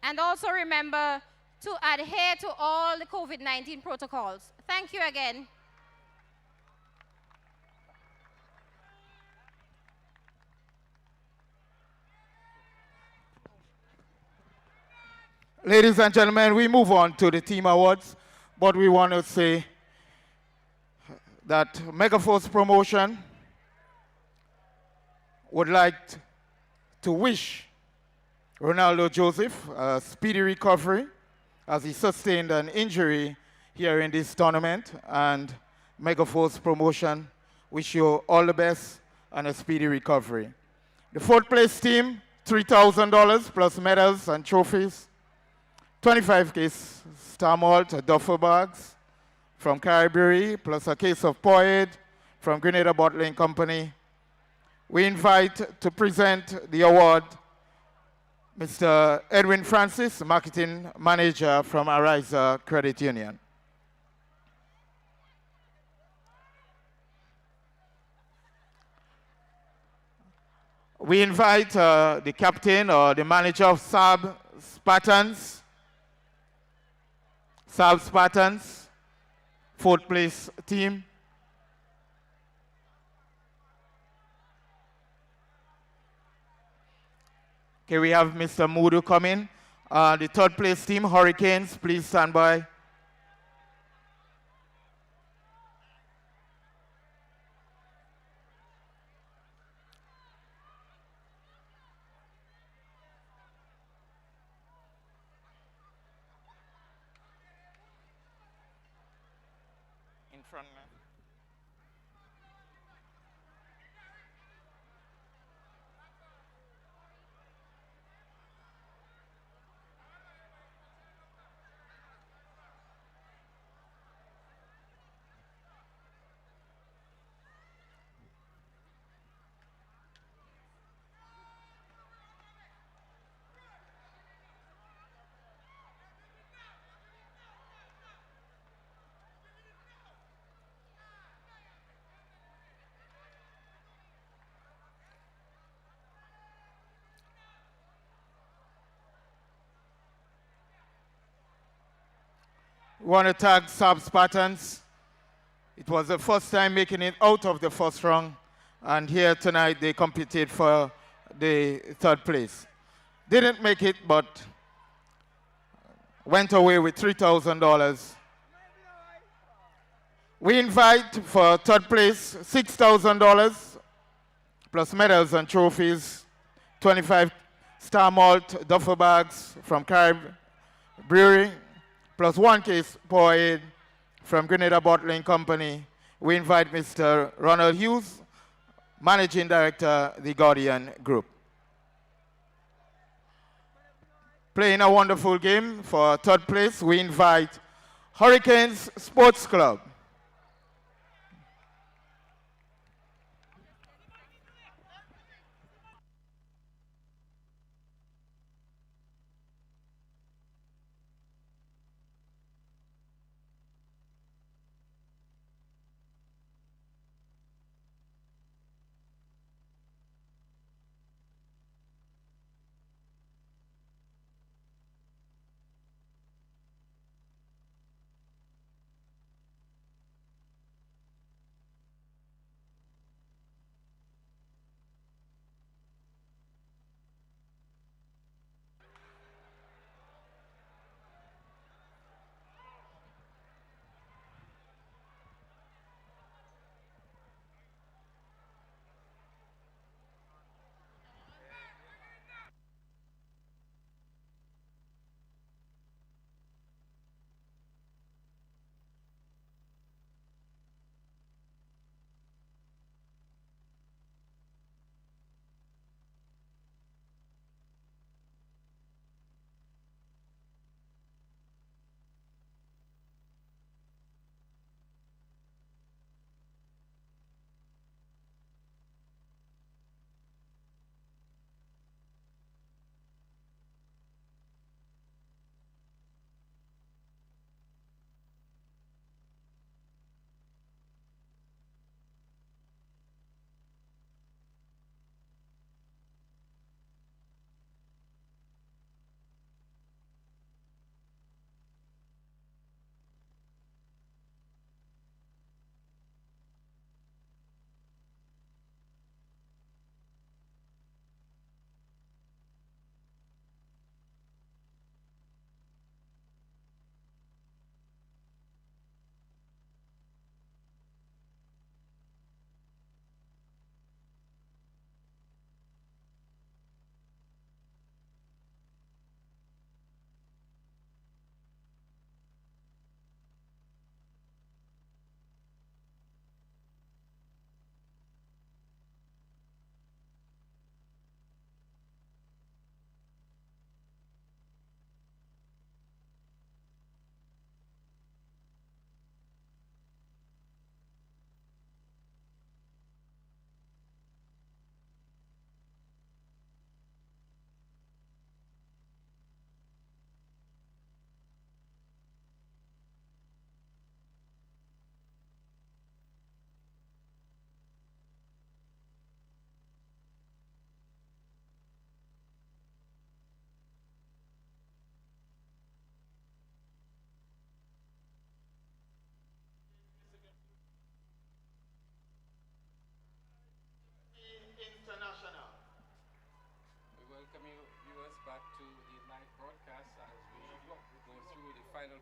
And also remember to adhere to all the COVID-19 protocols. Thank you again. Ladies and gentlemen, we move on to the team awards, but we want to say that Megaforce Promotion would like to wish Ronaldo Joseph a speedy recovery as he sustained an injury here in this tournament, and Megaforce Promotion wish you all the best and a speedy recovery. The fourth place team, $3,000 plus medals and trophies. 25 case Star Malt duffel bags from Caribbean, plus a case of Poid from Grenada Bottling Company. We invite to present the award Mr. Edwin Francis, Marketing Manager from Ariza Credit Union. We invite the captain or the manager of Saab Spartans, fourth place team. Okay, we have Mr. Mudu coming. The third place team, Hurricanes, please stand by. In front, man. We want to thank Saab Spartans. It was the first time making it out of the first round, and here tonight they competed for the third place. Didn't make it, but went away with $3,000. We invite for third place $6,000 plus medals and trophies, 25 Star Malt duffel bags from Carib Brewery, plus one case Poid from Grenada Bottling Company. We invite Mr. Ronald Hughes, Managing Director, the Guardian Group. Playing a wonderful game for third place, we invite Hurricanes Sports Club.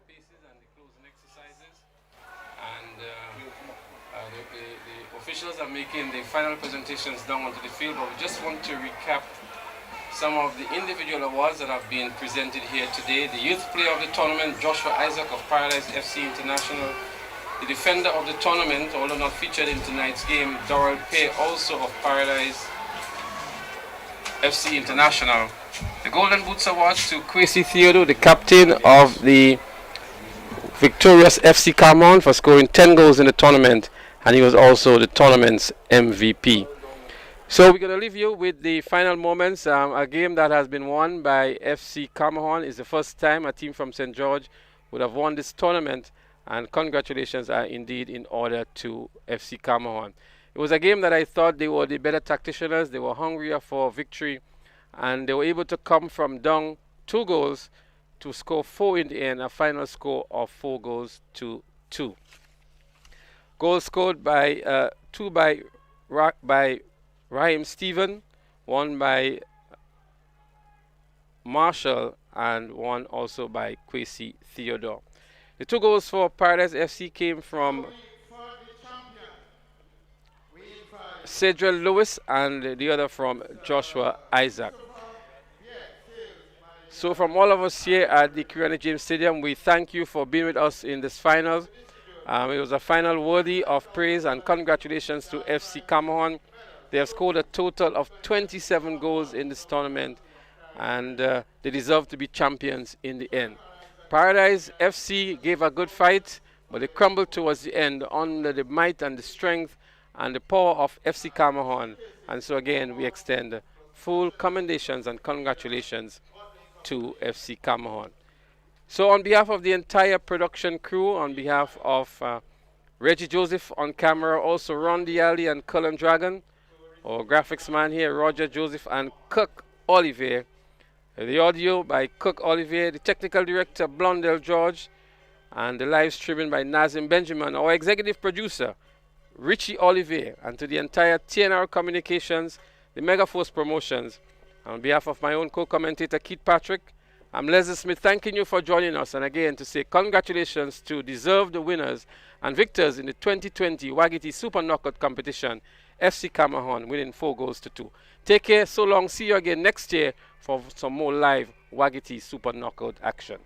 paces and the closing exercises. And the officials are making the final presentations down onto the field, but we just want to recap some of the individual awards that have been presented here today. The youth player of the tournament, Joshua Isaac of Paradise FC International. The defender of the tournament, although not featured in tonight's game, Doral Pay, also of Paradise FC International. The Golden Boots Awards to Kwesi Theodore, the captain of the victorious FC Cameroon, for scoring 10 goals in the tournament, and he was also the tournament's MVP. So we're going to leave you with the final moments. A game that has been won by FC Cameroon. Is the first time a team from St. George would have won this tournament, and congratulations are indeed in order to FC Cameroon. It was a game that I thought they were the better tacticians. They were hungrier for victory, and they were able to come from down 2 goals to score 4 in the end, a final score of 4 goals to 2. Goals scored by 2 by Raheem Stephen, 1 by Marshall, and 1 also by Kwesi Theodore. The 2 goals for Paradise FC came from Cedric Lewis and the other from Joshua Isaac. So from all of us here at the Kirini James Stadium, we thank you for being with us in this final. It was a final worthy of praise, and congratulations to FC Cameroon. They have scored a total of 27 goals in this tournament, and they deserve to be champions in the end. Paradise FC gave a good fight, but they crumbled towards the end under the might and the strength and the power of FC Cameroon. And so again, we extend full commendations and congratulations to FC Cameroon. So on behalf of the entire production crew, on behalf of Reggie Joseph on camera, also Ron Diali and Cullen Dragon, our graphics man here, Roger Joseph and Cook Olivier. The audio by Cook Olivier, the technical director Blondell George, and the live streaming by Nazim Benjamin, our executive producer Richie Olivier, and to the entire TNR Communications, the Megaforce Promotions. On behalf of my own co-commentator Keith Patrick, I'm Leslie Smith, thanking you for joining us, and again to say congratulations to deserved winners and victors in the 2020 Waggy Super Knockout competition, FC Cameroon, winning 4 goals to 2. Take care, so long, see you again next year for some more live Waggy Super Knockout action.